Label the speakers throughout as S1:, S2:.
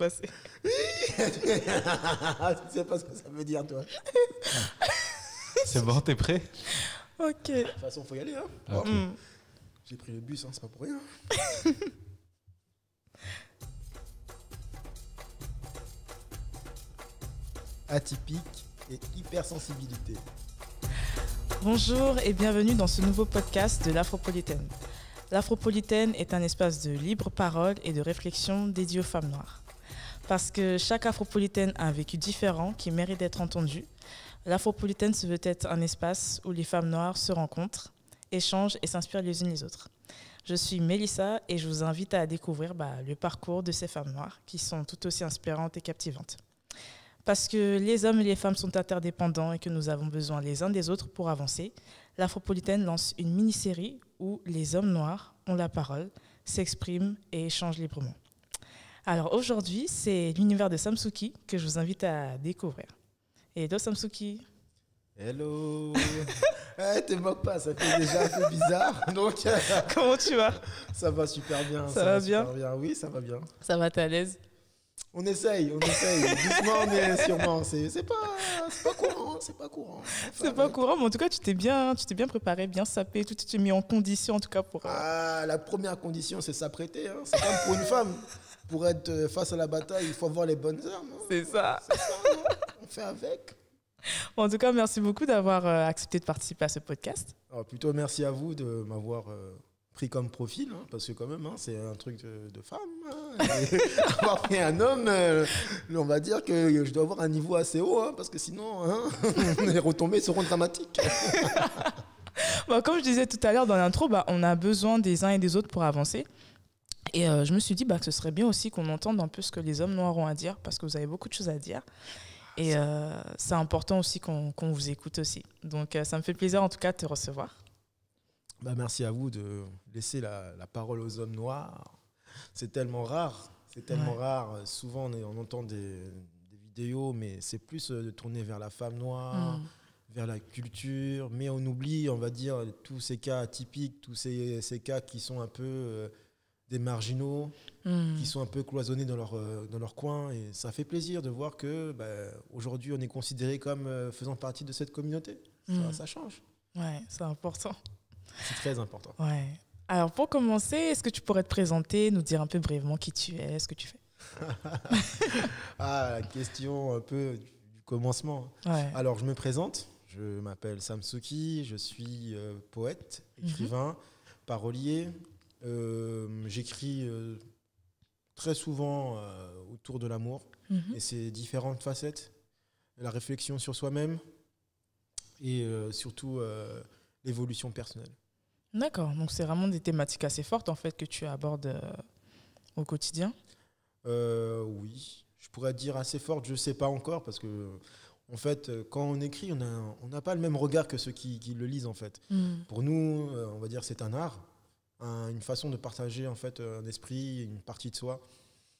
S1: passer.
S2: Tu sais pas ce que ça veut dire, toi.
S3: C'est bon, t'es prêt?
S1: Ok.
S2: De toute façon, faut y aller. Hein.
S3: Ok.
S2: J'ai pris le bus, hein, c'est pas pour rien. Atypique et hypersensibilité.
S1: Bonjour et bienvenue dans ce nouveau podcast de l'Afropolitaine. L'Afropolitaine est un espace de libre parole et de réflexion dédié aux femmes noires. Parce que chaque Afropolitaine a un vécu différent qui mérite d'être entendu, l'Afropolitaine se veut être un espace où les femmes noires se rencontrent, échangent et s'inspirent les unes les autres. Je suis Mélissa et je vous invite à découvrir le parcours de ces femmes noires qui sont tout aussi inspirantes et captivantes. Parce que les hommes et les femmes sont interdépendants et que nous avons besoin les uns des autres pour avancer, l'Afropolitaine lance une mini-série où les hommes noirs ont la parole, s'expriment et échangent librement. Alors aujourd'hui, c'est l'univers de Samsouki que je vous invite à découvrir. Hello Samsouki.
S2: Hello. Te moque pas, ça fait déjà un peu bizarre. Donc,
S1: Comment tu vas?
S2: ça va super bien.
S1: Ça va bien?
S2: Super bien. Oui, ça va bien.
S1: Ça va, t'es à l'aise?
S2: On essaye. Doucement, mais sûrement. C'est pas courant. C'est pas courant.
S1: C'est pas courant, mais en tout cas, tu t'es bien préparé, bien sapé, tout t'es mis en condition en tout cas pour...
S2: Ah, la première condition, c'est s'apprêter. Hein. C'est comme pour une femme. Pour être face à la bataille, il faut avoir les bonnes armes. Hein.
S1: C'est ça.
S2: Non on fait avec.
S1: En tout cas, merci beaucoup d'avoir accepté de participer à ce podcast.
S2: Alors, plutôt merci à vous de m'avoir pris comme profil, hein, parce que quand même, hein, c'est un truc de femme. Hein, avoir pris un homme, on va dire que je dois avoir un niveau assez haut, hein, parce que sinon, hein, les retombées seront dramatiques.
S1: Comme je disais tout à l'heure dans l'intro, on a besoin des uns et des autres pour avancer. Et je me suis dit que ce serait bien aussi qu'on entende un peu ce que les hommes noirs ont à dire, parce que vous avez beaucoup de choses à dire. Et c'est important aussi qu'on vous écoute aussi. Donc ça me fait plaisir en tout cas de te recevoir.
S2: Merci à vous de laisser la parole aux hommes noirs. C'est tellement rare. C'est tellement rare. Souvent on entend des vidéos, mais c'est plus de tourner vers la femme noire, vers la culture. Mais on oublie, on va dire, tous ces cas atypiques, tous ces cas qui sont un peu... des marginaux qui sont un peu cloisonnés dans leur coin, et ça fait plaisir de voir que aujourd'hui on est considéré comme faisant partie de cette communauté. Ça change.
S1: Ouais, c'est important.
S2: C'est très important.
S1: Ouais. Alors pour commencer, est-ce que tu pourrais te présenter, nous dire un peu brièvement qui tu es, ce que tu fais?
S2: La question un peu du commencement.
S1: Ouais.
S2: Alors je me présente, je m'appelle Samsouki, je suis poète, écrivain, parolier. J'écris très souvent autour de l'amour et ses différentes facettes, la réflexion sur soi-même et surtout l'évolution personnelle.
S1: D'accord, donc c'est vraiment des thématiques assez fortes en fait que tu abordes au quotidien.
S2: Oui, je pourrais dire assez forte, je ne sais pas encore, parce que en fait, quand on écrit, on n'a pas le même regard que ceux qui le lisent en fait. Pour nous, on va dire c'est un art. Une façon de partager en fait un esprit, une partie de soi.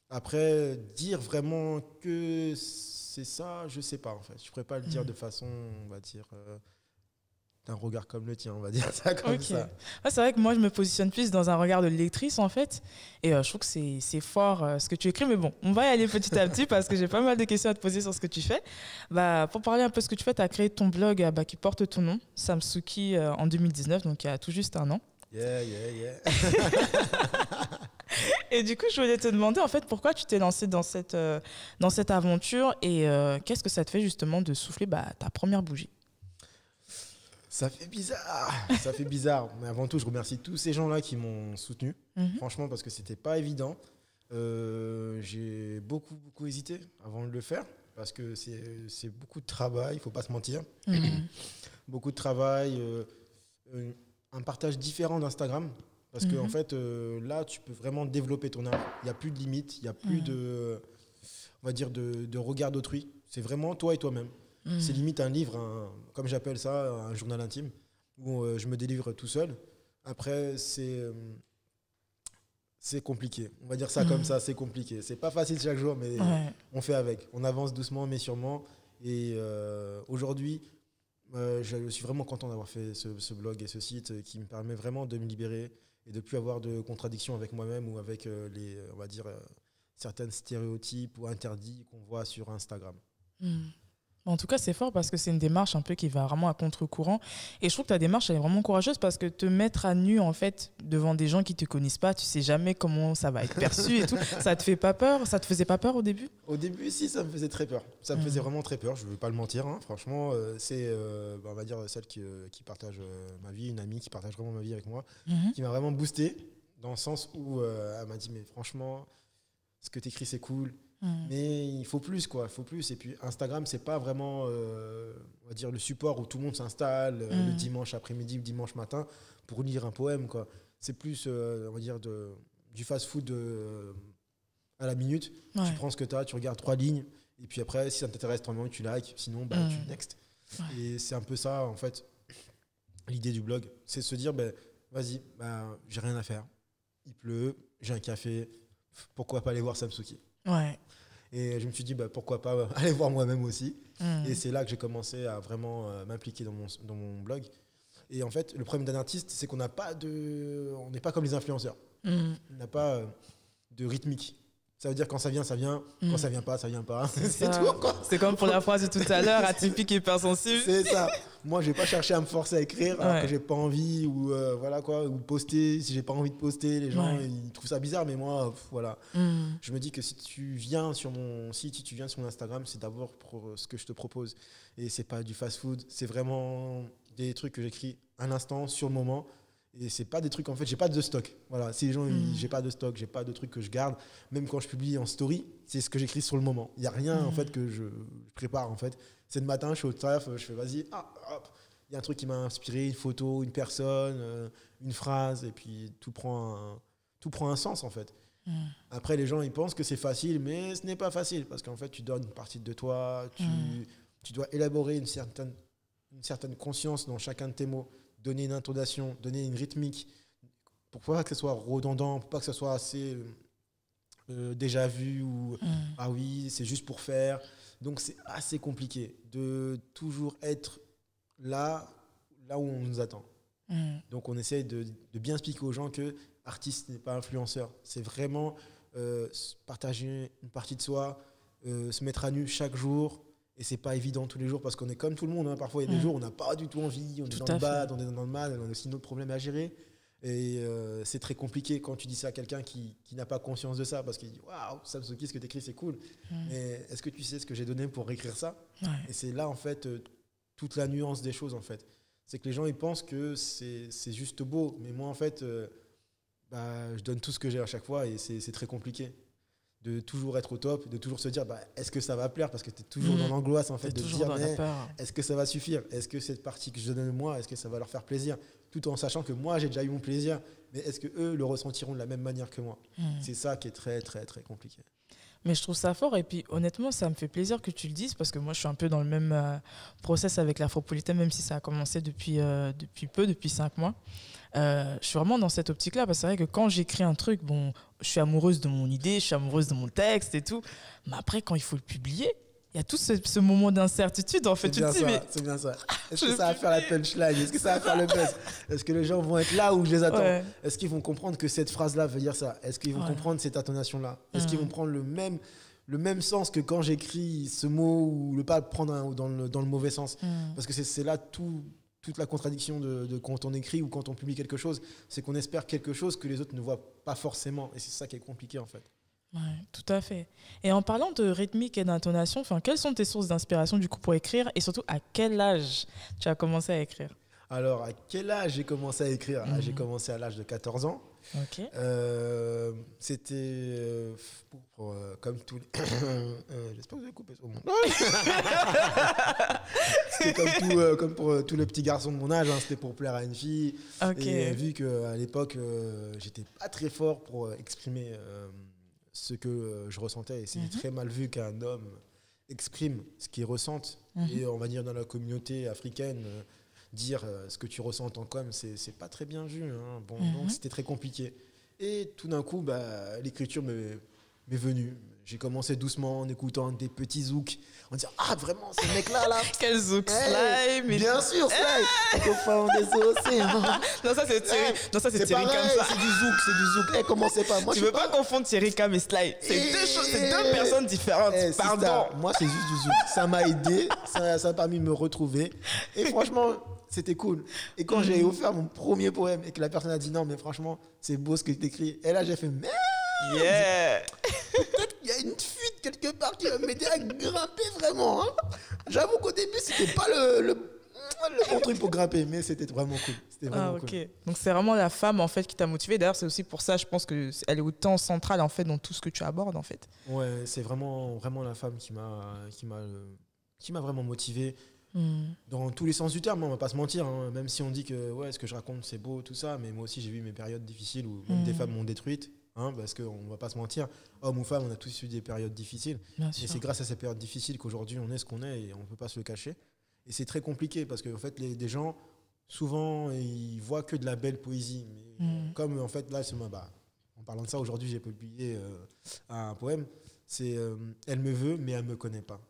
S2: Après, dire vraiment que c'est ça, je sais pas en fait. Je pourrais pas le dire de façon, on va dire, d'un regard comme le tien, on va dire ça comme ça.
S1: Ouais, c'est vrai que moi je me positionne plus dans un regard de lectrice en fait, et je trouve que c'est fort ce que tu écris, mais bon, on va y aller petit à petit parce que j'ai pas mal de questions à te poser sur ce que tu fais. Pour parler un peu de ce que tu fais, tu as créé ton blog qui porte ton nom, Samsouki, en 2019, donc il y a tout juste un an.
S2: Yeah.
S1: Et du coup, je voulais te demander en fait pourquoi tu t'es lancé dans cette aventure et qu'est-ce que ça te fait justement de souffler ta première bougie?
S2: Ça fait bizarre. Mais avant tout, je remercie tous ces gens-là qui m'ont soutenu. Franchement, parce que c'était pas évident. J'ai beaucoup hésité avant de le faire parce que c'est beaucoup de travail, il faut pas se mentir. Beaucoup de travail. Un partage différent d'Instagram, parce que en fait là tu peux vraiment développer ton art. Il n'y a plus de limites, il n'y a plus de, on va dire, de regard d'autrui. C'est vraiment toi et toi-même. C'est limite un livre, comme j'appelle ça, un journal intime, où je me délivre tout seul. Après c'est compliqué, on va dire ça comme ça, c'est compliqué. C'est pas facile chaque jour, mais on fait avec. On avance doucement mais sûrement. Et aujourd'hui, je suis vraiment content d'avoir fait ce blog et ce site qui me permet vraiment de me libérer et de ne plus avoir de contradiction avec moi-même ou avec on va dire, certains stéréotypes ou interdits qu'on voit sur Instagram.
S1: En tout cas, c'est fort parce que c'est une démarche un peu qui va vraiment à contre-courant. Et je trouve que ta démarche, elle est vraiment courageuse parce que te mettre à nu, en fait, devant des gens qui ne te connaissent pas, tu ne sais jamais comment ça va être perçu et tout. Ça te fait pas peur? Ça te faisait pas peur au début?
S2: Au début, si, ça me faisait très peur. Ça me faisait vraiment très peur, je ne veux pas le mentir. Hein. Franchement, c'est, on va dire, celle qui partage ma vie, une amie qui partage vraiment ma vie avec moi, qui m'a vraiment boosté dans le sens où elle m'a dit, mais franchement, ce que tu écris, c'est cool. Mais il faut plus, quoi. Il faut plus. Et puis Instagram, c'est pas vraiment, on va dire, le support où tout le monde s'installe le dimanche après-midi ou dimanche matin pour lire un poème, quoi. C'est plus, on va dire, du fast-food à la minute. Ouais. Tu prends ce que tu as, tu regardes 3 lignes. Et puis après, si ça t'intéresse, tu likes. Sinon, tu next. Ouais. Et c'est un peu ça, en fait, l'idée du blog. C'est de se dire, vas-y, j'ai rien à faire. Il pleut, j'ai un café. Pourquoi pas aller voir Samsuki?
S1: Ouais.
S2: Et je me suis dit, pourquoi pas aller voir moi-même aussi. Et c'est là que j'ai commencé à vraiment m'impliquer dans mon blog. Et en fait, le problème d'un artiste, c'est qu'on n'a pas on n'est pas comme les influenceurs. On n'a pas de rythmique. Ça veut dire quand ça vient, ça vient. Quand ça vient pas, ça vient pas. C'est tout, quoi.
S1: C'est comme pour la phrase de tout à l'heure, atypique et hypersensible.
S2: C'est ça. Moi, je vais pas chercher à me forcer à écrire alors que j'ai pas envie ou voilà quoi, ou poster. Si j'ai pas envie de poster, les gens ils trouvent ça bizarre, mais moi, voilà. Je me dis que si tu viens sur mon site, si tu viens sur mon Instagram, c'est d'abord pour ce que je te propose. Et c'est pas du fast-food. C'est vraiment des trucs que j'écris à l'instant, sur le moment. Et c'est pas des trucs, en fait, j'ai pas de stock. Voilà, si les gens, j'ai pas de stock, j'ai pas de trucs que je garde. Même quand je publie en story, c'est ce que j'écris sur le moment. Il y a rien, en fait, que je prépare, en fait. C'est le matin, je suis au taf, je fais vas-y, hop. Il y a un truc qui m'a inspiré, une photo, une personne, une phrase, et puis tout prend un sens, en fait. Après, les gens, ils pensent que c'est facile, mais ce n'est pas facile, parce qu'en fait, tu donnes une partie de toi, tu dois élaborer une certaine conscience dans chacun de tes mots. Donner une intonation, donner une rythmique, pour pas que ce soit redondant, pour pas que ce soit assez déjà vu ou ah oui, c'est juste pour faire. Donc c'est assez compliqué de toujours être là où on nous attend. Donc on essaye de bien expliquer aux gens que artiste n'est pas influenceur. C'est vraiment partager une partie de soi, se mettre à nu chaque jour. Et c'est pas évident tous les jours parce qu'on est comme tout le monde. Hein. Parfois, il y a des jours où on n'a pas du tout envie, on est dans le bad, on est dans le mal, on a aussi d'autres problèmes à gérer. Et c'est très compliqué quand tu dis ça à quelqu'un qui n'a pas conscience de ça parce qu'il dit waouh, Samsuki, ce que tu écris, c'est cool. Mais est-ce que tu sais ce que j'ai donné pour écrire ça? Et c'est là, en fait, toute la nuance des choses, en fait. C'est que les gens, ils pensent que c'est juste beau. Mais moi, en fait, je donne tout ce que j'ai à chaque fois et c'est très compliqué. De toujours être au top, de toujours se dire est-ce que ça va plaire parce que tu es toujours dans l'angoisse en fait, de te dire est-ce que ça va suffire, est-ce que cette partie que je donne moi, est-ce que ça va leur faire plaisir, tout en sachant que moi j'ai déjà eu mon plaisir, mais est-ce que eux le ressentiront de la même manière que moi? C'est ça qui est très très très compliqué.
S1: Mais je trouve ça fort et puis honnêtement ça me fait plaisir que tu le dises parce que moi je suis un peu dans le même process avec l'Afropolitaine, même si ça a commencé depuis 5 mois. Je suis vraiment dans cette optique-là parce que c'est vrai que quand j'écris un truc, je suis amoureuse de mon idée, je suis amoureuse de mon texte et tout, mais après quand il faut le publier, il y a tout ce moment d'incertitude en fait.
S2: C'est bien ça. Est-ce que ça va faire la punchline? Est-ce que ça va faire le buzz? Est-ce que les gens vont être là où je les attends? Est-ce qu'ils vont comprendre que cette phrase-là veut dire ça? Est-ce qu'ils vont comprendre cette intonation-là? Est-ce qu'ils vont prendre le même sens que quand j'écris ce mot ou ne pas le prendre dans le mauvais sens? Parce que c'est là toute la contradiction de quand on écrit ou quand on publie quelque chose, c'est qu'on espère quelque chose que les autres ne voient pas forcément. Et c'est ça qui est compliqué en fait.
S1: Ouais, tout à fait. Et en parlant de rythmique et d'intonation, quelles sont tes sources d'inspiration du coup pour écrire et surtout à quel âge tu as commencé à écrire?
S2: Alors, à quel âge j'ai commencé à écrire? J'ai commencé à l'âge de 14 ans.
S1: Ok.
S2: C'était comme tous les... J'espère que vous avez coupé ce moment. C'était comme pour tous les petits garçons de mon âge. C'était pour plaire à une fille.
S1: Okay.
S2: Et vu qu'à l'époque, j'étais pas très fort pour exprimer ce que je ressentais. Et c'est très mal vu qu'un homme exprime ce qu'il ressente. Et on va dire dans la communauté africaine... dire ce que tu ressens en tant qu'homme, c'est pas très bien vu. Hein. Donc c'était très compliqué. Et tout d'un coup, l'écriture me m'est venue. J'ai commencé doucement en écoutant des petits zouks, en disant ah vraiment ce mec-là là.
S1: Quel zouk, slime.
S2: Bien sûr slime. Au fond des océans.
S1: Non ça c'est Thierry. Non ça c'est Thierry
S2: pareil,
S1: comme ça.
S2: c'est du zouk. Commencez pas. Moi,
S1: Tu veux pas confondre Thierry Cam et Sly. C'est deux choses, c'est deux personnes différentes. Pardon.
S2: Moi c'est juste du zouk. Ça m'a aidé, ça a permis de me retrouver. Et franchement, c'était cool. Et quand j'ai offert mon premier poème et que la personne a dit non mais franchement c'est beau ce que tu écris. Et là j'ai fait merde.
S1: Yeah.
S2: Peut-être qu'il y a une fuite quelque part qui va m'aider à grimper vraiment. Hein. J'avoue qu'au début, c'était pas le bon truc pour grimper, mais c'était vraiment cool. C'était vraiment cool.
S1: Donc c'est vraiment la femme en fait qui t'a motivé. D'ailleurs, c'est aussi pour ça, je pense que elle est autant centrale en fait dans tout ce que tu abordes en fait.
S2: Ouais, c'est vraiment la femme qui m'a vraiment motivé. Dans tous les sens du terme, on va pas se mentir, hein. Même si on dit que ouais, ce que je raconte c'est beau, tout ça, mais moi aussi j'ai vu mes périodes difficiles où même des femmes m'ont détruite. Hein, parce qu'on va pas se mentir, homme ou femme, on a tous eu des périodes difficiles. Et c'est grâce à ces périodes difficiles qu'aujourd'hui on est ce qu'on est et on peut pas se le cacher. Et c'est très compliqué parce que en fait, des gens, souvent, ils voient que de la belle poésie. Mais comme en fait, là, en parlant de ça, aujourd'hui, j'ai publié un poème. C'est elle me veut, mais elle me connaît pas.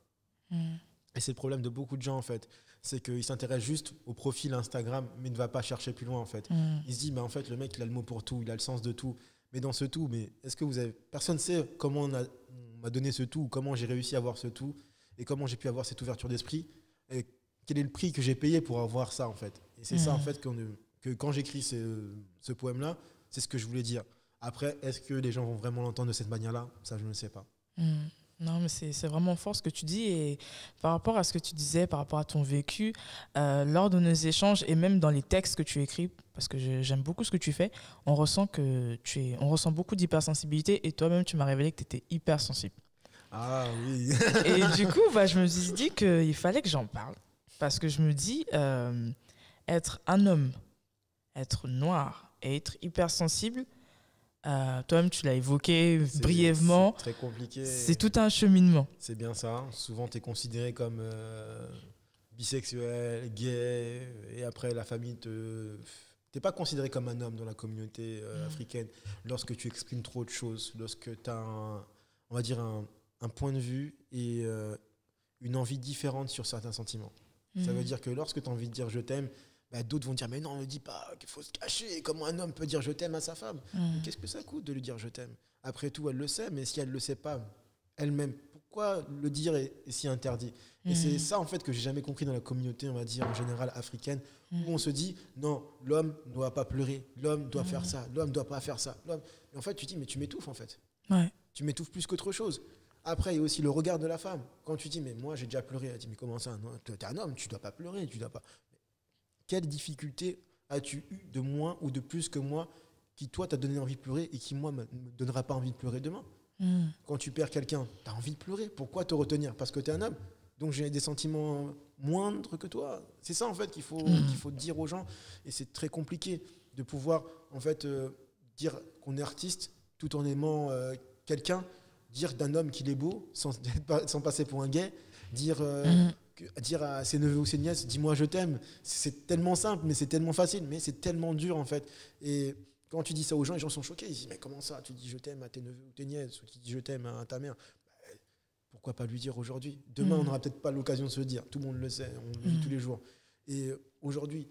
S2: Et c'est le problème de beaucoup de gens en fait. C'est qu'ils s'intéressent juste au profil Instagram, mais ne va pas chercher plus loin en fait. Ils se disent, en fait, le mec, il a le mot pour tout, il a le sens de tout. Mais dans ce tout, est-ce que personne ne sait comment on m'a donné ce tout, ou comment j'ai réussi à avoir ce tout, et comment j'ai pu avoir cette ouverture d'esprit, et quel est le prix que j'ai payé pour avoir ça en fait. Et c'est ça en fait que quand j'écris ce poème-là, c'est ce que je voulais dire. Après, est-ce que les gens vont vraiment l'entendre de cette manière-là? Ça, je ne sais pas.
S1: Non, mais c'est vraiment fort ce que tu dis. Et par rapport à ce que tu disais, par rapport à ton vécu, lors de nos échanges et même dans les textes que tu écris, parce que j'aime beaucoup ce que tu fais, on ressent beaucoup d'hypersensibilité. Et toi-même, tu m'as révélé que tu étais hypersensible.
S2: Ah oui.
S1: Et du coup, je me suis dit qu'il fallait que j'en parle. Parce que je me dis, être un homme, être noir et être hypersensible, toi-même, tu l'as évoqué brièvement.
S2: C'est très compliqué.
S1: C'est tout un cheminement.
S2: C'est bien ça. Souvent, tu es considéré comme bisexuel, gay, et après, la famille t'es pas considéré comme un homme dans la communauté africaine lorsque tu exprimes trop de choses, lorsque tu as on va dire un point de vue et une envie différente sur certains sentiments. Ça veut dire que lorsque tu as envie de dire je t'aime, d'autres vont dire mais non, ne dis pas, qu'il faut se cacher. Comment un homme peut dire je t'aime à sa femme? Qu'est-ce que ça coûte de lui dire je t'aime? Après tout, elle le sait, mais si elle ne le sait pas elle-même, pourquoi le dire est si interdit? Et c'est ça en fait que j'ai jamais compris dans la communauté, on va dire en général africaine, où on se dit non, l'homme ne doit pas pleurer, l'homme doit faire ça, l'homme ne doit pas faire ça. Et en fait, tu dis mais tu m'étouffes en fait.
S1: Ouais.
S2: Tu m'étouffes plus qu'autre chose. Après, il y a aussi le regard de la femme. Quand tu dis mais moi j'ai déjà pleuré, elle dit mais comment ça? Tu es un homme, tu ne dois pas pleurer, tu dois pas. Quelle difficulté as-tu eu de moins ou de plus que moi qui, toi, t'a donné envie de pleurer et qui, moi, ne me donnera pas envie de pleurer demain? Quand tu perds quelqu'un, tu as envie de pleurer. Pourquoi te retenir? Parce que tu es un homme. Donc, j'ai des sentiments moindres que toi. C'est ça, en fait, qu'il faut dire aux gens. Et c'est très compliqué de pouvoir, en fait, dire qu'on est artiste tout en aimant quelqu'un, dire d'un homme qu'il est beau sans passer pour un gay, dire à ses neveux ou ses nièces, dis-moi je t'aime. C'est tellement simple, mais c'est tellement facile, mais c'est tellement dur en fait. Et quand tu dis ça aux gens, les gens sont choqués. Ils disent, mais comment ça? Tu dis je t'aime à tes neveux ou tes nièces, ou tu dis je t'aime à ta mère. Pourquoi pas lui dire aujourd'hui? Demain, on n'aura peut-être pas l'occasion de se le dire. Tout le monde le sait, on le vit tous les jours. Et aujourd'hui,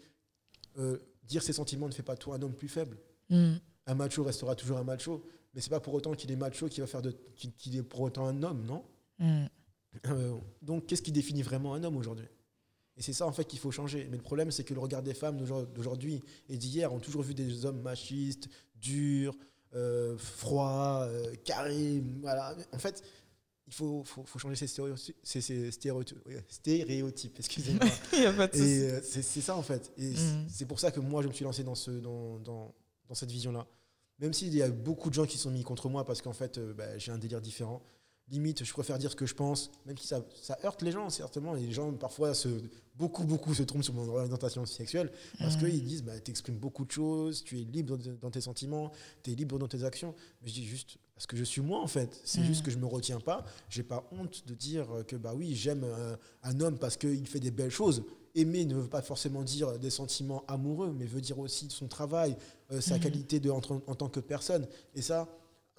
S2: dire ses sentiments ne fait pas toi un homme plus faible. Un macho restera toujours un macho, mais c'est pas pour autant qu'il est macho qu'il est pour autant un homme, non? Donc, qu'est-ce qui définit vraiment un homme aujourd'hui? Et c'est ça, en fait, qu'il faut changer. Mais le problème, c'est que le regard des femmes d'aujourd'hui et d'hier ont toujours vu des hommes machistes, durs, froids, carrés. Voilà. En fait, il faut changer ces stéréotypes. Excusez-moi.
S1: Il y a pas de souci.
S2: Et c'est ça, en fait. Et c'est pour ça que moi, je me suis lancé dans cette vision-là. Même s'il y a beaucoup de gens qui sont mis contre moi parce qu'en fait, j'ai un délire différent. Limite, je préfère dire ce que je pense, même si ça heurte les gens, certainement. Et les gens, parfois, beaucoup se trompent sur mon orientation sexuelle parce qu'ils disent, t'exprimes beaucoup de choses, tu es libre dans tes sentiments, tu es libre dans tes actions. Mais je dis juste, parce que je suis moi, en fait. C'est juste que je ne me retiens pas. Je n'ai pas honte de dire que, oui, j'aime un homme parce qu'il fait des belles choses. Aimer ne veut pas forcément dire des sentiments amoureux, mais veut dire aussi son travail, sa qualité en tant que personne. Et ça,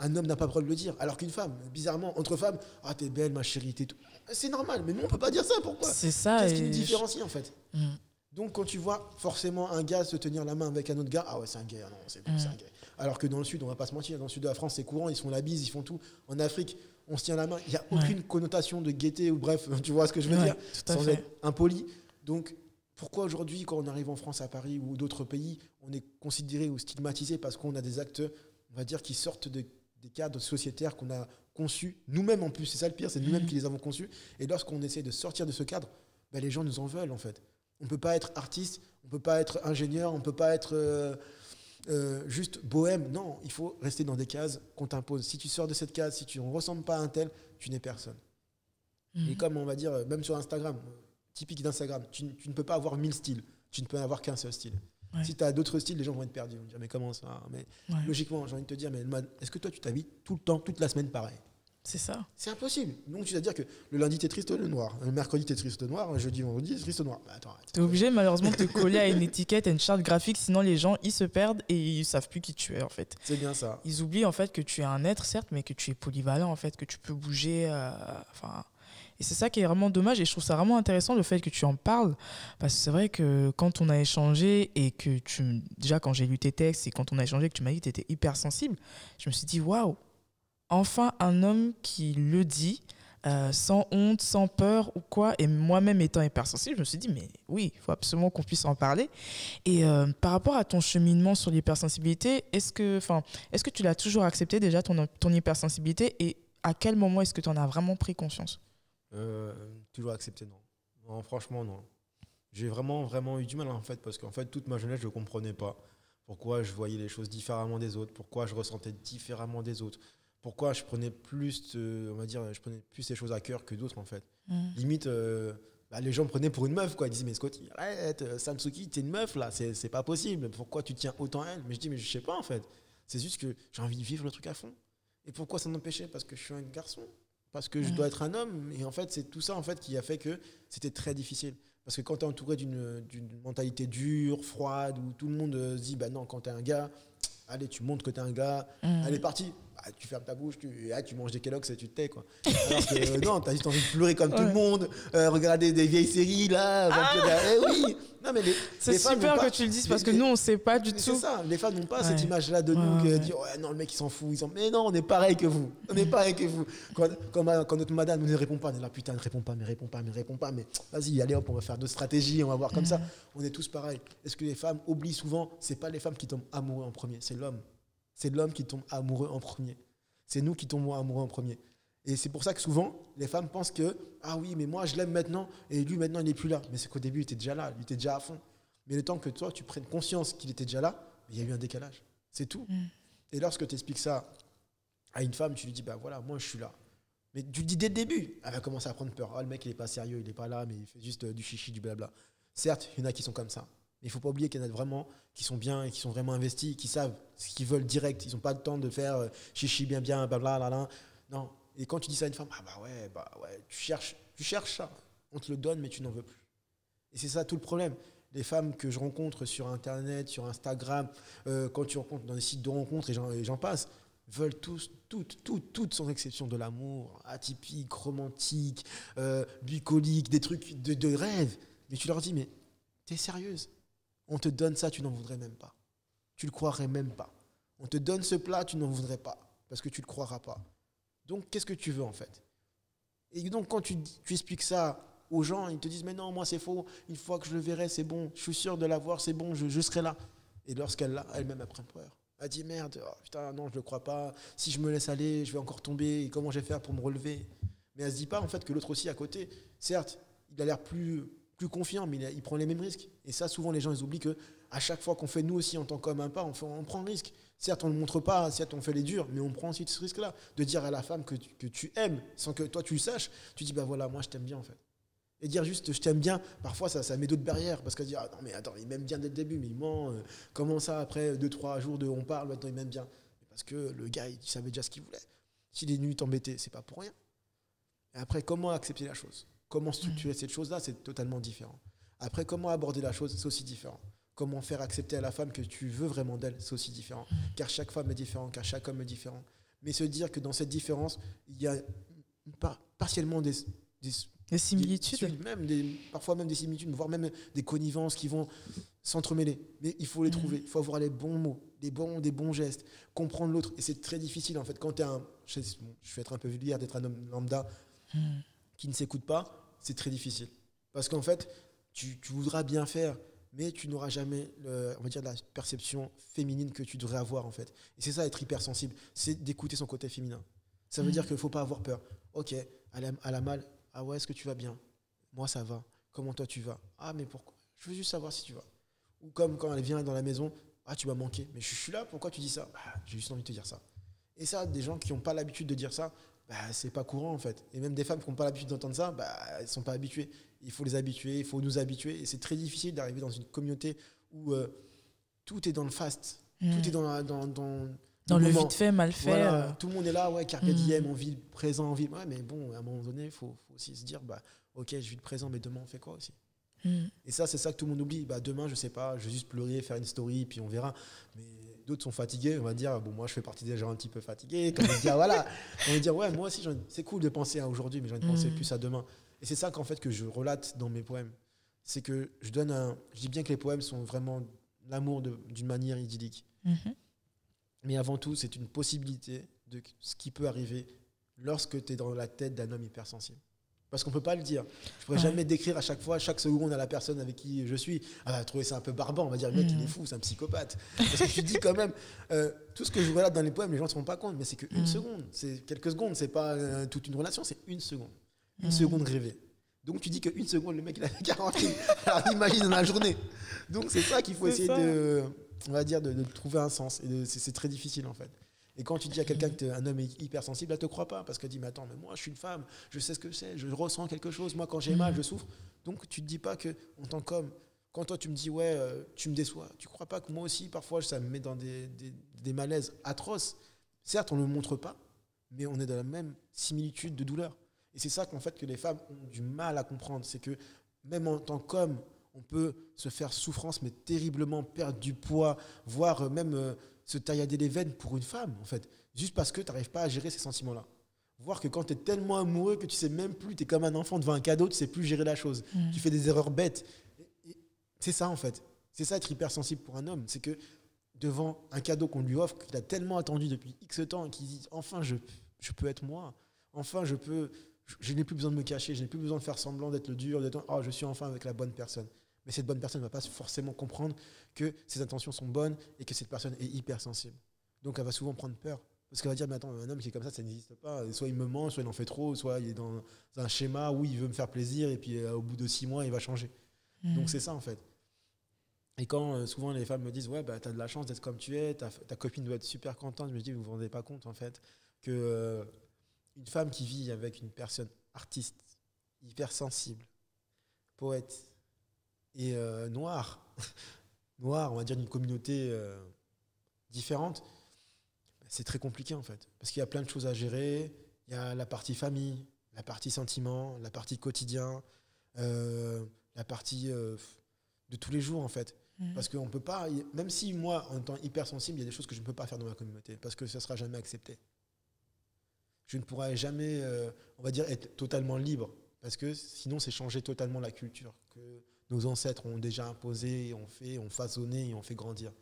S2: Un homme n'a pas le droit de le dire. Alors qu'une femme, bizarrement, entre femmes, ah, t'es belle, ma chérie, t'es tout. C'est normal, mais nous, on peut pas dire ça. Pourquoi?
S1: C'est ça.
S2: Qu'est-ce qui nous différencie, en fait?
S1: Mm.
S2: Donc, quand tu vois forcément un gars se tenir la main avec un autre gars, ah ouais, c'est un gay, ah non, c'est un gay. Alors que dans le sud, on va pas se mentir, dans le sud de la France, c'est courant, ils se font la bise, ils font tout. En Afrique, on se tient la main, il n'y a aucune connotation de gaieté, ou bref, tu vois ce que je veux dire, sans être impoli. Donc, pourquoi aujourd'hui, quand on arrive en France, à Paris ou d'autres pays, on est considéré ou stigmatisé parce qu'on a des actes, on va dire, qui sortent des cadres sociétaires qu'on a conçus, nous-mêmes en plus, c'est ça le pire, c'est nous-mêmes qui les avons conçus. Et lorsqu'on essaie de sortir de ce cadre, ben, les gens nous en veulent, en fait. On ne peut pas être artiste, on ne peut pas être ingénieur, on ne peut pas être juste bohème. Non, il faut rester dans des cases qu'on t'impose. Si tu sors de cette case, si tu ne ressembles pas à un tel, tu n'es personne. Et comme on va dire, même sur Instagram, typique d'Instagram, tu ne peux pas avoir 1000 styles. Tu ne peux avoir qu'un seul style. Ouais. Si tu as d'autres styles, les gens vont être perdus. Ils vont dire, mais comment ça? Mais logiquement, j'ai envie de te dire, mais est-ce que toi, tu t'habilles tout le temps, toute la semaine pareil?
S1: C'est ça.
S2: C'est impossible. Donc, tu vas dire que le lundi, t'es triste le noir. Le mercredi, t'es triste noir. Le jeudi, vendredi, t'es triste noir. Bah, attends,
S1: t'es obligé, malheureusement, de te coller à une étiquette, à une charte graphique. Sinon, les gens, ils se perdent et ils savent plus qui tu es, en fait.
S2: C'est bien ça.
S1: Ils oublient, en fait, que tu es un être, certes, mais que tu es polyvalent, en fait, que tu peux bouger. Et c'est ça qui est vraiment dommage. Et je trouve ça vraiment intéressant, le fait que tu en parles. Parce que c'est vrai que quand on a échangé et que déjà, quand j'ai lu tes textes et quand on a échangé, que tu m'as dit que tu étais hypersensible, je me suis dit, waouh! Enfin, un homme qui le dit, sans honte, sans peur ou quoi. Et moi-même étant hypersensible, je me suis dit, mais oui, il faut absolument qu'on puisse en parler. Et par rapport à ton cheminement sur l'hypersensibilité, est-ce que tu l'as toujours accepté déjà, ton hypersensibilité? Et à quel moment est-ce que tu en as vraiment pris conscience?
S2: Toujours accepté, non. Non, franchement, non. J'ai vraiment eu du mal, en fait, parce qu'en fait, toute ma jeunesse, je ne comprenais pas pourquoi je voyais les choses différemment des autres, pourquoi je ressentais différemment des autres. Pourquoi je prenais plus, on va dire, ces choses à cœur que d'autres, en fait. Limite, les gens me prenaient pour une meuf, quoi. Ils disaient, mais Scotty, arrête, Samsuki, t'es une meuf, là, c'est pas possible. Pourquoi tu tiens autant à elle? Mais je dis, mais je sais pas, en fait. C'est juste que j'ai envie de vivre le truc à fond. Et pourquoi ça m'empêchait? Parce que je suis un garçon. Parce que je dois être un homme. Et en fait, c'est tout ça, en fait, qui a fait que c'était très difficile. Parce que quand tu es entouré d'une mentalité dure, froide, où tout le monde se dit, bah non, quand tu es un gars, allez, tu montres que tu es un gars, allez, parti. Tu fermes ta bouche, tu manges des Kellogg's et tu te tais, quoi. Alors que non, t'as juste envie de pleurer comme tout le monde, regarder des vieilles séries, là. Oui. Non, mais
S1: c'est super que tu le dises parce que nous, on sait pas du tout.
S2: C'est ça, les femmes n'ont pas cette image-là de nous qui dit, ouais, non, le mec, il s'en fout. Mais non, on est pareil que vous. On est pareil que vous. Quand notre madame ne répond pas, on est là, putain, ne réponds pas, mais vas-y, allez hop, on va faire d'autres stratégies, on va voir comme ça. On est tous pareils. Est-ce que les femmes oublient souvent? C'est pas les femmes qui tombent amoureux en premier, c'est l'homme. C'est l'homme qui tombe amoureux en premier. C'est nous qui tombons amoureux en premier. Et c'est pour ça que souvent, les femmes pensent que « Ah oui, mais moi, je l'aime maintenant, et lui, maintenant, il n'est plus là. » Mais c'est qu'au début, il était déjà là, il était déjà à fond. Mais le temps que toi, tu prennes conscience qu'il était déjà là, il y a eu un décalage. C'est tout. Et lorsque tu expliques ça à une femme, tu lui dis « Bah voilà, moi, je suis là. » Mais tu le dis dès le début. Elle va commencer à prendre peur. « Ah, le mec, il n'est pas sérieux, il n'est pas là, mais il fait juste du chichi, du blabla. » Certes, il y en a qui sont comme ça. Mais il ne faut pas oublier qu'il y en a vraiment qui sont bien et qui sont vraiment investis, qui savent ce qu'ils veulent direct. Ils n'ont pas le temps de faire chichi, bien, blablabla. Non. Et quand tu dis ça à une femme, bah ouais, tu cherches ça. On te le donne, mais tu n'en veux plus. Et c'est ça tout le problème. Les femmes que je rencontre sur Internet, sur Instagram, quand tu rencontres dans des sites de rencontres et j'en passe, veulent toutes sans exception de l'amour, atypique, romantique, bucolique, des trucs de rêve. Mais tu leur dis, mais t'es sérieuse? On te donne ça, tu n'en voudrais même pas. Tu le croirais même pas. On te donne ce plat, tu n'en voudrais pas, parce que tu le croiras pas. Donc, qu'est-ce que tu veux, en fait? Et donc, quand tu expliques ça aux gens, ils te disent, mais non, moi, c'est faux. Une fois que je le verrai, c'est bon. Je suis sûr de l'avoir, c'est bon, je serai là. Et lorsqu'elle l'a, elle-même, elle prend peur. Elle dit, merde, oh, putain, non, je le crois pas. Si je me laisse aller, je vais encore tomber. Et comment je vais faire pour me relever? Mais elle se dit pas, en fait, que l'autre aussi, à côté, certes, il a l'air plus confiant, mais il prend les mêmes risques. Et ça, souvent, les gens, ils oublient qu'à chaque fois qu'on fait, nous aussi, en tant qu'homme, un pas, on prend un risque. Certes, on ne le montre pas, certes, on fait les durs, mais on prend aussi ce risque-là, de dire à la femme que tu aimes, sans que toi, tu le saches. Tu dis, bah voilà, moi, je t'aime bien, en fait. Et dire juste, je t'aime bien, parfois, ça met d'autres barrières, parce qu'elle dit, ah non, mais attends, il m'aime bien dès le début, mais il ment. Comment ça, après 2-3 jours on parle, maintenant, il m'aime bien? Parce que le gars, il savait déjà ce qu'il voulait. S'il est venu t'embêter, c'est pas pour rien. Et après, comment accepter la chose? Comment structurer cette chose-là, c'est totalement différent. Après, comment aborder la chose, c'est aussi différent. Comment faire accepter à la femme que tu veux vraiment d'elle, c'est aussi différent. Car chaque femme est différente, car chaque homme est différent. Mais se dire que dans cette différence, il y a partiellement des
S1: similitudes.
S2: Parfois même des similitudes, voire même des connivences qui vont s'entremêler. Mais il faut les trouver. Il faut avoir les bons mots, des bons gestes, comprendre l'autre. Et c'est très difficile, en fait. Quand tu es je vais être un peu vulgaire, d'être un homme lambda qui ne s'écoute pas, c'est très difficile. Parce qu'en fait, tu voudras bien faire, mais tu n'auras jamais, on va dire, la perception féminine que tu devrais avoir, en fait. Et c'est ça, être hypersensible. C'est d'écouter son côté féminin. Ça veut dire qu'il ne faut pas avoir peur. Ok, elle a mal. Ah ouais, est-ce que tu vas bien? Moi, ça va. Comment toi, tu vas? Ah, mais pourquoi? Je veux juste savoir si tu vas. Ou comme quand elle vient dans la maison, ah, tu m'as manqué. Mais je suis là, pourquoi tu dis ça? Bah, j'ai juste envie de te dire ça. Et ça, des gens qui n'ont pas l'habitude de dire ça, bah, c'est pas courant, en fait. Et même des femmes qui n'ont pas l'habitude d'entendre ça, bah, elles ne sont pas habituées. Il faut les habituer, il faut nous habituer. Et c'est très difficile d'arriver dans une communauté où tout est dans le fast. Tout est dans
S1: le vite fait, mal fait.
S2: Voilà, tout le monde est là, ouais, carpe diem, on vit le présent, on vit. Ouais, mais bon, à un moment donné, il faut aussi se dire, bah, ok, je vis le présent, mais demain, on fait quoi aussi? Et ça, c'est ça que tout le monde oublie. Bah, demain, je sais pas, je vais juste pleurer, faire une story, puis on verra. Mais d'autres sont fatigués, on va dire, bon, moi, je fais partie des gens un petit peu fatigués. Comme dire, voilà, on va dire, ouais, moi aussi, c'est cool de penser à aujourd'hui, mais j'ai envie de penser plus à demain. Et c'est ça qu'en fait que je relate dans mes poèmes. C'est que je dis bien que les poèmes sont vraiment l'amour d'une manière idyllique. Mais avant tout, c'est une possibilité de ce qui peut arriver lorsque tu es dans la tête d'un homme hypersensible. Parce qu'on ne peut pas le dire. Je ne pourrais jamais décrire à chaque fois, chaque seconde à la personne avec qui je suis. Ah, va trouver ça un peu barbant. On va dire, le mec, il est fou, c'est un psychopathe. Parce que tu dis quand même, tout ce que je relate dans les poèmes, les gens ne se rendent pas compte, mais c'est qu'une seconde. C'est quelques secondes. Ce n'est pas toute une relation, c'est une seconde. Une seconde rêvée. Donc tu dis qu'une seconde, le mec, il a 40 000. Alors imagine dans la journée. Donc c'est ça qu'il faut essayer on va dire, de trouver un sens. Et c'est très difficile, en fait. Et quand tu dis à quelqu'un que tu es un homme hypersensible, elle ne te croit pas. Parce qu'elle dit, mais attends, mais moi, je suis une femme, je sais ce que c'est, je ressens quelque chose. Moi, quand j'ai mal, je souffre. Donc, tu ne te dis pas qu'en tant qu'homme, quand toi, tu me dis, ouais, tu me déçois, tu ne crois pas que moi aussi, parfois, ça me met dans des malaises atroces. Certes, on ne le montre pas, mais on est dans la même similitude de douleur. Et c'est ça qu'en fait, que les femmes ont du mal à comprendre. C'est que même en tant qu'homme, on peut se faire souffrance, mais terriblement perdre du poids, voire même se taillader les veines pour une femme, en fait. Juste parce que tu n'arrives pas à gérer ces sentiments-là. Voir que quand tu es tellement amoureux que tu ne sais même plus, tu es comme un enfant devant un cadeau, tu ne sais plus gérer la chose. Tu fais des erreurs bêtes. Et c'est ça, en fait. C'est ça, être hypersensible pour un homme. C'est que devant un cadeau qu'on lui offre, qu'il a tellement attendu depuis X temps, et qu'il dit, enfin, je peux être moi. Enfin, je n'ai plus besoin de me cacher, je n'ai plus besoin de faire semblant d'être le dur, je suis enfin avec la bonne personne. Mais cette bonne personne ne va pas forcément comprendre que ses intentions sont bonnes et que cette personne est hypersensible. Donc elle va souvent prendre peur. Parce qu'elle va dire, mais attends, un homme qui est comme ça n'existe pas. Soit il me ment, soit il en fait trop, soit il est dans un schéma où il veut me faire plaisir et puis au bout de 6 mois, il va changer. Donc c'est ça, en fait. Et quand souvent les femmes me disent, ouais, bah, t'as de la chance d'être comme tu es, ta copine doit être super contente, je me dis, vous vous rendez pas compte, en fait, que une femme qui vit avec une personne artiste, hypersensible, poète, et noir, on va dire d'une communauté différente, c'est très compliqué, en fait. Parce qu'il y a plein de choses à gérer. Il y a la partie famille, la partie sentiment, la partie quotidien, la partie de tous les jours, en fait. Parce qu'on peut pas, même si moi, en étant hypersensible, il y a des choses que je ne peux pas faire dans ma communauté, parce que ça ne sera jamais accepté. Je ne pourrai jamais, on va dire, être totalement libre, parce que sinon, c'est changer totalement la culture que nos ancêtres ont déjà imposée, ont façonné et ont fait grandir.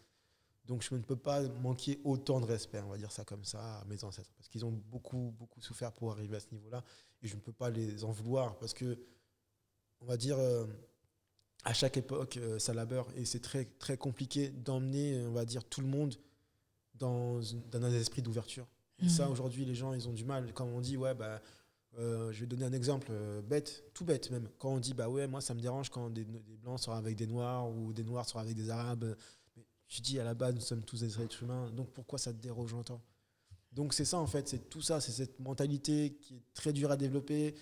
S2: Donc, je ne peux pas manquer autant de respect, on va dire ça comme ça, à mes ancêtres, parce qu'ils ont beaucoup, beaucoup souffert pour arriver à ce niveau-là, et je ne peux pas les en vouloir, parce que, on va dire, à chaque époque, ça labeur, et c'est très, très compliqué d'emmener, on va dire, tout le monde dans un esprit d'ouverture. Et ça, aujourd'hui, les gens, ils ont du mal. Quand on dit, ouais, bah, je vais donner un exemple bête, tout bête même. Quand on dit, bah ouais, moi, ça me dérange quand des Blancs sortent avec des Noirs ou des Noirs sortent avec des Arabes. Mais je dis, à la base, nous sommes tous des êtres humains. Donc, pourquoi ça te dérange autant? Donc, c'est ça, en fait. C'est tout ça. C'est cette mentalité qui est très dure à développer.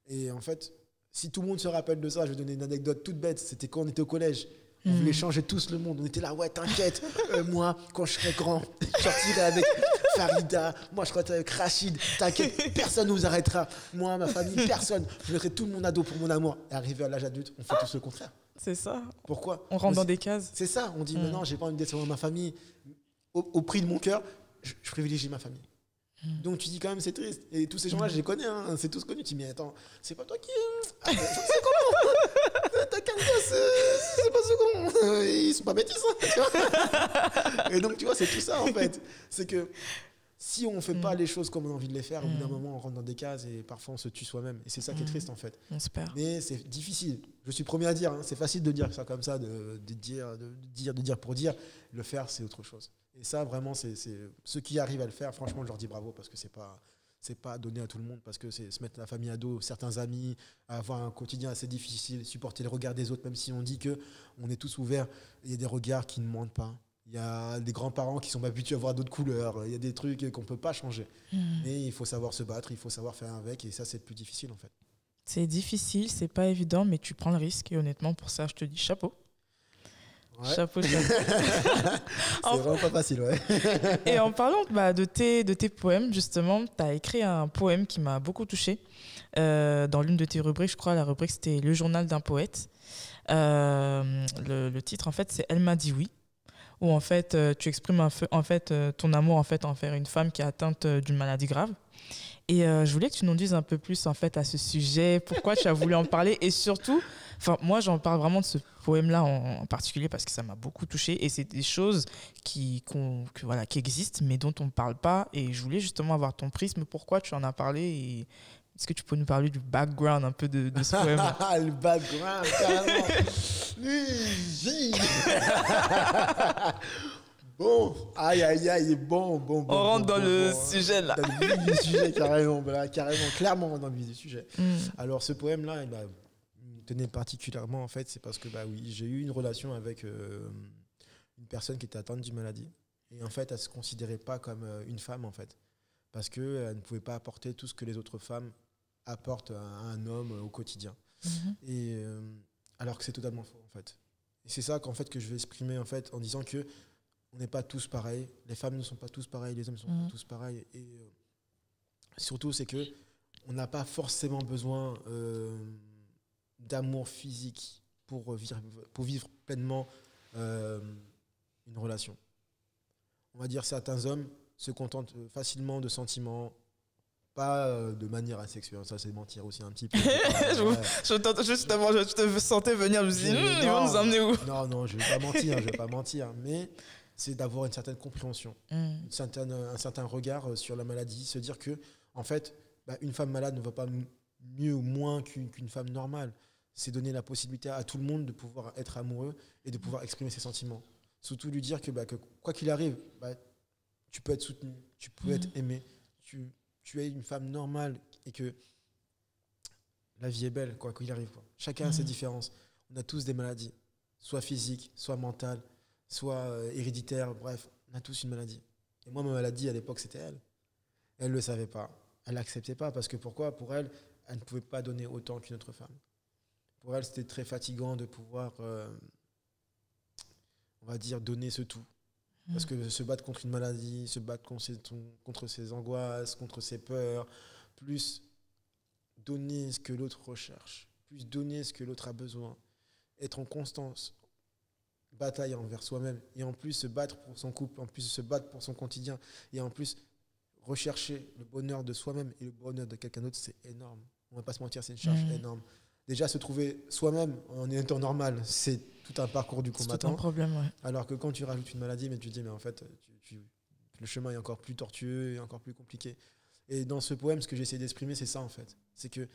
S2: Et en fait, si tout le monde se rappelle de ça, je vais donner une anecdote toute bête. C'était quand on était au collège. On voulait changer tous le monde. On était là, ouais, t'inquiète. Moi, quand je serai grand, je sortirai avec Farida. Moi, je serai avec Rachid. T'inquiète, personne ne nous arrêtera. Moi, ma famille, personne. Je mettrai tout le monde à dos pour mon amour. Et arrivé à l'âge adulte, on fait tous le contraire.
S1: C'est ça.
S2: Pourquoi?
S1: On rentre dans des cases.
S2: C'est ça. On dit, mais non, j'ai pas envie de décevoir ma famille. Au prix de mon cœur, je privilégie ma famille. Donc tu dis quand même c'est triste. Et tous ces gens-là, je les connais, hein, c'est tous connus. Tu dis mais attends, c'est pas toi qui... Ah, c'est comment t'as qu'un gosse, c'est pas second. Ils sont pas bêtises. Hein, tu vois. Et donc tu vois, c'est tout ça en fait. C'est que si on fait pas les choses comme on a envie de les faire, au bout d'un moment on rentre dans des cases et parfois on se tue soi-même. Et c'est ça qui est triste en fait.
S1: On se perd.
S2: Mais c'est difficile. Je suis premier à dire, hein, c'est facile de dire ça comme ça, de dire pour dire. Le faire, c'est autre chose. Et ça, vraiment, c'est ceux qui arrivent à le faire, franchement, je leur dis bravo parce que c'est pas donné à tout le monde, parce que c'est se mettre la famille à dos, certains amis, avoir un quotidien assez difficile, supporter le regard des autres, même si on dit qu'on est tous ouverts, il y a des regards qui ne mentent pas. Il y a des grands-parents qui sont habitués à voir d'autres couleurs, il y a des trucs qu'on ne peut pas changer. Mais il faut savoir se battre, il faut savoir faire avec, et ça, c'est le plus difficile en fait.
S1: C'est difficile, c'est pas évident, mais tu prends le risque, et honnêtement, pour ça, je te dis chapeau.
S2: Ouais.
S1: Chapeau.
S2: C'est vraiment pas facile, ouais.
S1: Et en parlant de tes poèmes, justement, tu as écrit un poème qui m'a beaucoup touchée. Dans l'une de tes rubriques, je crois, la rubrique, c'était Le journal d'un poète. Le titre, en fait, c'est Elle m'a dit oui, où en fait, tu exprimes ton amour en fait, envers une femme qui est atteinte d'une maladie grave. Et je voulais que tu nous dises un peu plus en fait, à ce sujet, pourquoi tu as voulu en parler, et surtout, moi j'en parle vraiment de ce poème-là en particulier parce que ça m'a beaucoup touchée, et c'est des choses qui existent mais dont on ne parle pas, et je voulais justement avoir ton prisme, pourquoi tu en as parlé, et est-ce que tu peux nous parler du background un peu de ce poème?
S2: Le background, carrément. Bon, aïe, bon.
S1: On rentre dans le sujet là.
S2: Dans le vif du sujet, carrément, clairement dans le vif du sujet. Alors ce poème-là, il me tenait particulièrement en fait, c'est parce que oui, j'ai eu une relation avec une personne qui était atteinte d'une maladie, et en fait, elle se considérait pas comme une femme en fait, parce que elle ne pouvait pas apporter tout ce que les autres femmes apportent à un homme au quotidien. Et alors que c'est totalement faux en fait. Et c'est ça qu'en fait que je vais exprimer en fait en disant que on n'est pas tous pareils, les femmes ne sont pas tous pareils, les hommes ne sont pas tous pareils, et surtout c'est que on n'a pas forcément besoin d'amour physique pour vivre pleinement une relation. On va dire certains hommes se contentent facilement de sentiments, pas de manière asexuelle, ça c'est mentir aussi un petit peu.
S1: Justement, je te sentais venir, je me suis dit, ils vont nous emmener où?
S2: Non, je vais pas mentir, mais c'est d'avoir une certaine compréhension, un certain regard sur la maladie, se dire que, en fait, une femme malade ne va pas mieux ou moins qu'une femme normale. C'est donner la possibilité à tout le monde de pouvoir être amoureux et de pouvoir exprimer ses sentiments. Surtout lui dire que quoi qu'il arrive, tu peux être soutenu, tu peux être aimé, tu es une femme normale, et que la vie est belle, quoi qu'il arrive. Chacun a ses différences. On a tous des maladies, soit physiques, soit mentales, soit héréditaires, bref, on a tous une maladie. Et moi, ma maladie, à l'époque, c'était elle. Elle ne le savait pas. Elle l'acceptait pas, parce que pourquoi ? Pour elle, elle ne pouvait pas donner autant qu'une autre femme. Pour elle, c'était très fatigant de pouvoir, on va dire, donner ce tout. Parce que se battre contre une maladie, se battre contre ses angoisses, contre ses peurs, plus donner ce que l'autre recherche, plus donner ce que l'autre a besoin, être en constance, bataille envers soi-même, et en plus se battre pour son couple, en plus se battre pour son quotidien, et en plus rechercher le bonheur de soi-même et le bonheur de quelqu'un d'autre, c'est énorme. On ne va pas se mentir, c'est une charge énorme. Déjà, se trouver soi-même en étant normal, c'est tout un parcours du combattant.
S1: C'est tout un problème, ouais.
S2: Alors que quand tu rajoutes une maladie, mais tu te dis, mais en fait, le chemin est encore plus tortueux et encore plus compliqué. Et dans ce poème, ce que j'essaie d'exprimer, c'est ça, en fait. C'est que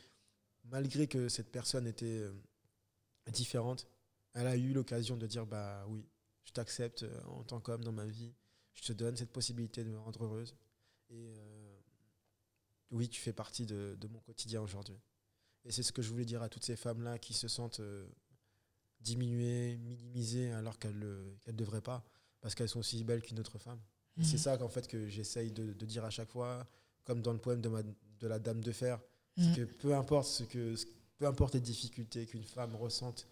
S2: malgré que cette personne était différente, elle a eu l'occasion de dire, oui, je t'accepte en tant qu'homme dans ma vie, je te donne cette possibilité de me rendre heureuse. Et oui, tu fais partie de mon quotidien aujourd'hui. Et c'est ce que je voulais dire à toutes ces femmes-là qui se sentent diminuées, minimisées, alors qu'elles ne devraient pas, parce qu'elles sont aussi belles qu'une autre femme. Et c'est ça qu'en fait, que j'essaye de dire à chaque fois, comme dans le poème de la Dame de Fer, c'est que peu importe les difficultés qu'une femme ressente,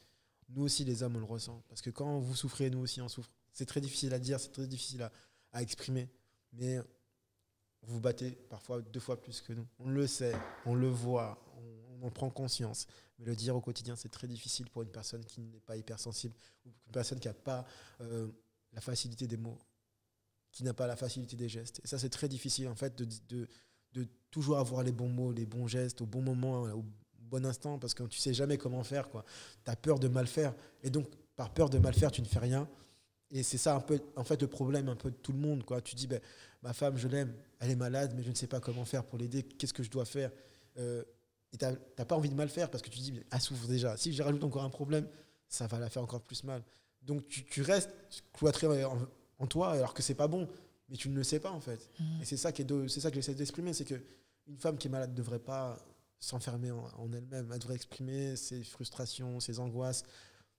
S2: nous aussi les hommes on le ressent. Parce que quand vous souffrez, nous aussi on souffre. C'est très difficile à dire, c'est très difficile à exprimer, mais vous vous battez parfois 2 fois plus que nous. On le sait, on le voit, on en prend conscience. Mais le dire au quotidien, c'est très difficile pour une personne qui n'est pas hypersensible, ou une personne qui n'a pas la facilité des mots. qui n'a pas la facilité des gestes. Et ça, c'est très difficile, en fait, de toujours avoir les bons mots, les bons gestes, au bon moment, au bon instant, parce que tu sais jamais comment faire, quoi. Tu as peur de mal faire. Et donc, par peur de mal faire, tu ne fais rien. Et c'est ça, un peu, en fait, le problème un peu de tout le monde, quoi. Tu dis, ben, ma femme, je l'aime, elle est malade, mais je ne sais pas comment faire pour l'aider. Qu'est-ce que je dois faire et tu n'as pas envie de mal faire parce que tu dis, elle souffre déjà. Si je rajoute encore un problème, ça va la faire encore plus mal. Donc, tu restes cloîtré en toi, alors que c'est pas bon, mais tu ne le sais pas, en fait. Et c'est ça que j'essaie d'exprimer, c'est qu'une femme qui est malade ne devrait pas s'enfermer en elle-même. Elle devrait exprimer ses frustrations, ses angoisses.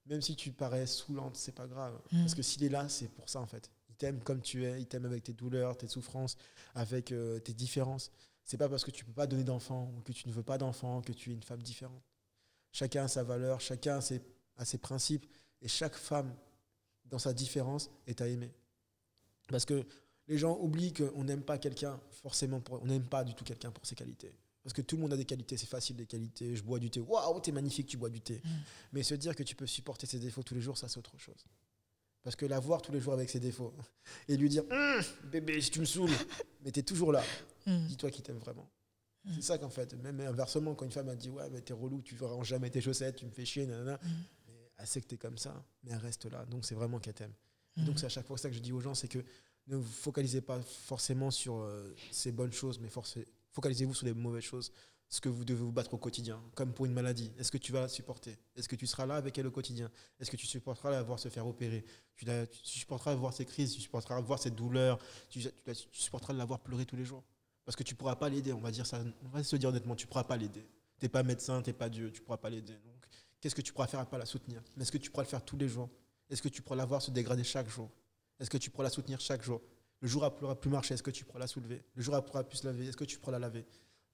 S2: Même si tu parais saoulante, c'est pas grave. Parce que s'il est là, c'est pour ça, en fait. Il t'aime comme tu es, il t'aime avec tes douleurs, tes souffrances, avec tes différences. C'est pas parce que tu peux pas donner d'enfant ou que tu ne veux pas d'enfant que tu es une femme différente. Chacun a sa valeur, chacun a ses principes. Et chaque femme, dans sa différence, est à aimer. Parce que les gens oublient qu'on n'aime pas quelqu'un forcément on n'aime pas du tout quelqu'un pour ses qualités. Parce que tout le monde a des qualités, c'est facile des qualités. Je bois du thé, waouh, t'es magnifique, tu bois du thé. Mais se dire que tu peux supporter ses défauts tous les jours, ça c'est autre chose. Parce que la voir tous les jours avec ses défauts et lui dire bébé, tu me saoules, mais t'es toujours là. Dis-toi qu'il t'aime vraiment. C'est ça qu'en fait, même inversement, quand une femme a dit ouais, mais t'es relou, tu ne ranges jamais tes chaussettes, tu me fais chier, nanana. Mais elle sait que t'es comme ça, mais elle reste là. Donc c'est vraiment qu'elle t'aime. Donc c'est à chaque fois ça que je dis aux gens, c'est que ne vous focalisez pas forcément sur ces bonnes choses, mais focalisez-vous sur les mauvaises choses, ce que vous devez vous battre au quotidien, comme pour une maladie. Est-ce que tu vas la supporter? Est-ce que tu seras là avec elle au quotidien? Est-ce que tu supporteras la voir se faire opérer? Tu supporteras voir ses crises, tu supporteras voir ses douleurs, tu supporteras de la voir pleurer tous les jours? Parce que tu ne pourras pas l'aider, on va se dire honnêtement, tu ne pourras pas l'aider. Tu n'es pas médecin, tu n'es pas Dieu, tu ne pourras pas l'aider. Donc, qu'est-ce que tu pourras faire à pas la soutenir? Mais est-ce que tu pourras le faire tous les jours? Est-ce que tu pourras la voir se dégrader chaque jour? Est-ce que tu pourras la soutenir chaque jour? Le jour où elle ne pourra plus marcher, est-ce que tu pourras la soulever? Le jour où elle ne pourra plus se laver, est-ce que tu pourras la laver?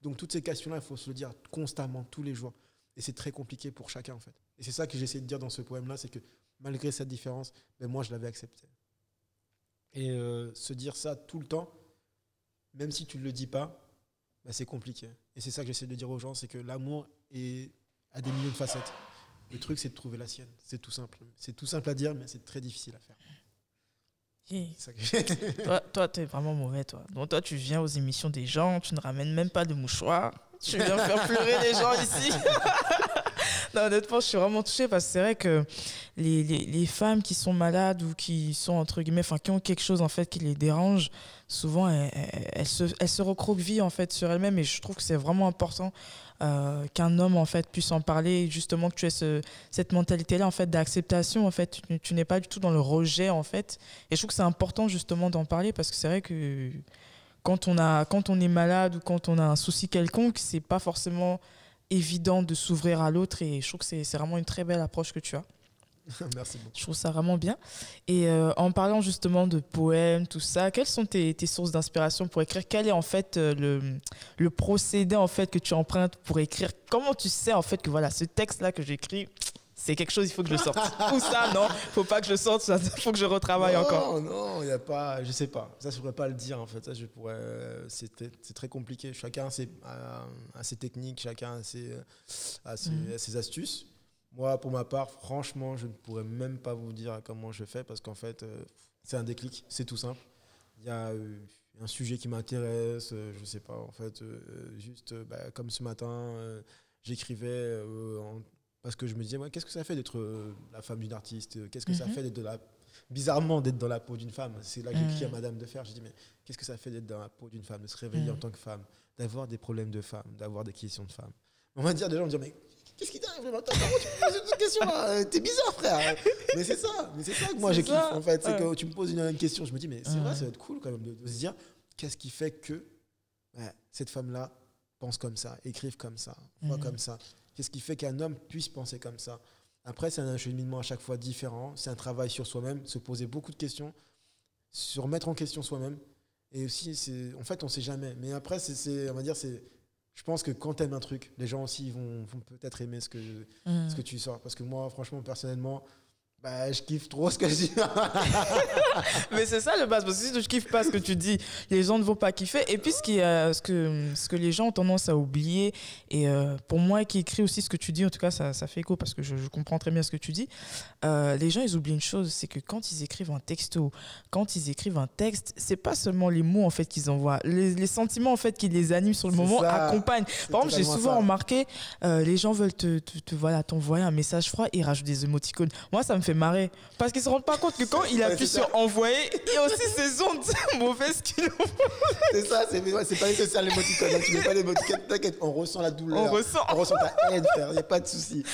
S2: Donc toutes ces questions-là, il faut se le dire constamment, tous les jours. Et c'est très compliqué pour chacun, en fait. Et c'est ça que j'essaie de dire dans ce poème-là, c'est que malgré cette différence, ben moi, je l'avais accepté. Et se dire ça tout le temps, même si tu ne le dis pas, ben c'est compliqué. Et c'est ça que j'essaie de dire aux gens, c'est que l'amour a des millions de facettes. Le truc, c'est de trouver la sienne. C'est tout simple. C'est tout simple à dire, mais c'est très difficile à faire.
S1: Toi, t'es vraiment mauvais, toi. Donc, toi, tu viens aux émissions des gens, tu ne ramènes même pas de mouchoirs. Tu viens faire pleurer les gens ici. Non, honnêtement, je suis vraiment touchée parce que c'est vrai que les femmes qui sont malades ou qui sont, entre guillemets, enfin, qui ont quelque chose, en fait, qui les dérange, souvent, elles se recroquevillent, en fait, sur elles-mêmes. Et je trouve que c'est vraiment important qu'un homme, en fait, puisse en parler. Justement, que tu aies cette mentalité-là, en fait, d'acceptation. En fait, tu n'es pas du tout dans le rejet, en fait. Et je trouve que c'est important, justement, d'en parler parce que c'est vrai que quand on est malade ou quand on a un souci quelconque, c'est pas forcément évident de s'ouvrir à l'autre et je trouve que c'est vraiment une très belle approche que tu as.
S2: Merci beaucoup.
S1: Je trouve ça vraiment bien. Et en parlant justement de poèmes, tout ça, quelles sont tes sources d'inspiration pour écrire? Quel est en fait le procédé en fait que tu empruntes pour écrire? Comment tu sais en fait que voilà, ce texte-là que j'écris, c'est quelque chose, il faut que je le sorte? Ou ça, non, faut pas que je le sorte, il faut que je retravaille encore.
S2: Non, il n'y a pas, je sais pas. Ça, je ne pourrais pas le dire en fait. Ça, c'est très compliqué. Chacun a ses techniques, chacun a ses astuces. Moi, pour ma part, franchement, je ne pourrais même pas vous dire comment je fais parce qu'en fait, c'est un déclic, c'est tout simple. Il y a un sujet qui m'intéresse, je ne sais pas, en fait, comme ce matin, j'écrivais parce que je me disais, ouais, qu'est-ce que ça fait d'être la femme d'une artiste? Qu'est-ce que ça fait bizarrement d'être dans la peau d'une femme? C'est là que j'écris à Madame de Fer, je dis, mais qu'est-ce que ça fait d'être dans la peau d'une femme, de se réveiller en tant que femme, d'avoir des problèmes de femme, d'avoir des questions de femme? On va dire, des gens vont dire, mais qu'est-ce qui t'arrive? Comment tu me poses cette question-là? T'es bizarre, frère. Mais c'est ça que moi je kiffe en fait. C'est que tu me poses une question, je me dis, mais c'est vrai, ça va être cool quand même de se dire, qu'est-ce qui fait que cette femme-là pense comme ça, écrive comme ça, voit comme ça? Qu'est-ce qui fait qu'un homme puisse penser comme ça? Après, c'est un cheminement à chaque fois différent. C'est un travail sur soi-même, se poser beaucoup de questions, se remettre en question soi-même. Et aussi, en fait, on ne sait jamais. Mais après, on va dire, je pense que quand tu aimes un truc, les gens aussi vont peut-être aimer ce que tu sors. Parce que moi, franchement, personnellement, Bah, je kiffe trop ce que je dis.
S1: Mais c'est ça le base, parce que si tu kiffes pas ce que tu dis, les gens ne vont pas kiffer. Et puis ce que les gens ont tendance à oublier, et pour moi qui écris aussi ce que tu dis, en tout cas ça fait écho parce que je comprends très bien ce que tu dis, les gens ils oublient une chose, c'est que quand ils écrivent un texto, quand ils écrivent un texte, c'est pas seulement les mots en fait qu'ils envoient, les sentiments en fait qui les animent sur le
S2: C'est
S1: moment
S2: ça.
S1: accompagnent. Par exemple, j'ai souvent
S2: ça.
S1: remarqué, les gens veulent voilà, t'envoyer un message froid et ils rajoutent des émoticônes. Moi ça me fait marrer parce qu'ils se rendent pas compte que quand il appuie sur envoyer, il y a aussi ces ondes mauvaises qu'il envoie.
S2: C'est ça, c'est pas nécessaire l'émoticône. Là, tu mets pas l'émoticône, t'inquiète, on ressent la douleur.
S1: On
S2: ressent ta haine, frère, y a pas de souci.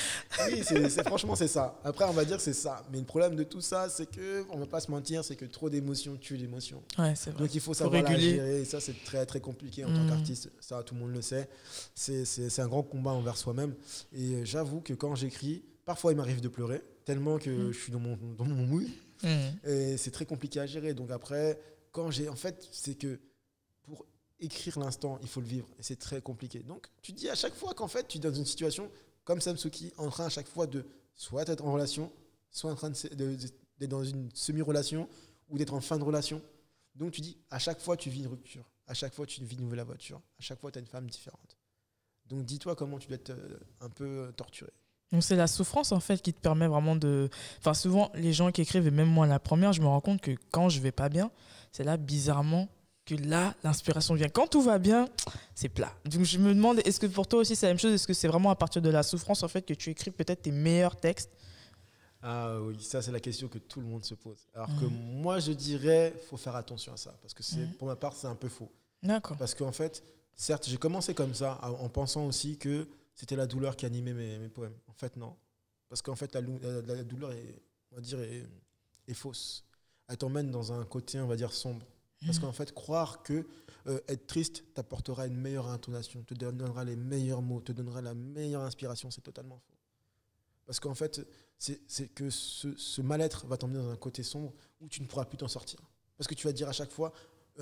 S2: Oui, franchement, c'est ça. Après, on va dire que c'est ça. Mais le problème de tout ça, c'est que, on va pas se mentir, c'est que trop d'émotions tue l'émotion.
S1: Ouais, c'est vrai.
S2: Donc il faut savoir la gérer. Et ça, c'est très, très compliqué en tant qu'artiste. Ça, tout le monde le sait. C'est un grand combat envers soi-même. Et j'avoue que quand j'écris, parfois, il m'arrive de pleurer, tellement que je suis dans mon mood. Et c'est très compliqué à gérer. Donc après, en fait, c'est que pour écrire l'instant, il faut le vivre. Et c'est très compliqué. Donc tu dis à chaque fois qu'en fait, tu es dans une situation comme Samsuki, en train à chaque fois de soit être en relation, soit en train d'être dans une semi-relation ou d'être en fin de relation. Donc tu dis, à chaque fois, tu vis une rupture. À chaque fois, tu vis une nouvelle aventure. À chaque fois, tu as une femme différente. Donc dis-toi comment tu dois être un peu torturé.
S1: Donc c'est la souffrance en fait qui te permet vraiment de... Enfin souvent les gens qui écrivent, et même moi la première, je me rends compte que quand je vais pas bien, c'est là bizarrement que là l'inspiration vient. Quand tout va bien, c'est plat. Donc je me demande, est-ce que pour toi aussi c'est la même chose? Est-ce que c'est vraiment à partir de la souffrance en fait que tu écris peut-être tes meilleurs textes?
S2: Ah oui, ça c'est la question que tout le monde se pose. Alors que moi je dirais, faut faire attention à ça. Parce que pour ma part c'est un peu faux.
S1: D'accord.
S2: Parce qu'en fait, certes j'ai commencé comme ça en pensant aussi que c'était la douleur qui animait mes poèmes. En fait, non. Parce qu'en fait, la douleur on va dire, est fausse. Elle t'emmène dans un côté, on va dire, sombre. Parce qu'en fait, croire que être triste t'apportera une meilleure intonation, te donnera les meilleurs mots, te donnera la meilleure inspiration, c'est totalement faux. Parce qu'en fait, c'est que ce mal-être va t'emmener dans un côté sombre où tu ne pourras plus t'en sortir. Parce que tu vas te dire à chaque fois,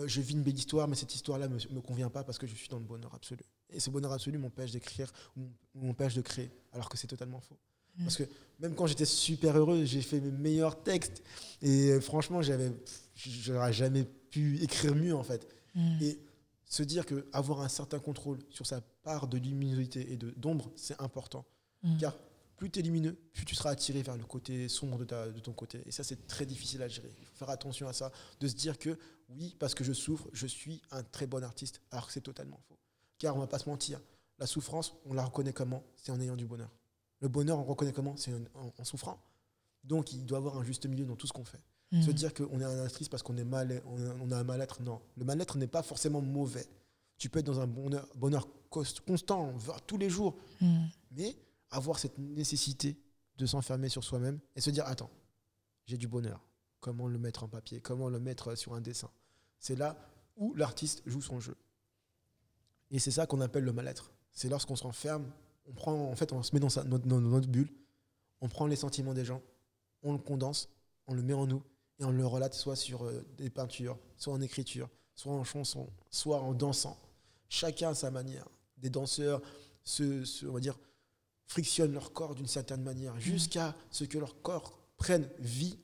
S2: je vis une belle histoire, mais cette histoire-là ne me convient pas parce que je suis dans le bonheur absolu. Et ce bonheur absolu m'empêche d'écrire ou m'empêche de créer, alors que c'est totalement faux. Parce que même quand j'étais super heureux, j'ai fait mes meilleurs textes. Et franchement, j'aurais jamais pu écrire mieux, en fait. Et se dire qu'avoir un certain contrôle sur sa part de luminosité et d'ombre, c'est important. Car plus tu es lumineux, plus tu seras attiré vers le côté sombre de ton côté. Et ça, c'est très difficile à gérer. Il faut faire attention à ça, de se dire que oui, parce que je souffre, je suis un très bon artiste, alors que c'est totalement faux. Car on ne va pas se mentir, la souffrance, on la reconnaît comment? C'est en ayant du bonheur. Le bonheur, on reconnaît comment? C'est en souffrant. Donc, il doit y avoir un juste milieu dans tout ce qu'on fait. Se dire qu'on est un artiste parce qu'on est on a un mal-être, non. Le mal-être n'est pas forcément mauvais. Tu peux être dans un bonheur constant, tous les jours. Mais avoir cette nécessité de s'enfermer sur soi-même et se dire, attends, j'ai du bonheur. Comment le mettre en papier? Comment le mettre sur un dessin? C'est là où l'artiste joue son jeu. Et c'est ça qu'on appelle le mal-être. C'est lorsqu'on se renferme, on se met dans notre bulle, on prend les sentiments des gens, on le condense, on le met en nous et on le relate soit sur des peintures, soit en écriture, soit en chanson, soit en dansant. Chacun à sa manière. Des danseurs on va dire, frictionnent leur corps d'une certaine manière jusqu'à ce que leur corps prenne vie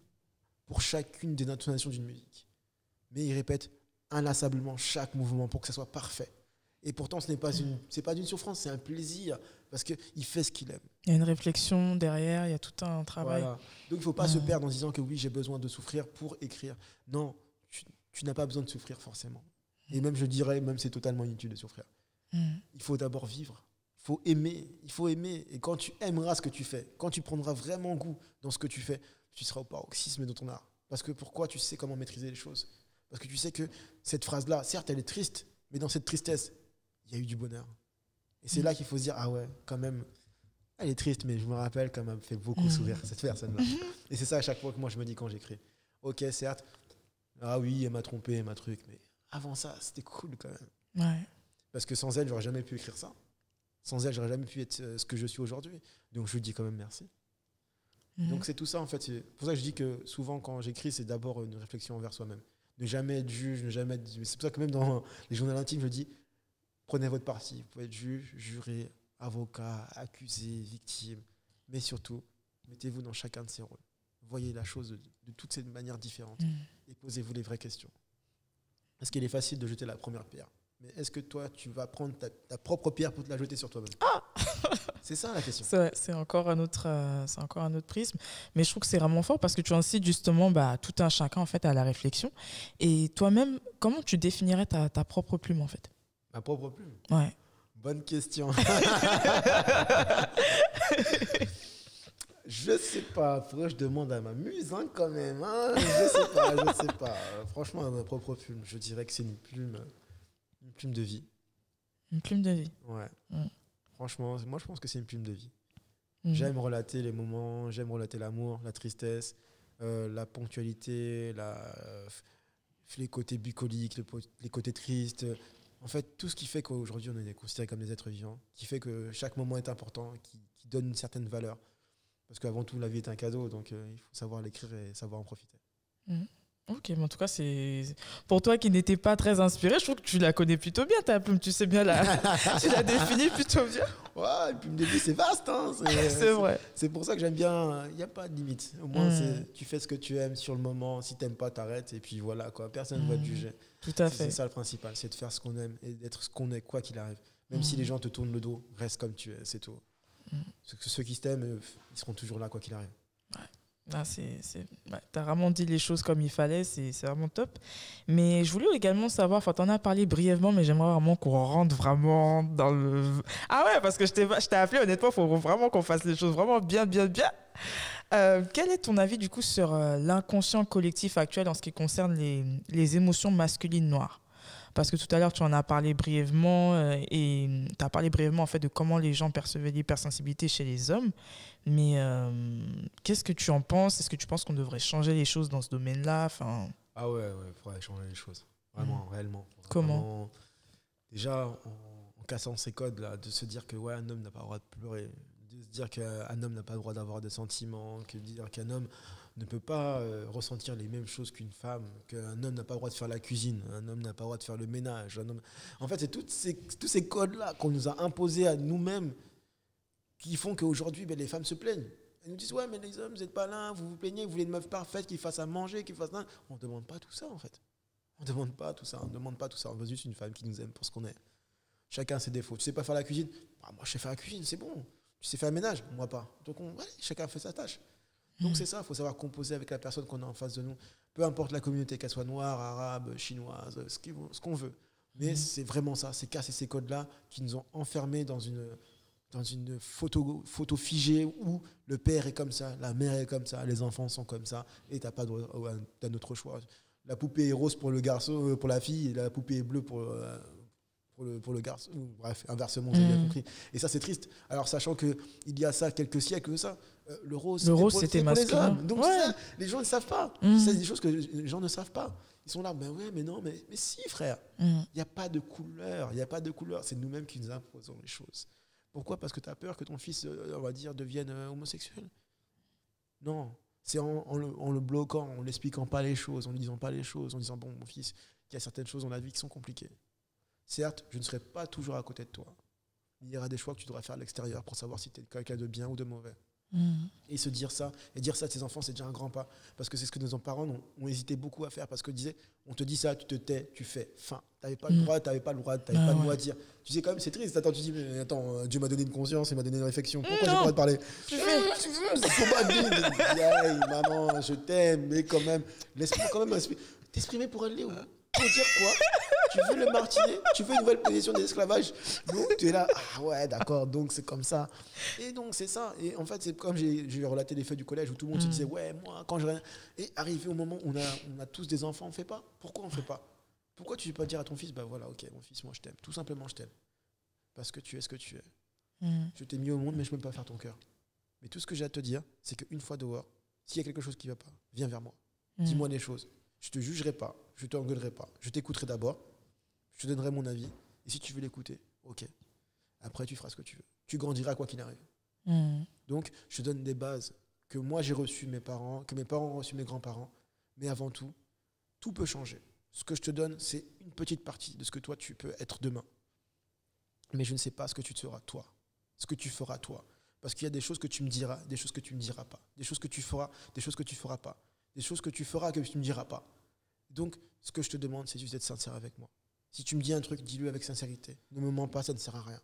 S2: pour chacune des intonations d'une musique. Mais ils répètent inlassablement chaque mouvement pour que ça soit parfait. Et pourtant, c'est pas d'une souffrance, c'est un plaisir parce qu'il fait ce qu'il aime.
S1: Il y a une réflexion derrière, il y a tout un travail.
S2: Voilà. Donc il ne faut pas se perdre en disant que oui, j'ai besoin de souffrir pour écrire. Non, tu n'as pas besoin de souffrir forcément. Et même, je dirais, même c'est totalement inutile de souffrir. Il faut d'abord vivre. Il faut aimer. Et quand tu aimeras ce que tu fais, quand tu prendras vraiment goût dans ce que tu fais, tu seras au paroxysme de ton art. Parce que pourquoi? Tu sais comment maîtriser les choses. Parce que tu sais que cette phrase-là, certes, elle est triste, mais dans cette tristesse, il y a eu du bonheur. Et c'est là qu'il faut se dire, ah ouais, quand même, elle est triste, mais je me rappelle qu'elle m'a fait beaucoup sourire, cette personne-là. Et c'est ça à chaque fois que moi je me dis quand j'écris. Ok, certes, ah oui, elle m'a trompé, elle m'a truc, mais avant ça, c'était cool quand même.
S1: Ouais.
S2: Parce que sans elle, j'aurais jamais pu écrire ça. Sans elle, j'aurais jamais pu être ce que je suis aujourd'hui. Donc je lui dis quand même merci. Donc c'est tout ça en fait. C'est pour ça que je dis que souvent quand j'écris, c'est d'abord une réflexion envers soi-même. Ne jamais être juge, C'est pour ça que même dans les journaux intimes, je dis prenez votre parti. Vous pouvez être juge, juré, avocat, accusé, victime. Mais surtout, mettez-vous dans chacun de ces rôles. voyez la chose de toutes ces manières différentes et posez-vous les vraies questions. Est-ce qu'il est facile de jeter la première pierre? Mais est-ce que toi, tu vas prendre ta propre pierre pour te la jeter sur toi-même? C'est ça la question.
S1: C'est encore un autre prisme. Mais je trouve que c'est vraiment fort parce que tu incites justement tout un chacun en fait, à la réflexion. Et toi-même, comment tu définirais ta propre plume en fait?
S2: Ma propre plume?
S1: Ouais.
S2: Bonne question. Je sais pas. Faudrait que je demande à ma muse quand même. Hein. Je sais pas. Franchement, ma propre plume, je dirais que c'est une plume de vie.
S1: Une plume de vie.
S2: Ouais. Franchement, moi je pense que c'est une plume de vie. J'aime relater les moments, j'aime relater l'amour, la tristesse, la ponctualité, les côtés bucoliques, les côtés tristes. En fait, tout ce qui fait qu'aujourd'hui on est considérés comme des êtres vivants, qui fait que chaque moment est important, qui donne une certaine valeur. Parce qu'avant tout, la vie est un cadeau, donc il faut savoir l'écrire et savoir en profiter.
S1: Ok, mais en tout cas, c'est pour toi qui n'étais pas très inspiré, je trouve que tu la connais plutôt bien, ta plume. Tu sais bien tu la définis plutôt bien.
S2: Ouais, une plume de vie, c'est vaste. Hein.
S1: C'est vrai.
S2: C'est pour ça que j'aime bien. Il n'y a pas de limite. Au moins, tu fais ce que tu aimes sur le moment. Si tu n'aimes pas, t'arrêtes. Et puis voilà, quoi. Personne ne va te juger.
S1: Tout à fait.
S2: C'est ça le principal, c'est de faire ce qu'on aime et d'être ce qu'on est, quoi qu'il arrive. Même si les gens te tournent le dos, reste comme tu es, c'est tout. Ceux qui t'aiment, ils seront toujours là, quoi qu'il arrive.
S1: Ouais. Ah, t'as vraiment dit les choses comme il fallait, c'est vraiment top. Mais je voulais également savoir, t'en as parlé brièvement, mais j'aimerais vraiment qu'on rentre vraiment dans le... Ah ouais, parce que je t'ai appelé, honnêtement, il faut vraiment qu'on fasse les choses vraiment bien. Quel est ton avis du coup sur l'inconscient collectif actuel en ce qui concerne les émotions masculines noires? Parce que tout à l'heure, tu en as parlé brièvement et tu as parlé brièvement en fait, de comment les gens percevaient l'hypersensibilité chez les hommes. Mais qu'est-ce que tu en penses? Est-ce que tu penses qu'on devrait changer les choses dans ce domaine-là?
S2: Ah ouais, il faudrait changer les choses. Vraiment, réellement.
S1: Comment?
S2: Déjà, en cassant ces codes-là, de se dire que un homme n'a pas le droit de pleurer, de se dire qu'un homme n'a pas le droit d'avoir des sentiments, de dire qu'un homme ne peut pas ressentir les mêmes choses qu'une femme, qu'un homme n'a pas le droit de faire la cuisine, un homme n'a pas le droit de faire le ménage. En fait, c'est tous ces codes-là qu'on nous a imposés à nous-mêmes qui font qu'aujourd'hui, les femmes se plaignent. Elles nous disent, ouais, mais les hommes, vous n'êtes pas là, vous vous plaignez, vous voulez une meuf parfaite qui fasse à manger, qui fasse... On ne demande pas tout ça, en fait. On ne demande pas tout ça, on veut juste une femme qui nous aime pour ce qu'on est. Chacun a ses défauts. Tu sais pas faire la cuisine? Moi, je sais faire la cuisine, c'est bon. Tu sais faire le ménage? Moi, pas. Donc, chacun fait sa tâche. Donc c'est ça, il faut savoir composer avec la personne qu'on a en face de nous. Peu importe la communauté, qu'elle soit noire, arabe, chinoise, ce qu'on veut. Mais c'est vraiment ça, c'est casser ces codes-là qui nous ont enfermés dans une photo figée où le père est comme ça, la mère est comme ça, les enfants sont comme ça, et tu n'as pas d'un autre choix. La poupée est rose pour le garçon, pour la fille, et la poupée est bleue pour le garçon. Bref, inversement, j'ai bien compris. Et ça, c'est triste. Alors, sachant qu'il y a ça quelques siècles, le rose,
S1: c'était masculin.
S2: Les hommes. Donc, ça, les gens ne savent pas. C'est des choses que les gens ne savent pas. Ils sont là, mais non, mais si, frère. Il n'y a pas de couleur. Il n'y a pas de couleur. C'est nous-mêmes qui nous imposons les choses. Pourquoi? Parce que tu as peur que ton fils, on va dire, devienne homosexuel? Non. C'est en le bloquant, en l'expliquant pas les choses, en ne disant pas les choses, en disant, bon, mon fils, il y a certaines choses dans la vie qui sont compliquées. Certes, je ne serai pas toujours à côté de toi. Il y aura des choix que tu devras faire à l'extérieur pour savoir si tu es quelqu'un de bien ou de mauvais. Et se dire ça, et dire ça à tes enfants, c'est déjà un grand pas. Parce que c'est ce que nos parents ont hésité beaucoup à faire. Parce que disaient, on te dit ça, tu te tais, tu fais. Fin. Tu n'avais pas le droit, tu n'avais pas le droit, tu n'avais pas le mot à dire. Tu sais quand même, c'est triste. Attends, tu dis, mais attends, Dieu m'a donné une conscience, il m'a donné une réflexion. Pourquoi j'ai pas le droit de parler? Maman, je t'aime, mais quand même, laisse-moi quand même t'exprimer pour un Léo. Pour dire quoi? Tu veux le martiner? Tu veux une nouvelle position d'esclavage? Donc tu es là, ah ouais, d'accord, donc c'est comme ça. Et donc c'est ça. Et en fait, c'est comme j'ai relaté les faits du collège où tout le monde se disait, ouais, moi, quand je... Et arrivé au moment où on a tous des enfants, on ne fait pas. Pourquoi on ne fait pas? Pourquoi tu ne veux pas dire à ton fils, bah voilà, ok, mon fils, moi je t'aime. Tout simplement, je t'aime. Parce que tu es ce que tu es. Je t'ai mis au monde, mais je ne peux pas faire ton cœur. Mais tout ce que j'ai à te dire, c'est qu'une fois dehors, s'il y a quelque chose qui ne va pas, viens vers moi. Dis-moi les choses. Je ne te jugerai pas, je ne t'engueulerai pas. Je t'écouterai d'abord, je te donnerai mon avis. Et si tu veux l'écouter, ok. Après, tu feras ce que tu veux. Tu grandiras quoi qu'il arrive. Donc, je te donne des bases que moi, j'ai reçues de mes parents, que mes parents ont reçues de mes grands-parents. Mais avant tout, tout peut changer. Ce que je te donne, c'est une petite partie de ce que toi, tu peux être demain. Mais je ne sais pas ce que tu seras, toi. Ce que tu feras, toi. Parce qu'il y a des choses que tu me diras, des choses que tu ne me diras pas. Des choses que tu feras, des choses que tu ne feras pas. Des choses que tu feras que tu ne me diras pas. Donc, ce que je te demande, c'est juste d'être sincère avec moi. Si tu me dis un truc, dis-le avec sincérité. Ne me mens pas, ça ne sert à rien.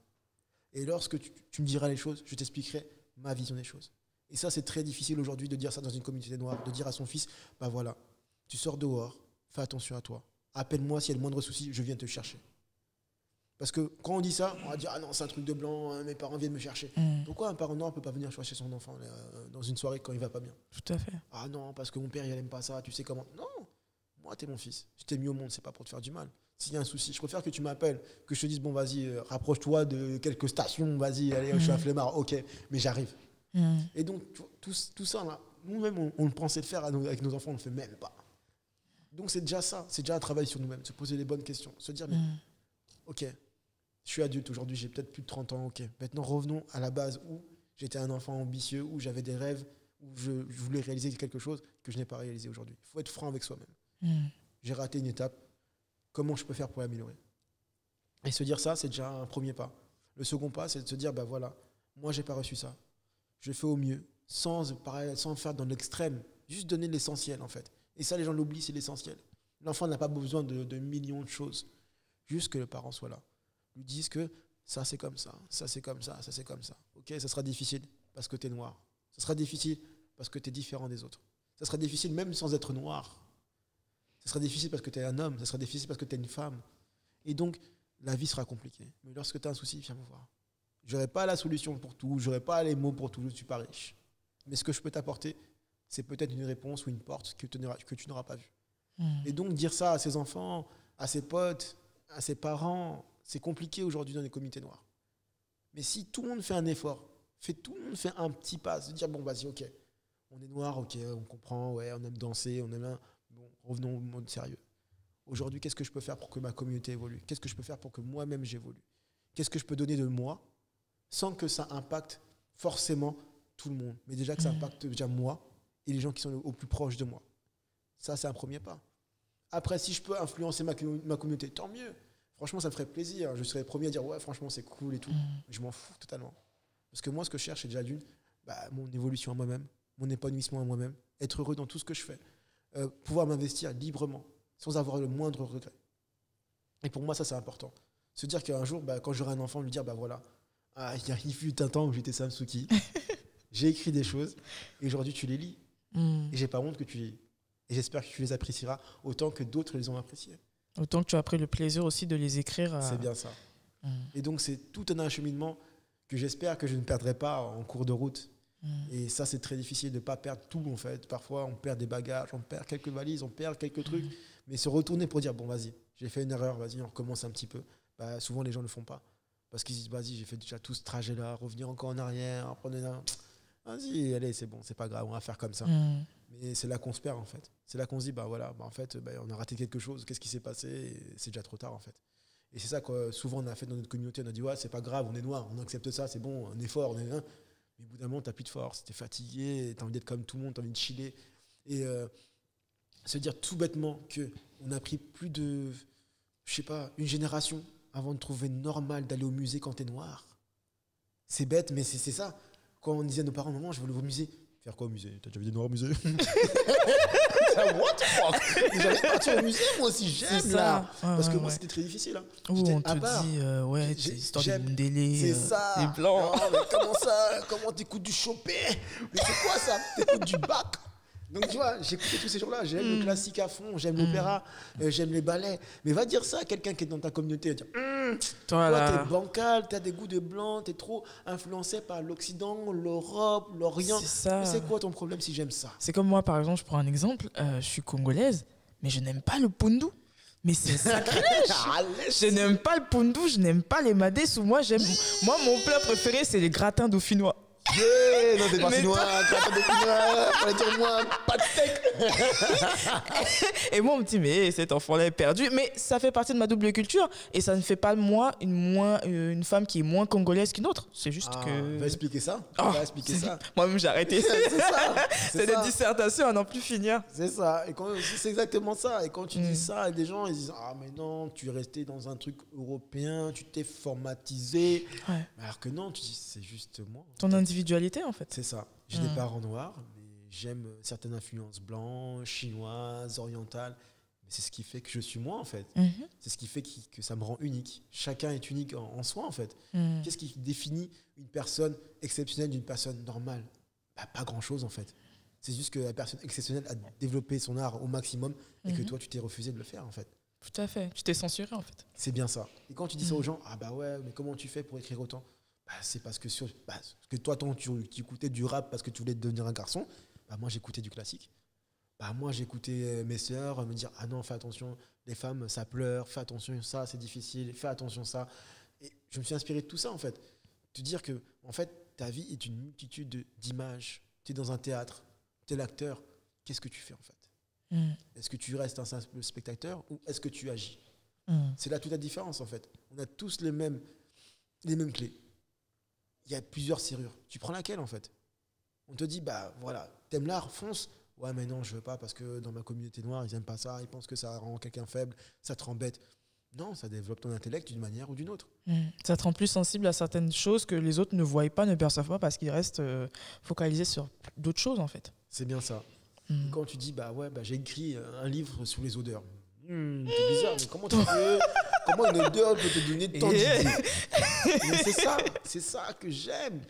S2: Et lorsque tu me diras les choses, je t'expliquerai ma vision des choses. Et ça, c'est très difficile aujourd'hui de dire ça dans une communauté noire, de dire à son fils, bah voilà, tu sors dehors, fais attention à toi. Appelle-moi s'il y a le moindre souci, je viens te chercher. Parce que quand on dit ça, on va dire, ah non, c'est un truc de blanc, mes parents viennent me chercher. Pourquoi un parent noir ne peut pas venir chercher son enfant dans une soirée quand il va pas bien?
S1: Tout à fait.
S2: Ah non, parce que mon père, il n'aime pas ça, tu sais comment. Non, moi, t'es mon fils. Je t'ai mis au monde, c'est pas pour te faire du mal. S'il y a un souci, je préfère que tu m'appelles, que je te dise, bon, vas-y, rapproche-toi de quelques stations, vas-y, allez, je suis à Flemmard, ok, mais j'arrive. Et donc, tout ça, là, nous-mêmes, on le pensait de faire avec nos enfants, on ne le fait même pas. Donc, c'est déjà ça, c'est déjà un travail sur nous-mêmes, se poser les bonnes questions, se dire, mais, ok, je suis adulte aujourd'hui, j'ai peut-être plus de 30 ans, ok. Maintenant, revenons à la base où j'étais un enfant ambitieux, où j'avais des rêves, où je voulais réaliser quelque chose que je n'ai pas réalisé aujourd'hui. Il faut être franc avec soi-même. J'ai raté une étape, comment je peux faire pour l'améliorer? Et se dire ça, c'est déjà un premier pas. Le second pas, c'est de se dire, bah voilà, moi, j'ai pas reçu ça. Je fais au mieux, sans faire dans l'extrême, juste donner l'essentiel, en fait. Et ça, les gens l'oublient, c'est l'essentiel. L'enfant n'a pas besoin de millions de choses, juste que le parent soit là. Lui disent que ça c'est comme ça, ça c'est comme ça, ça c'est comme ça. Ok, ça sera difficile parce que tu es noir. Ça sera difficile parce que tu es différent des autres. Ça sera difficile même sans être noir. Ça sera difficile parce que tu es un homme. Ça sera difficile parce que tu es une femme. Et donc, la vie sera compliquée. Mais lorsque tu as un souci, viens me voir. Je n'aurai pas la solution pour tout, je n'aurai pas les mots pour tout, je ne suis pas riche. Mais ce que je peux t'apporter, c'est peut-être une réponse ou une porte que tu n'auras pas vue. Et donc, dire ça à ses enfants, à ses potes, à ses parents, c'est compliqué aujourd'hui dans les communautés noires. Mais si tout le monde fait un effort, tout le monde fait un petit pas, se dire, bon, vas-y, ok, on est noir, ok, on comprend, ouais, on aime danser, on aime... Bon, revenons au monde sérieux. Aujourd'hui, qu'est-ce que je peux faire pour que ma communauté évolue? Qu'est-ce que je peux faire pour que moi-même j'évolue? Qu'est-ce que je peux donner de moi sans que ça impacte forcément tout le monde? Mais déjà que ça impacte déjà moi et les gens qui sont au plus proches de moi. Ça, c'est un premier pas. Après, si je peux influencer ma communauté, tant mieux. Franchement, ça me ferait plaisir. Je serais le premier à dire, ouais, franchement, c'est cool et tout. Je m'en fous totalement. Parce que moi, ce que je cherche, c'est déjà mon évolution à moi-même, mon épanouissement à moi-même, être heureux dans tout ce que je fais, pouvoir m'investir librement, sans avoir le moindre regret. Et pour moi, ça, c'est important. Se dire qu'un jour, quand j'aurai un enfant, lui dire, voilà, il fut un temps où j'étais Samsuki, j'ai écrit des choses, et aujourd'hui, tu les lis. Et j'ai pas honte que tu les lis. Et j'espère que tu les apprécieras autant que d'autres les ont appréciés.
S1: Autant que tu as pris le plaisir aussi de les écrire.
S2: C'est bien ça. Et donc, c'est tout un acheminement que j'espère que je ne perdrai pas en cours de route. Et ça, c'est très difficile de ne pas perdre tout, en fait. Parfois, on perd des bagages, on perd quelques valises, on perd quelques trucs. Mais se retourner pour dire, bon, vas-y, j'ai fait une erreur, vas-y, on recommence un petit peu. Souvent, les gens ne le font pas. Parce qu'ils disent, vas-y, j'ai fait déjà tout ce trajet-là, revenir encore en arrière, vas-y, allez, c'est bon, c'est pas grave, on va faire comme ça. Mais c'est là qu'on se perd, en fait. C'est là qu'on se dit, en fait, on a raté quelque chose, qu'est-ce qui s'est passé? Et c'est déjà trop tard, en fait. Et c'est ça que souvent on a fait dans notre communauté. On a dit, ouais, c'est pas grave, on est noir, on accepte ça, c'est bon, un effort, on est un. Mais au bout d'un moment, t'as plus de force, t'es fatigué, t'as envie d'être comme tout le monde, t'as envie de chiller. Et se dire tout bêtement qu'on a pris plus de, une génération avant de trouver normal d'aller au musée quand t'es noir. C'est bête, mais c'est ça. Quand on disait à nos parents, maman, je veux aller au musée. Faire quoi au musée? T'as déjà vu des noirs au musée? What the fuck? J'allais partir au musée, moi aussi, j'aime là. Parce que moi, c'était très difficile.
S1: On te dit, c'est histoire de Mundélé.
S2: C'est ça.
S1: Les blancs.
S2: Non, mais comment ça? Comment t'écoutes du Chopin? Mais c'est quoi ça? T'écoutes du Bach? Donc tu vois, j'écoutais tous ces jours-là. J'aime le classique à fond, j'aime l'opéra, j'aime les ballets. Mais va dire ça à quelqu'un qui est dans ta communauté. Dire, toi, t'es bancal, t'as des goûts de blanc, t'es trop influencé par l'Occident, l'Europe, l'Orient. C'est ça. Mais c'est quoi ton problème si j'aime ça?
S1: C'est comme moi, par exemple, je prends un exemple. Je suis congolaise, mais je n'aime pas le pundu. Mais c'est sacrilège. Je n'aime pas le pundu, je n'aime pas les madés. Moi, mon plat préféré, c'est les gratins dauphinois.
S2: Yeah, non, t'es pas chinois, gratin dauphinois, fallait dire moi, pas de steak.
S1: Et moi, on me dit, mais cet enfant-là est perdu. Mais ça fait partie de ma double culture. Et ça ne fait pas de moi une femme qui est moins congolaise qu'une autre. C'est juste que.
S2: Va expliquer ça. Ça.
S1: Moi-même, j'ai arrêté.
S2: C'est ça.
S1: C'est des dissertations à n'en plus finir.
S2: C'est ça. Et c'est exactement ça. Et quand tu dis ça, les gens ils disent, ah, mais non, tu es resté dans un truc européen, tu t'es formatisé.
S1: Ouais.
S2: Alors que non, tu dis, c'est juste moi.
S1: Ton individualité individualité, en fait.
S2: C'est ça. J'ai des parents noirs, mais j'aime certaines influences blanches, chinoises, orientales. Mais c'est ce qui fait que je suis moi, en fait. C'est ce qui fait que ça me rend unique. Chacun est unique en soi, en fait. Qu'est-ce qui définit une personne exceptionnelle d'une personne normale? Pas grand-chose, en fait. C'est juste que la personne exceptionnelle a développé son art au maximum et que toi, tu t'es refusé de le faire, en fait.
S1: Tout à fait. Tu t'es censuré, en fait.
S2: C'est bien ça. Et quand tu dis ça aux gens, ah bah ouais, mais comment tu fais pour écrire autant? C'est parce que, toi, tu écoutais du rap parce que tu voulais devenir un garçon. Moi, j'écoutais du classique. Moi, j'écoutais mes sœurs me dire, ah non, fais attention, les femmes, ça pleure, fais attention, ça, c'est difficile, fais attention, ça. Et je me suis inspiré de tout ça, en fait. Te dire que, en fait, ta vie est une multitude d'images. Tu es dans un théâtre, tu es l'acteur. Qu'est-ce que tu fais, en fait? Est-ce que tu restes un simple spectateur ou est-ce que tu agis? C'est là toute la différence, en fait. On a tous les mêmes clés. Il y a plusieurs serrures. Tu prends laquelle, en fait? On te dit, voilà, t'aimes l'art, fonce. Ouais, mais non, je veux pas parce que dans ma communauté noire, ils aiment pas ça, ils pensent que ça rend quelqu'un faible, ça te rend bête. Non, ça développe ton intellect d'une manière ou d'une autre.
S1: Ça te rend plus sensible à certaines choses que les autres ne voient pas, ne perçoivent pas parce qu'ils restent focalisés sur d'autres choses, en fait.
S2: C'est bien ça. Quand tu dis, j'ai écrit un livre sur les odeurs. C'est bizarre, mais comment une odeur peut te donner tant d'idées? Mais c'est ça que j'aime.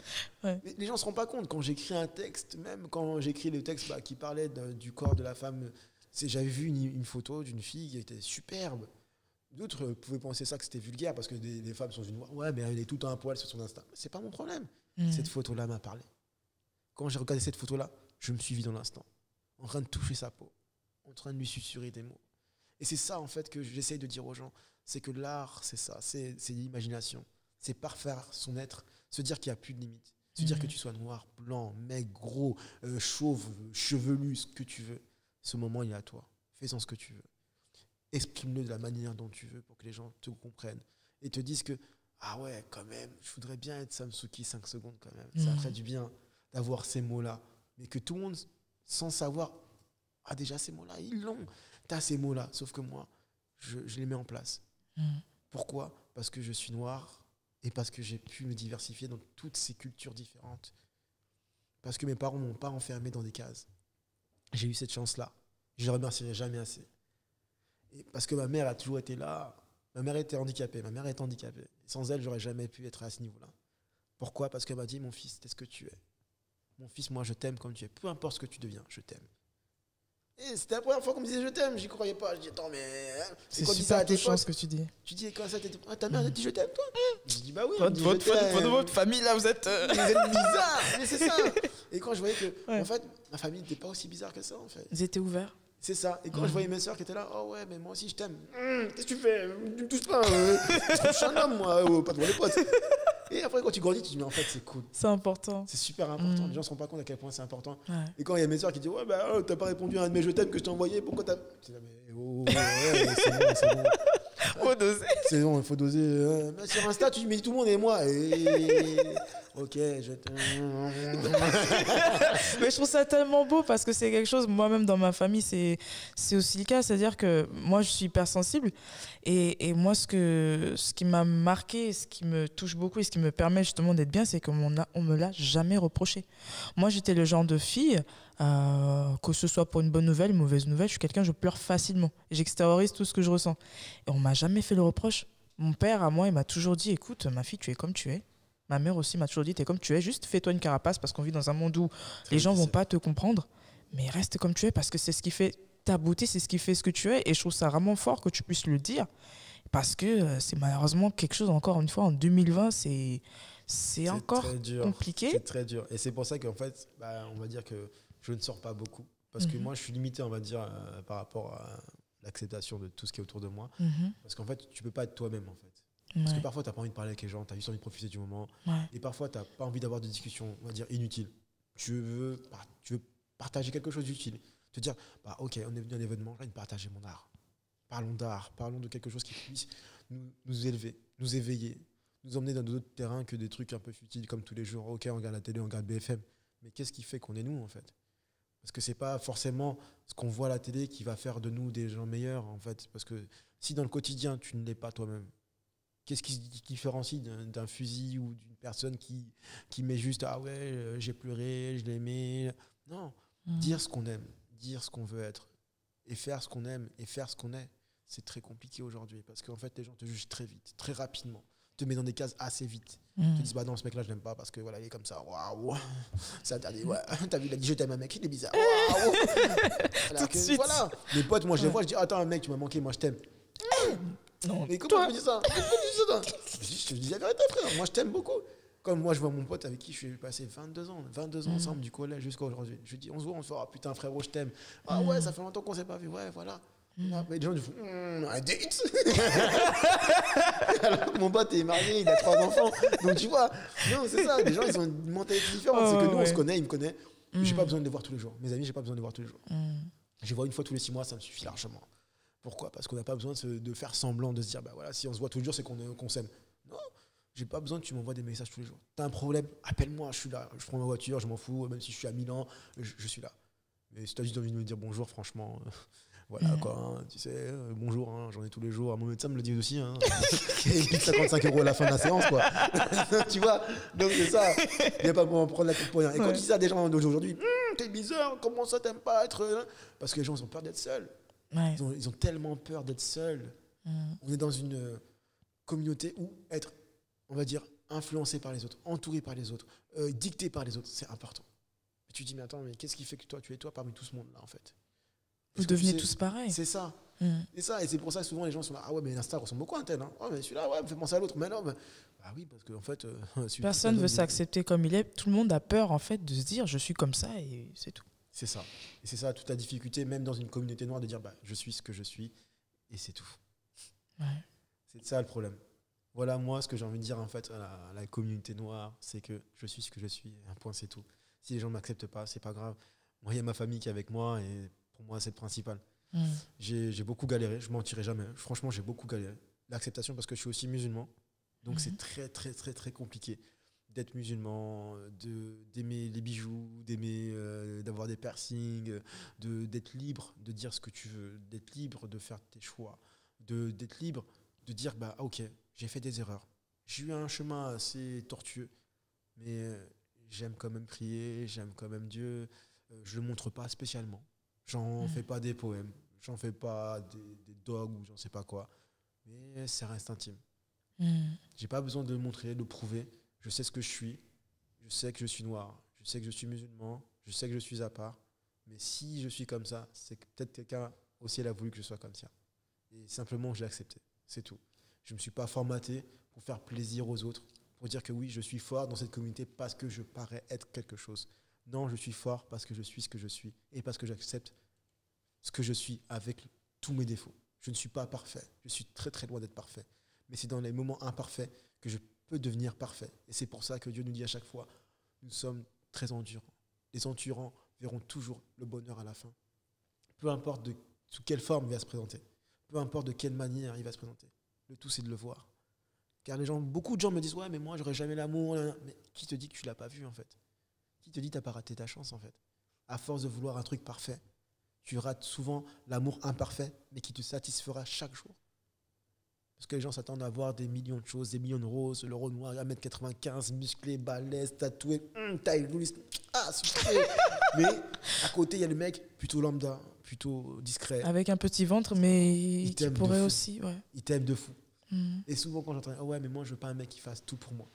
S1: Ouais.
S2: Mais les gens ne se rendent pas compte. Quand j'écris un texte, même quand j'écris le texte qui parlait du corps de la femme, j'avais vu une photo d'une fille qui était superbe. D'autres pouvaient penser ça que c'était vulgaire parce que des femmes sont une ouais, mais elle est tout un poil sur son Insta. C'est pas mon problème. Cette photo-là m'a parlé. Quand j'ai regardé cette photo-là, je me suis vu dans l'instant, en train de toucher sa peau, en train de lui susurrer des mots. Et c'est ça, en fait, que j'essaye de dire aux gens. C'est que l'art, c'est ça, c'est l'imagination. C'est parfaire son être, se dire qu'il n'y a plus de limites. Se dire que tu sois noir, blanc, mec, gros, chauve, chevelu, ce que tu veux. Ce moment, il est à toi. Fais-en ce que tu veux. Exprime-le de la manière dont tu veux pour que les gens te comprennent. Et te disent que, ah ouais, quand même, je voudrais bien être Samsuki 5 secondes quand même. Ça ferait du bien d'avoir ces mots-là. Mais que tout le monde, sans savoir, déjà ces mots-là, ils l'ont. T'as ces mots-là, sauf que moi, je les mets en place. Pourquoi? Parce que je suis noir et parce que j'ai pu me diversifier dans toutes ces cultures différentes. Parce que mes parents ne m'ont pas enfermé dans des cases. J'ai eu cette chance-là. Je ne les remercierai jamais assez. Et parce que ma mère a toujours été là. Ma mère était handicapée. Ma mère est handicapée. Sans elle, j'aurais jamais pu être à ce niveau-là. Pourquoi? Parce qu'elle m'a dit, mon fils, t'es ce que tu es. Mon fils, moi, je t'aime comme tu es. Peu importe ce que tu deviens, je t'aime. Et c'était la première fois qu'on me disait je t'aime, j'y croyais pas. Je dis attends, mais.
S1: C'est super touchant ce que tu dis.
S2: Tu dis quand ça, ta mère a dit je t'aime, toi? Je dis bah oui.
S1: Votre famille, là, vous êtes.
S2: Vous êtes bizarre, mais c'est ça. Et quand je voyais que, en fait, ma famille n'était pas aussi bizarre que ça, en fait.
S1: Ils étaient ouverts.
S2: C'est ça. Et quand je voyais mes soeurs qui étaient là, oh ouais, mais moi aussi je t'aime. Qu'est-ce que tu fais? Tu me touches pas. Je suis un homme, moi, pas devant les potes. Et après, quand tu grandis, tu te dis, mais en fait, c'est cool.
S1: C'est important.
S2: C'est super important. Les gens ne se rendent pas compte à quel point c'est important.
S1: Ouais.
S2: Et quand il y a mes soeurs qui disent, ouais, t'as pas répondu à un de mes je t'aime que je t'ai envoyé, pourquoi t'as. Je dis, mais c'est bon.
S1: Faut doser.
S2: C'est bon, il faut doser. Mais sur Insta, tu dis, mais tout le monde est moi. Ok, je t'aime.
S1: Mais je trouve ça tellement beau parce que c'est quelque chose, moi-même dans ma famille, c'est aussi le cas. C'est-à-dire que moi, je suis hypersensible. Et moi, ce qui m'a marqué, ce qui me touche beaucoup et ce qui me permet justement d'être bien, c'est qu'on me l'a jamais reproché. Moi, j'étais le genre de fille, que ce soit pour une bonne nouvelle, une mauvaise nouvelle, je pleure facilement. J'extériorise tout ce que je ressens. Et on m'a jamais fait le reproche. Mon père, à moi, il m'a toujours dit, écoute, ma fille, tu es comme tu es. Ma mère aussi m'a toujours dit, t'es comme tu es, juste fais-toi une carapace parce qu'on vit dans un monde où les gens vont pas te comprendre, mais reste comme tu es parce que c'est ce qui fait ta beauté, c'est ce qui fait ce que tu es. Et je trouve ça vraiment fort que tu puisses le dire parce que c'est malheureusement quelque chose, encore une fois, en 2020, c'est encore compliqué.
S2: C'est très dur. Et c'est pour ça qu'en fait, on va dire que je ne sors pas beaucoup parce que moi, je suis limité, on va dire, par rapport à l'acceptation de tout ce qui est autour de moi. Parce qu'en fait, tu peux pas être toi-même, en fait. Parce que parfois, tu n'as pas envie de parler avec les gens, tu as juste envie de profiter du moment. Et parfois, tu n'as pas envie d'avoir des discussions, on va dire, inutiles. Tu veux partager quelque chose d'utile. Te dire, ok, on est venu à un événement, j'ai envie de partager mon art. Parlons d'art, parlons de quelque chose qui puisse nous élever, nous éveiller, nous emmener dans d'autres terrains que des trucs un peu futiles comme tous les jours. Ok, on regarde la télé, on regarde BFM. Mais qu'est-ce qui fait qu'on est nous, en fait? Parce que ce n'est pas forcément ce qu'on voit à la télé qui va faire de nous des gens meilleurs, en fait. Parce que si dans le quotidien, tu ne l'es pas toi-même, Qu'est-ce qui se différencie d'un fusil ou d'une personne qui met juste ah ouais, j'ai pleuré, je l'ai aimé. Non, dire ce qu'on aime, dire ce qu'on veut être et faire ce qu'on aime et faire ce qu'on est, c'est très compliqué aujourd'hui parce qu'en fait les gens te jugent très vite, très rapidement, te mettent dans des cases assez vite. Te disent bah non, ce mec là je l'aime pas parce que voilà, il est comme ça. Waouh. Ça t'as dit ouais, t'as vu, il a dit je t'aime un mec, il est bizarre. Waouh. Alors que voilà, mes potes moi je les vois, je dis attends mec, tu m'as manqué, moi je t'aime.
S1: Non,
S2: mais comment tu me dis ça? Je te dis la vérité, frère. Moi, je t'aime beaucoup. Comme moi, je vois mon pote avec qui je suis passé 22 ans ensemble, du collège jusqu'à aujourd'hui. Je lui dis, on se voit, on se fera, putain, frérot, je t'aime. Ah ouais, ça fait longtemps qu'on s'est pas vu. Ouais, voilà. Mais les gens, ils font, un date. Alors, mon pote est marié, il a 3 enfants. Donc, tu vois, non, c'est ça. Les gens, ils ont une mentalité différente. C'est que nous, on se connaît, ils me connaissent. J'ai pas besoin de les voir tous les jours. Mes amis, j'ai pas besoin de les voir tous les jours. Je les vois une fois tous les 6 mois, ça me suffit largement. Pourquoi? Parce qu'on n'a pas besoin de faire semblant, de se dire, bah voilà, si on se voit tous les jours, c'est qu'on s'aime. Non, j'ai pas besoin que tu m'envoies des messages tous les jours. T'as un problème, appelle-moi, je suis là. Je prends ma voiture, je m'en fous, même si je suis à Milan, je suis là. Mais si t'as juste envie de me dire bonjour, franchement, voilà quoi, hein, tu sais, bonjour, hein, j'en ai tous les jours. Mon médecin me le dit aussi. Hein. Et puis 55 € à la fin de la séance, quoi. Tu vois? Donc c'est ça. Il n'y a pas pour en prendre la tête pour rien. Et quand tu dis ça à des gens d'aujourd'hui, t'es bizarre, comment ça t'aimes pas être. Parce que les gens, ils ont peur d'être seuls. Ouais. Ils ont tellement peur d'être seuls. On est dans une communauté où être, on va dire, influencé par les autres, entouré par les autres, dicté par les autres, c'est important. Et tu te dis, mais attends, mais qu'est-ce qui fait que toi, tu es toi parmi tout ce monde-là, en fait?
S1: Vous devenez tous pareils.
S2: C'est ça. Et ça, et c'est pour ça que souvent les gens sont là, ah ouais, mais l'Insta ressemble beaucoup à un tel. Hein. Oh, mais celui-là, ouais, me fait penser à l'autre. Mais non, mais... Ah oui, parce qu'en fait...
S1: personne ne veut s'accepter comme il est. Tout le monde a peur, en fait, de se dire, je suis comme ça et c'est tout.
S2: C'est ça. Et c'est ça toute la difficulté, même dans une communauté noire, de dire bah, je suis ce que je suis et c'est tout. Ouais. C'est ça le problème. Voilà, moi, ce que j'ai envie de dire en fait à la communauté noire, c'est que je suis ce que je suis. Un point, c'est tout. Si les gens ne m'acceptent pas, c'est pas grave. Moi, il y a ma famille qui est avec moi et pour moi, c'est le principal. J'ai beaucoup galéré, je ne mentirai jamais. Franchement, j'ai beaucoup galéré. L'acceptation, parce que je suis aussi musulman. Donc, c'est très, très, très, très compliqué d'être musulman, d'aimer les bijoux, d'aimer d'avoir des piercings, d'être libre de dire ce que tu veux, d'être libre de faire tes choix, d'être libre de dire bah ok, j'ai fait des erreurs, j'ai eu un chemin assez tortueux, mais j'aime quand même prier, j'aime quand même Dieu, je le montre pas spécialement, j'en fais pas des poèmes, j'en fais pas des dogmes ou j'en sais pas quoi, mais ça reste intime. J'ai pas besoin de le montrer, de le prouver. Je sais ce que je suis, je sais que je suis noir, je sais que je suis musulman, je sais que je suis à part. Mais si je suis comme ça, c'est que peut-être quelqu'un au ciel a voulu que je sois comme ça. Et simplement, je l'ai accepté. C'est tout. Je ne me suis pas formaté pour faire plaisir aux autres, pour dire que oui, je suis fort dans cette communauté parce que je parais être quelque chose. Non, je suis fort parce que je suis ce que je suis et parce que j'accepte ce que je suis avec tous mes défauts. Je ne suis pas parfait. Je suis très très loin d'être parfait. Mais c'est dans les moments imparfaits que je peux devenir parfait. Et c'est pour ça que Dieu nous dit à chaque fois, nous sommes très endurants. Les endurants verront toujours le bonheur à la fin. Peu importe sous quelle forme il va se présenter. Peu importe de quelle manière il va se présenter. Le tout, c'est de le voir. Car beaucoup de gens me disent, ouais, mais moi, j'aurai jamais l'amour. Mais qui te dit que tu l'as pas vu, en fait? Qui te dit que tu n'as pas raté ta chance, en fait? À force de vouloir un truc parfait, tu rates souvent l'amour imparfait, mais qui te satisfera chaque jour. Parce que les gens s'attendent à voir des millions de choses, des millions de roses, le Renoir, 1m95, musclé, balèze, tatoué, taille louise, super. Mais à côté, il y a le mec plutôt lambda, plutôt discret.
S1: Avec un petit ventre, mais qui pourrait aussi. Ouais.
S2: Il t'aime de fou. Et souvent, quand j'entends, oh ouais, mais moi, je veux pas un mec qui fasse tout pour moi.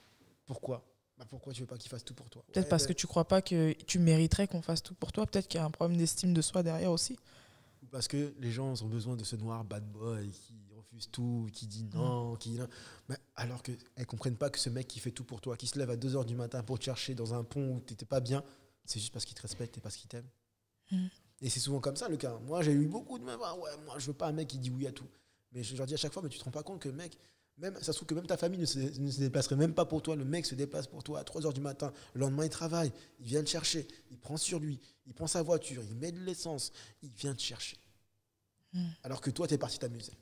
S2: Pourquoi? Pourquoi tu veux pas qu'il fasse tout pour toi?
S1: Peut-être parce que tu crois pas que tu mériterais qu'on fasse tout pour toi. Peut-être qu'il y a un problème d'estime de soi derrière aussi.
S2: Parce que les gens ont besoin de ce noir bad boy qui refuse tout, qui dit non, qui non. Mais alors qu'elles ne comprennent pas que ce mec qui fait tout pour toi, qui se lève à 2h du matin pour te chercher dans un pont où tu n'étais pas bien, c'est juste parce qu'il te respecte et parce qu'il t'aime. Et c'est souvent comme ça le cas. Moi, j'ai eu beaucoup de mecs, ouais, moi, je veux pas un mec qui dit oui à tout. Mais je leur dis à chaque fois, mais tu te rends pas compte que le mec, même, ça se trouve que même ta famille ne se déplacerait même pas pour toi. Le mec se déplace pour toi à 3h du matin. Le lendemain, il travaille. Il vient te chercher. Il prend sur lui. Il prend sa voiture. Il met de l'essence. Il vient te chercher. Alors que toi, tu es parti t'amuser.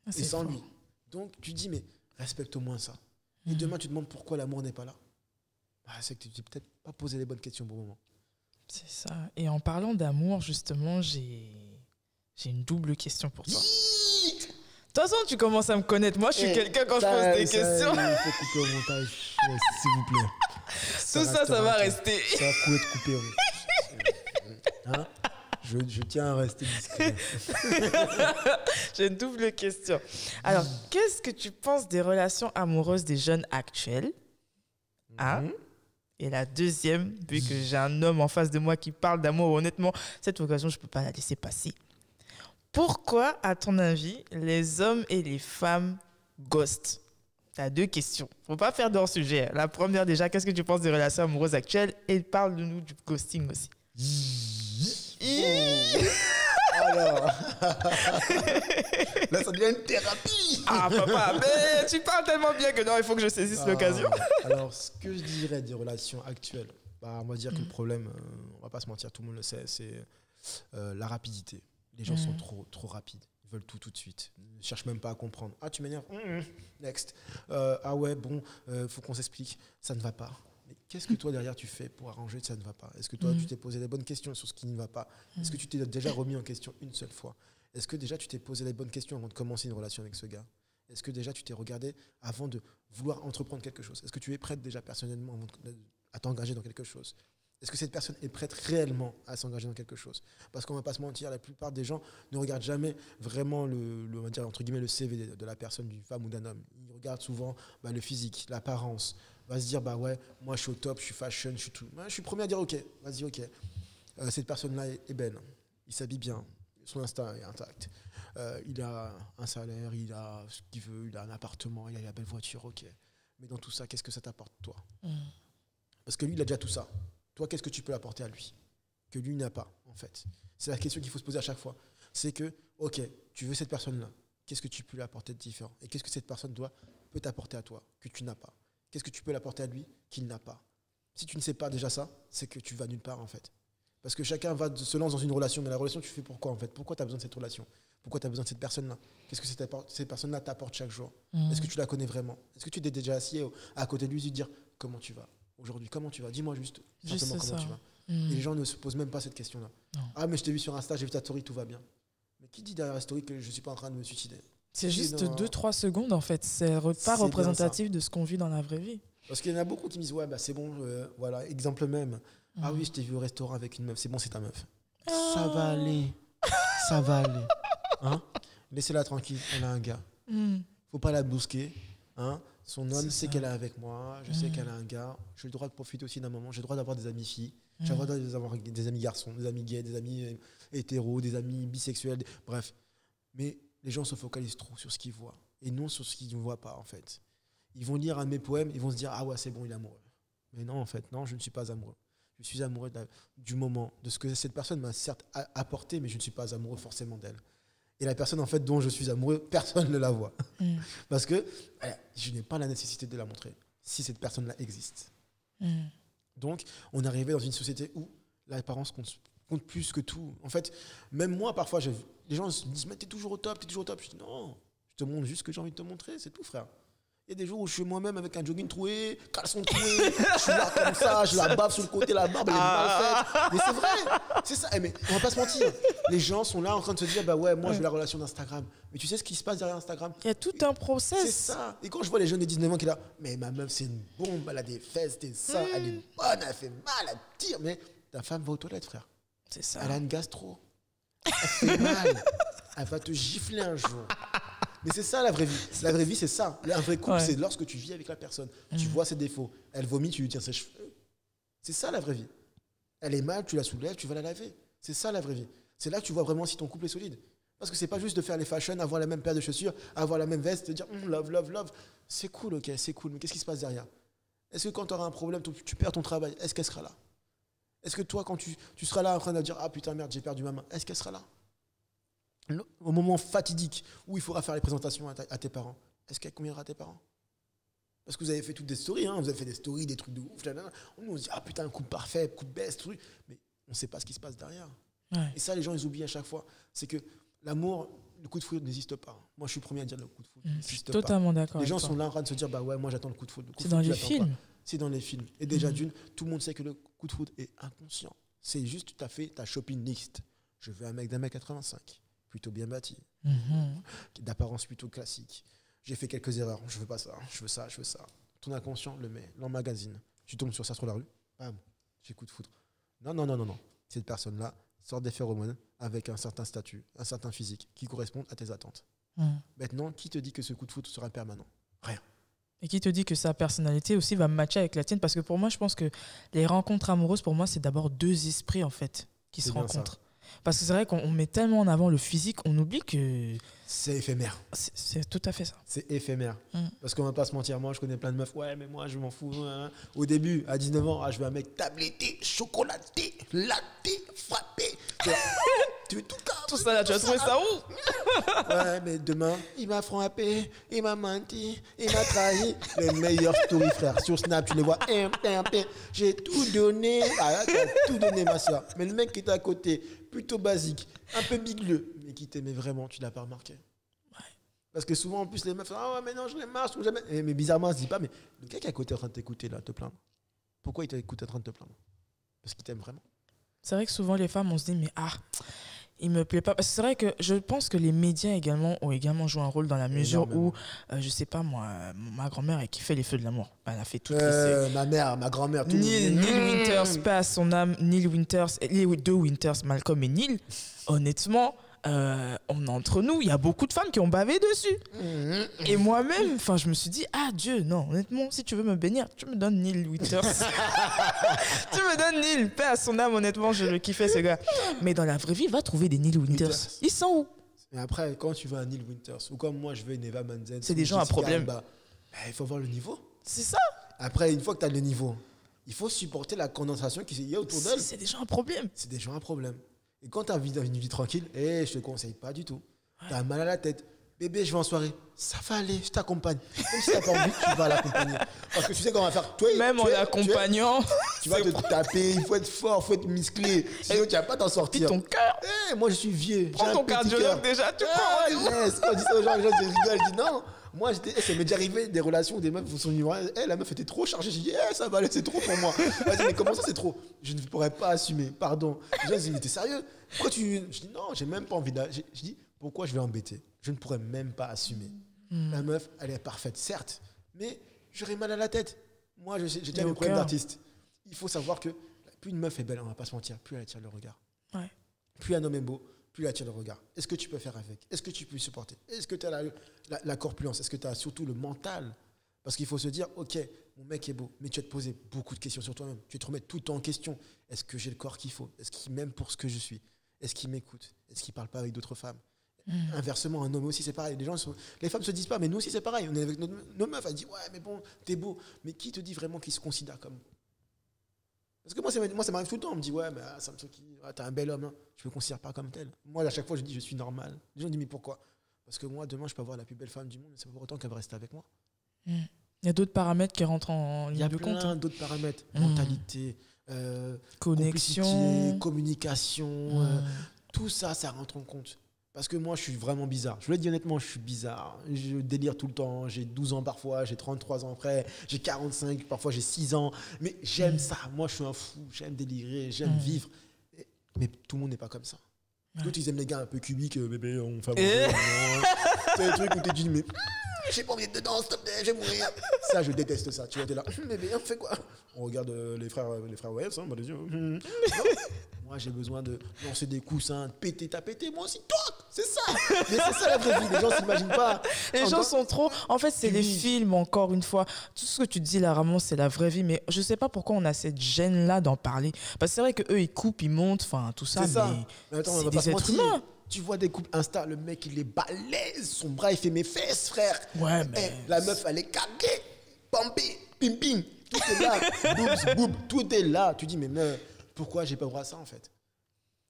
S2: Et sans lui. Donc, tu dis, mais respecte au moins ça. Et demain, tu te demandes pourquoi l'amour n'est pas là. C'est que tu n'as peut-être pas posé les bonnes questions pour le moment.
S1: C'est ça. Et en parlant d'amour, justement, j'ai une double question pour toi. toute façon, tu commences à me connaître. Moi, je suis quelqu'un quand je pose des questions.
S2: Il faut couper au montage, s'il vous plaît.
S1: Tout ça, ça va rester.
S2: Ça va être coupé. Hein? Je tiens à rester discret.
S1: J'ai une double question. Alors, qu'est-ce que tu penses des relations amoureuses des jeunes actuels? Et la deuxième, vu que j'ai un homme en face de moi qui parle d'amour, honnêtement, cette occasion, je ne peux pas la laisser passer. Pourquoi, à ton avis, les hommes et les femmes ghostent? Tu as deux questions. Il ne faut pas faire de hors-sujet. La première, déjà, qu'est-ce que tu penses des relations amoureuses actuelles? Et parle-nous du ghosting aussi.
S2: Alors, là, ça devient une thérapie.
S1: Ah, papa, mais tu parles tellement bien que non, il faut que je saisisse l'occasion.
S2: Alors, ce que je dirais des relations actuelles, on va dire que le problème, on va pas se mentir, tout le monde le sait, c'est la rapidité. Les gens sont trop rapides. Ils veulent tout de suite. Ils ne cherchent même pas à comprendre. Ah, tu m'énerves. Next. Ah ouais, bon, faut qu'on s'explique. Ça ne va pas. Mais qu'est-ce que toi, derrière, tu fais pour arranger que ça ne va pas? Est-ce que toi, tu t'es posé les bonnes questions sur ce qui ne va pas? Est-ce que tu t'es déjà remis en question une seule fois? Est-ce que déjà, tu t'es posé les bonnes questions avant de commencer une relation avec ce gars? Est-ce que déjà, tu t'es regardé avant de vouloir entreprendre quelque chose? Est-ce que tu es prête déjà personnellement à t'engager dans quelque chose? Est-ce que cette personne est prête réellement à s'engager dans quelque chose? Parce qu'on ne va pas se mentir, la plupart des gens ne regardent jamais vraiment on va dire, entre guillemets, le CV de la personne, d'une femme ou d'un homme. Ils regardent souvent le physique, l'apparence. Va se dire, ouais, moi je suis au top, je suis fashion, je suis tout. Je suis le premier à dire, ok, vas-y, ok. Cette personne-là est belle, il s'habille bien, son Insta est intact. Il a un salaire, il a ce qu'il veut, il a un appartement, il a la belle voiture, ok. Mais dans tout ça, qu'est-ce que ça t'apporte, toi? Parce que lui, il a déjà tout ça. Toi, qu'est-ce que tu peux apporter à lui que lui n'a pas, en fait? C'est la question qu'il faut se poser à chaque fois. C'est que, ok, tu veux cette personne-là, qu'est-ce que tu peux lui apporter de différent? Et qu'est-ce que cette personne peut t'apporter à toi, que tu n'as pas? Qu'est-ce que tu peux l'apporter à lui qu'il n'a pas? Si tu ne sais pas déjà ça, c'est que tu vas nulle part, en fait. Parce que chacun se lance dans une relation, mais la relation, tu fais pourquoi, en fait? Pourquoi tu as besoin de cette relation? Pourquoi tu as besoin de cette personne-là? Qu'est-ce que cette personne-là t'apporte chaque jour? Est-ce que tu la connais vraiment? Est-ce que tu t'es déjà assis à côté de lui et lui dire comment tu vas? Aujourd'hui, comment tu vas? Dis-moi juste simplement comment tu vas. Et les gens ne se posent même pas cette question-là. Ah, mais je t'ai vu sur Insta, j'ai vu ta story, tout va bien. Mais qui dit derrière la story que je ne suis pas en train de me suicider?
S1: C'est juste 2-3 secondes, en fait. C'est pas représentatif de ce qu'on vit dans la vraie vie.
S2: Parce qu'il y en a beaucoup qui me disent, ouais, c'est bon, voilà, exemple même. Ah oui, je t'ai vu au restaurant avec une meuf, c'est bon, c'est ta meuf. Ça va aller. Ça va aller. Hein? Laissez-la tranquille, elle a un gars. Faut pas la bousquer. Hein? Son homme sait qu'elle est avec moi, je sais qu'elle a un gars. J'ai le droit de profiter aussi d'un moment, j'ai le droit d'avoir des amis filles, j'ai le droit d'avoir des amis garçons, des amis gays, des amis hétéros, des amis bisexuels, bref. Mais les gens se focalisent trop sur ce qu'ils voient et non sur ce qu'ils ne voient pas, en fait. Ils vont lire un de mes poèmes, ils vont se dire « Ah ouais, c'est bon, il est amoureux ». Mais non, en fait, non, je ne suis pas amoureux. Je suis amoureux du moment, de ce que cette personne m'a certes apporté, mais je ne suis pas amoureux forcément d'elle. Et la personne, en fait, dont je suis amoureux, personne ne la voit. Parce que je n'ai pas la nécessité de la montrer, si cette personne-là existe. Donc, on est arrivé dans une société où l'apparence compte plus que tout. En fait, même moi, parfois, les gens se disent « Mais t'es toujours au top, t'es toujours au top ». Je dis « Non, je te montre juste ce que j'ai envie de te montrer, c'est tout, frère ». Il y a des jours où je suis moi-même avec un jogging troué, caleçon troué, je suis là comme ça, je la bave sur le côté, la barbe, elle est mal faite. Mais c'est vrai, c'est ça. Mais on va pas se mentir. Les gens sont là en train de se dire, ouais, moi je veux la relation d'Instagram. Mais tu sais ce qui se passe derrière Instagram?
S1: Il y a tout un process.
S2: C'est ça. Et quand je vois les jeunes de 19 ans qui sont là, mais ma meuf c'est une bombe, elle a des fesses, des seins, elle est bonne, elle fait mal, elle tire. Mais ta femme va aux toilettes, frère.
S1: C'est ça.
S2: Elle a une gastro. Elle fait mal. Elle va te gifler un jour. Mais c'est ça la vraie vie. La vraie vie, c'est ça. Un vrai couple, c'est lorsque tu vis avec la personne. Tu vois ses défauts. Elle vomit, tu lui tires ses cheveux. C'est ça la vraie vie. Elle est mal, tu la soulèves, tu vas la laver. C'est ça la vraie vie. C'est là que tu vois vraiment si ton couple est solide. Parce que c'est pas juste de faire les fashion, avoir la même paire de chaussures, avoir la même veste, te dire love, love, love. C'est cool, ok, c'est cool. Mais qu'est-ce qui se passe derrière? Est-ce que quand tu auras un problème, tu perds ton travail, est-ce qu'elle sera là? Est-ce que toi, quand tu seras là en train de dire ah putain merde, j'ai perdu ma main, est-ce qu'elle sera là? Au moment fatidique où il faudra faire les présentations à tes parents, est-ce qu'elle conviendra à tes parents? Parce que vous avez fait toutes des stories, vous avez fait des stories, des trucs de ouf, on se dit ah putain, coup de parfait, coup de baisse, truc, mais on ne sait pas ce qui se passe derrière. Et ça, les gens, ils oublient à chaque fois. C'est que l'amour, le coup de foudre n'existe pas. Moi, je suis le premier à dire le coup de foudre n'existe pas.
S1: Totalement d'accord.
S2: Les gens sont là en train de se dire ouais, moi j'attends le coup de foudre.
S1: C'est dans les films.
S2: C'est dans les films. Et déjà tout le monde sait que le coup de foudre est inconscient. C'est juste tu as fait ta shopping list. Je veux un mec d'1m85. Plutôt bien bâti, d'apparence plutôt classique. J'ai fait quelques erreurs, je veux pas ça, je veux ça, je veux ça. Ton inconscient le met, l'emmagasine. Tu tombes sur ça sur la rue, bam, j'ai coup de foudre. Non. Cette personne-là sort des phéromones avec un certain statut, un certain physique qui correspondent à tes attentes. Maintenant, qui te dit que ce coup de foudre sera permanent? Rien.
S1: Et qui te dit que sa personnalité aussi va matcher avec la tienne? Parce que pour moi, je pense que les rencontres amoureuses, pour moi, c'est d'abord deux esprits en fait qui se rencontrent. Parce que c'est vrai qu'on met tellement en avant le physique, on oublie que...
S2: C'est éphémère.
S1: C'est tout à fait ça.
S2: C'est éphémère. Parce qu'on va pas se mentir, moi je connais plein de meufs, ouais mais moi je m'en fous. Hein. Au début, à 19 ans, je veux un mec tabletté, chocolaté, laté, frappé. Tu veux tout ça?
S1: Tout ça là, tu as trouvé ça où?
S2: Ouais mais demain, il m'a frappé, il m'a menti, il m'a trahi. Les meilleurs stories frère, sur Snap tu les vois, j'ai tout donné, t'as tout donné ma soeur. Mais le mec qui était à côté, plutôt basique, un peu bigleux, mais qui t'aimait vraiment, tu l'as pas remarqué. Parce que souvent, en plus, les meufs disent « Ah ouais, mais non, je les marche, je trouve jamais. » Mais bizarrement, on se dit pas, mais le gars qui est à côté en train de t'écouter, là, te plaindre. Pourquoi il t'écoute en train de te plaindre? Parce qu'il t'aime vraiment.
S1: C'est vrai que souvent, les femmes, on se dit, mais il me plaît pas. Parce que c'est vrai que je pense que les médias également ont également joué un rôle dans la mesure où, je sais pas moi, ma grand-mère, qui fait les feux de l'amour. Elle a fait toutes les...
S2: Ma grand-mère, tout
S1: Neil Winters, paix à son âme, Neil Winters, les deux Winters, Malcolm et Neil, honnêtement... on est entre nous, il y a beaucoup de femmes qui ont bavé dessus. Et moi-même, je me suis dit, Dieu, non, honnêtement, si tu veux me bénir, tu me donnes Neil Winters. Tu me donnes Neil, paix à son âme, honnêtement, je le kiffais ce gars. Mais dans la vraie vie, va trouver des Neil Winters. Ils sont où?
S2: Mais après, quand tu veux un Neil Winters, ou comme moi, je veux une Eva Menzel,
S1: c'est des gens à problème.
S2: Il faut voir le niveau.
S1: C'est ça.
S2: Après, une fois que tu as le niveau, il faut supporter la condensation qui y a autour d'elle.
S1: C'est des gens à problème.
S2: C'est des gens à problème. Et quand tu as une vie tranquille, je te conseille pas du tout. Tu as mal à la tête. Bébé, je vais en soirée. Ça va aller, je t'accompagne. Même si tu n'as pas envie, tu vas l'accompagner. Parce que tu sais qu'on va faire.
S1: Même en l'accompagnant.
S2: Tu vas te taper, il faut être fort, il faut être musclé. Sinon, tu vas pas t'en sortir.
S1: Puis ton cœur.
S2: Moi, je suis vieux.
S1: Prends ton cardiologue déjà, tu prends.
S2: Quand je dis ça aux gens, les gens se rigolent. Je dis non. Moi, ça m'est déjà arrivé des relations où des meufs sont venues voir. La meuf était trop chargée. J'ai dit, ça va aller, c'est trop pour moi. Elle dit, mais comment ça, c'est trop? Je ne pourrais pas assumer. Pardon. Les gens disent, mais t'es sérieux? Pourquoi tu. Je dis, non, j'ai même pas envie je dis, pourquoi je vais embêter? Je ne pourrais même pas assumer. La meuf, elle est parfaite, certes, mais j'aurais mal à la tête. Moi, j'ai déjà mes problèmes d'artiste. Il faut savoir que plus une meuf est belle, on va pas se mentir, plus elle attire le regard.
S1: Ouais.
S2: Plus un homme est beau, plus il attire le regard. Est-ce que tu peux faire avec? Est-ce que tu peux supporter? Est-ce que tu as la corpulence? Est-ce que tu as surtout le mental? Parce qu'il faut se dire, ok, mon mec est beau, mais tu vas te poser beaucoup de questions sur toi-même. Tu vas te remettre tout le temps en question. Est-ce que j'ai le corps qu'il faut? Est-ce qu'il m'aime pour ce que je suis? Est-ce qu'il m'écoute? Est-ce qu'il ne parle pas avec d'autres femmes? Inversement, un homme aussi, c'est pareil. Les femmes ne se disent pas, mais nous aussi, c'est pareil. On est avec nos meufs, elles disent, ouais, mais bon, t'es beau. Mais qui te dit vraiment qu'il se considère comme... Parce que moi, ça m'arrive tout le temps. On me dit, ouais, mais t'es un bel homme. Hein. Je ne me considère pas comme tel. Moi, à chaque fois, je dis, je suis normal. Les gens disent, mais pourquoi? Parce que moi, demain, je peux avoir la plus belle femme du monde, mais c'est pas pour autant qu'elle va rester avec moi.
S1: Il y a d'autres paramètres qui rentrent en ligne de compte.
S2: Il y a plein d'autres paramètres. Mentalité,
S1: connexion,
S2: communication, tout ça, ça rentre en compte. Parce que moi, je suis vraiment bizarre. Je vous le dis honnêtement, je suis bizarre. Je délire tout le temps. J'ai 12 ans parfois, j'ai 33 ans après, j'ai 45, parfois j'ai 6 ans. Mais j'aime ça. Moi, je suis un fou. J'aime délirer, j'aime vivre. Mais tout le monde n'est pas comme ça. D'autres, ils aiment les gars un peu cubiques. Bébé, on fait c'est des trucs où tu te dis, mais j'ai pas envie d'être dedans, s'il te plaît, je vais mourir. Ça, je déteste ça. Tu vois, t'es là, bébé, on fait quoi? On regarde les frères Welles, hein, les yeux. Non. Moi, j'ai besoin de lancer des coussins, de péter, t'as pété, moi aussi, toi. C'est ça. Mais c'est ça la vraie vie. Les gens s'imaginent pas.
S1: Les gens sont trop. En fait, c'est les films, encore une fois. Tout ce que tu dis là, Ramon, c'est la vraie vie. Mais je sais pas pourquoi on a cette gêne-là d'en parler. Parce que c'est vrai qu'eux, ils coupent, ils montent, enfin, tout ça.
S2: C'est ça. Mais attends,
S1: c'est des êtres humains.
S2: Tu vois des couples Insta, le mec, il est balèze. Son bras, il fait mes fesses, frère.
S1: Ouais, mais.
S2: La meuf, elle est carrée. Pampé, pim, pim. Tout est là. Boobs, boob, tout est là. Tu dis, mais pourquoi j'ai pas droit à ça, en fait?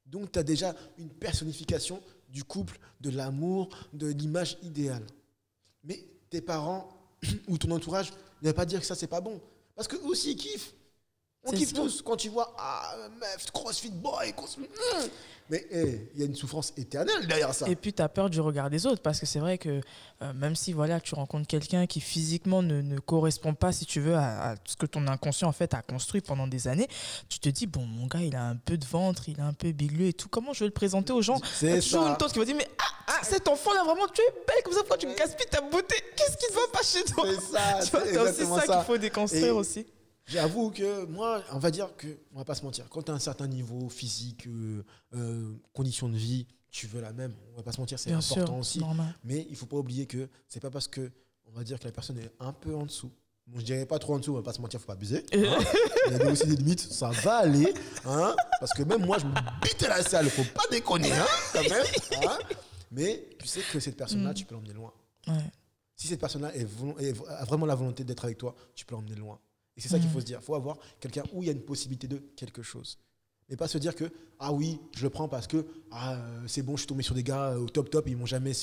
S2: Donc, tu as déjà une personnification du couple, de l'amour, de l'image idéale. Mais tes parents ou ton entourage ne va pas dire que ça, c'est pas bon. Parce qu'eux aussi, ils kiffent. On kiffe tous quand tu vois, meuf, CrossFit boy, mais il y a une souffrance éternelle derrière ça.
S1: Et puis, tu as peur du regard des autres parce que c'est vrai que même si voilà, tu rencontres quelqu'un qui physiquement ne correspond pas, si tu veux, à ce que ton inconscient en fait, a construit pendant des années, tu te dis, bon, mon gars, il a un peu de ventre, il est un peu bigleux et tout. Comment je vais le présenter aux gens?
S2: C'est
S1: Il y a toujours
S2: ça.
S1: une tante qui va dire, mais cet enfant-là, vraiment, tu es belle comme ça, pourquoi tu me gaspilles ta beauté? Qu'est-ce qui ne va pas chez toi?
S2: C'est ça,
S1: Tu vois,
S2: c'est
S1: c'est aussi
S2: exactement
S1: ça
S2: ça.
S1: qu'il faut déconstruire aussi.
S2: J'avoue que moi, on va dire que, on va pas se mentir, quand tu as un certain niveau physique, condition de vie, tu veux la même, on va pas se mentir, c'est
S1: Bien
S2: important
S1: sûr,
S2: aussi.
S1: normal.
S2: Mais il faut pas oublier que c'est pas parce que, on va dire que la personne est un peu en dessous. Bon, je dirais pas trop en dessous, on va pas se mentir, faut pas abuser. Hein. Il y a aussi des limites, ça va aller. Hein, parce que même moi, je me bite à la salle, faut pas déconner, hein, quand même. Hein. Mais tu sais que cette personne-là, tu peux l'emmener loin.
S1: Ouais.
S2: Si cette personne-là a vraiment la volonté d'être avec toi, tu peux l'emmener loin. Et c'est ça qu'il faut se dire. Il faut avoir quelqu'un où il y a une possibilité de quelque chose. Mais pas se dire que, ah oui, je le prends parce que c'est bon, je suis tombé sur des gars au top, ils m'ont jamais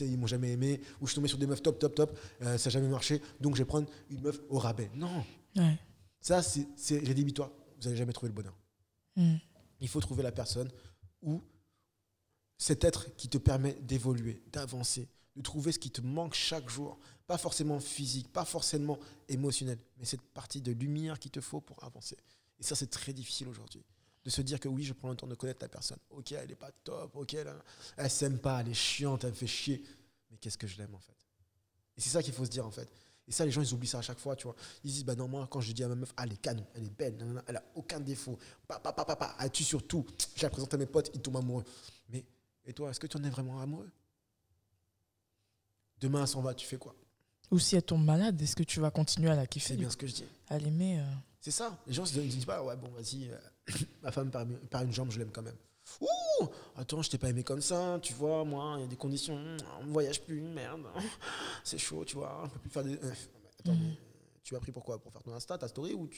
S2: aimé, ou je suis tombé sur des meufs top, ça n'a jamais marché, donc je vais prendre une meuf au rabais. Non.
S1: Ouais.
S2: Ça, c'est rédhibitoire. Vous n'allez jamais trouver le bonheur. Il faut trouver la personne où cet être qui te permet d'évoluer, d'avancer, de trouver ce qui te manque chaque jour. Pas forcément physique, pas forcément émotionnel, mais cette partie de lumière qu'il te faut pour avancer. Et ça, c'est très difficile aujourd'hui. De se dire que oui, je prends le temps de connaître la personne. Ok, elle n'est pas top, ok, elle ne s'aime pas, elle est chiante, elle me fait chier. Mais qu'est-ce que je l'aime en fait? Et c'est ça qu'il faut se dire en fait. Et ça, les gens, ils oublient ça à chaque fois, tu vois. Ils disent, bah non, moi, quand je dis à ma meuf, elle est canon, elle est belle, elle n'a aucun défaut, elle tue sur tout. Je la présente à mes potes, ils tombent amoureux. Mais, et toi, est-ce que tu en es vraiment amoureux? Demain, elle s'en va, tu fais quoi?
S1: Ou si elle tombe malade, est-ce que tu vas continuer à la kiffer?
S2: C'est bien ce que je dis.
S1: À l'aimer
S2: C'est ça. Les gens ne se disent pas, ouais, bon, vas-y, ma femme par une jambe, je l'aime quand même. Ouh, attends, je t'ai pas aimé comme ça, tu vois, moi, il y a des conditions, on ne voyage plus, merde, c'est chaud, tu vois, on peut plus faire des... Attends, mais tu m'as pris pourquoi? Pour faire ton Insta, ta story, ou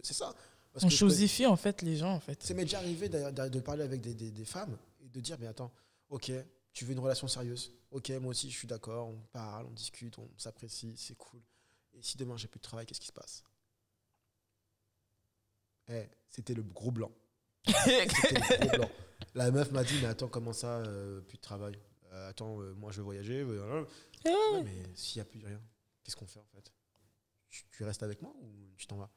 S2: c'est ça? Parce
S1: on
S2: que
S1: chosifie en fait les gens, en fait.
S2: Ça m'est déjà arrivé de parler avec des femmes et de dire, mais attends, ok, tu veux une relation sérieuse? Ok, moi aussi, je suis d'accord, on parle, on discute, on s'apprécie, c'est cool. Et si demain, j'ai plus de travail, qu'est-ce qui se passe? C'était le gros blanc. C'était le gros blanc. La meuf m'a dit, mais attends, comment ça, plus de travail? Attends, moi, je veux voyager. Ouais, mais s'il n'y a plus rien, qu'est-ce qu'on fait, en fait? Tu restes avec moi ou tu t'en vas?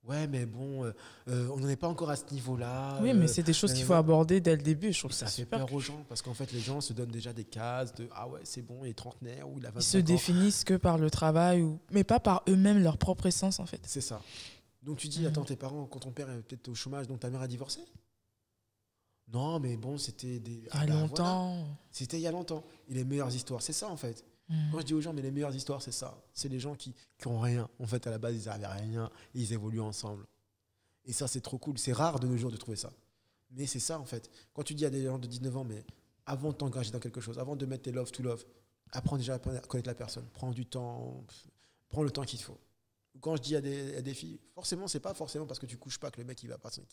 S2: Ouais, mais bon, on n'en est pas encore à ce niveau-là.
S1: Oui, mais c'est des choses qu'il faut aborder dès le début. Je trouve
S2: ça
S1: ça
S2: fait
S1: super
S2: peur aux gens parce qu'en fait, les gens se donnent déjà des cases de ah ouais, c'est bon, il est trentenaire ou il a 25 ans.
S1: Ils se définissent que par le travail, mais pas par eux-mêmes, leur propre essence, en fait.
S2: C'est ça. Donc tu dis, attends, tes parents, quand ton père est peut-être au chômage, donc ta mère a divorcé? Non, mais bon, c'était
S1: il y a longtemps.
S2: Voilà. C'était il y a longtemps. Et les meilleures histoires, c'est ça en fait. Quand je dis aux gens, mais les meilleures histoires, c'est ça. C'est les gens qui ont rien. En fait, à la base, ils n'avaient rien et ils évoluent ensemble. Et ça, c'est trop cool. C'est rare de nos jours de trouver ça. Mais c'est ça, en fait. Quand tu dis à des gens de 19 ans, mais avant de t'engager dans quelque chose, avant de mettre tes love to love, apprends déjà à connaître la personne. Prends du temps. Prends le temps qu'il te faut. Quand je dis à des filles, forcément, c'est pas forcément parce que tu couches pas que le mec qui va partir.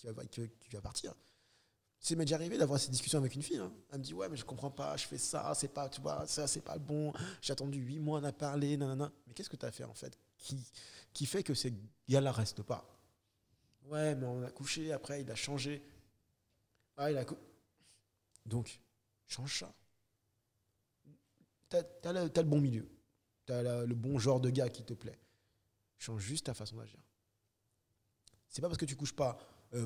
S2: C'est m'est déjà arrivé d'avoir cette discussion avec une fille. Hein. Elle me dit, ouais, mais je comprends pas, je fais ça, c'est pas, tu vois, ça, c'est pas bon. J'ai attendu 8 mois, on a parlé, nanana. Mais qu'est-ce que tu as fait, en fait, qui fait que ces gars-là restent pas? Ouais, mais on a couché, après, il a changé. Ah, donc, change ça. T'as le bon milieu. T'as le bon genre de gars qui te plaît. Change juste ta façon d'agir. C'est pas parce que tu couches pas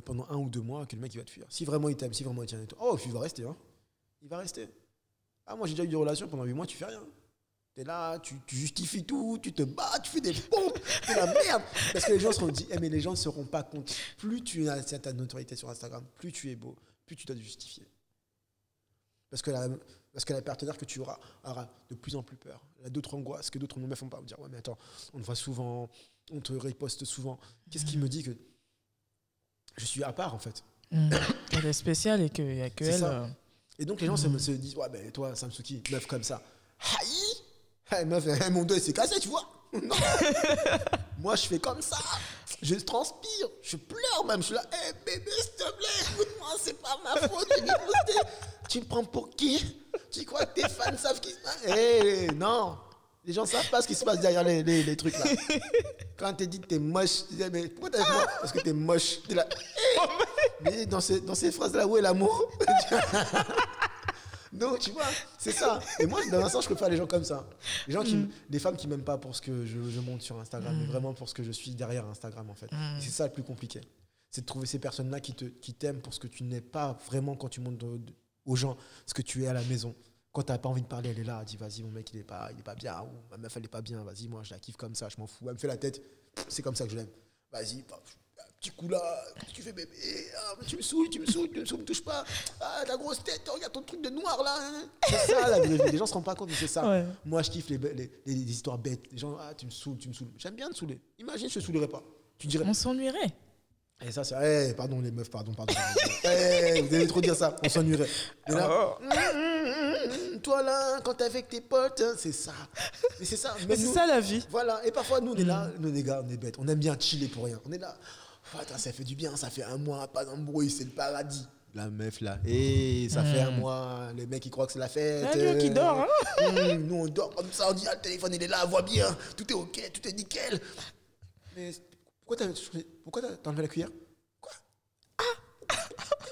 S2: pendant 1 ou 2 mois que le mec il va te fuir. Si vraiment il t'aime, si vraiment il tient à toi, oh, il va rester. Hein. Il va rester. Ah, moi j'ai déjà eu des relations pendant 8 mois, tu fais rien. T'es là, tu justifies tout, tu te bats, tu fais des pompes, c'est la merde. Parce que les gens se sont dit, mais les gens ne se rendent pas compte. Plus tu as ta notoriété sur Instagram, plus tu es beau, plus tu dois te justifier. Parce que la partenaire que tu auras de plus en plus peur. Elle a d'autres angoisses que d'autres ne me font pas. Me dire, ouais, mais attends, on te voit souvent, on te riposte souvent. Qu'est-ce qui me dit que je suis à part, en fait?
S1: Elle est spéciale et qu'il n'y a que elle.
S2: Et donc, les gens se disent, ouais, ben toi, Samsuki, meuf comme ça. Aïe, meuf, mon dos, il s'est cassé, tu vois? Non. Moi, je fais comme ça. Je transpire, je pleure même. Je suis là, bébé, s'il te plaît, écoute-moi, c'est pas ma faute. Tu me prends pour qui? Tu crois que tes fans savent qui? Non. Les gens savent pas ce qui se passe derrière les trucs là. Quand t'es dit t'es moche, tu dis mais pourquoi t'es avec moi? Parce que t'es moche. T'es là. Mais dans ces phrases là, où est l'amour? Non, tu vois, c'est ça. Et moi, dans un sens, je préfère les gens comme ça. Les femmes qui m'aiment pas pour ce que je monte sur Instagram, mais vraiment pour ce que je suis derrière Instagram, en fait. Et c'est ça le plus compliqué. C'est de trouver ces personnes-là qui t'aiment pour ce que tu n'es pas vraiment quand tu montes aux gens, ce que tu es à la maison. Quand tu n'as pas envie de parler, elle est là, elle dit vas-y, mon mec, il est pas bien, ou ma meuf, elle est pas bien, vas-y, moi, je la kiffe comme ça, je m'en fous. Elle me fait la tête, c'est comme ça que je l'aime. Vas-y, petit coup là, tu fais bébé, tu me saoules, me touche pas. Ah, ta grosse tête, regarde ton truc de noir là. Hein. C'est ça la vraie vie. Les gens se rendent pas compte, mais c'est ça. Ouais. Moi, je kiffe les histoires bêtes. Les gens, tu me saoules. J'aime bien te saouler. Imagine, je te saoulerais pas. Tu dirais.
S1: On s'ennuierait.
S2: Et ça, c'est. Pardon, les meufs, pardon. Vous allez trop dire ça. On s'ennuierait. Et là, toi là, quand t'es avec tes potes, c'est ça. Mais c'est ça.
S1: Mais c'est ça la vie.
S2: Voilà. Et parfois, nous, on est là, nous, les gars, on est bêtes. On aime bien chiller pour rien. On est là. Attends, ça fait du bien, ça fait un mois, pas d'embrouille, c'est le paradis. La meuf là, ça fait un mois, les mecs ils croient que c'est la fête.
S1: C'est lui qui dort, hein.
S2: Nous on dort comme ça, on dit le téléphone il est là, voit bien, tout est ok, tout est nickel. Mais pourquoi t'as enlevé la cuillère? Quoi?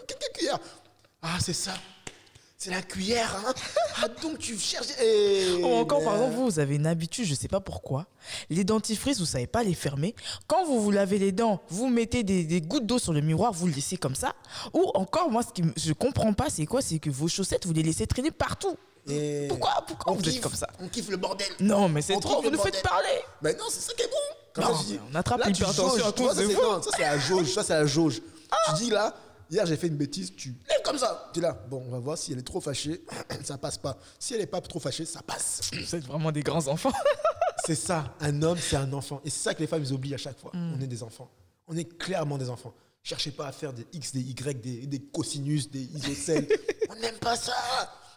S2: Quelle cuillère? Ah, c'est ça. C'est la cuillère, hein. Ah, donc tu cherches...
S1: Encore, par exemple, vous avez une habitude, je ne sais pas pourquoi. Les dentifrices, vous ne savez pas les fermer. Quand vous vous lavez les dents, vous mettez des gouttes d'eau sur le miroir, vous le laissez comme ça. Ou encore, moi, ce que je ne comprends pas, c'est quoi? C'est que vos chaussettes, vous les laissez traîner partout. Pourquoi vous êtes comme ça?
S2: On kiffe le bordel.
S1: Non, mais c'est trop, vous nous faites parler.
S2: Mais non, c'est ça qui est bon.
S1: Non, on attrape l'hypertension à cause de vous.
S2: Ça, c'est la jauge. Ça, c'est la jauge. Tu dis là... Hier, j'ai fait une bêtise, tu lèves comme ça. Tu es là. Bon, on va voir si elle est trop fâchée. Ça passe pas. Si elle n'est pas trop fâchée, ça passe.
S1: Vous êtes vraiment des grands enfants.
S2: C'est ça. Un homme, c'est un enfant. Et c'est ça que les femmes ils oublient à chaque fois. On est des enfants. On est clairement des enfants. Cherchez pas à faire des X, des Y, des cosinus, des isocèles. On n'aime pas ça.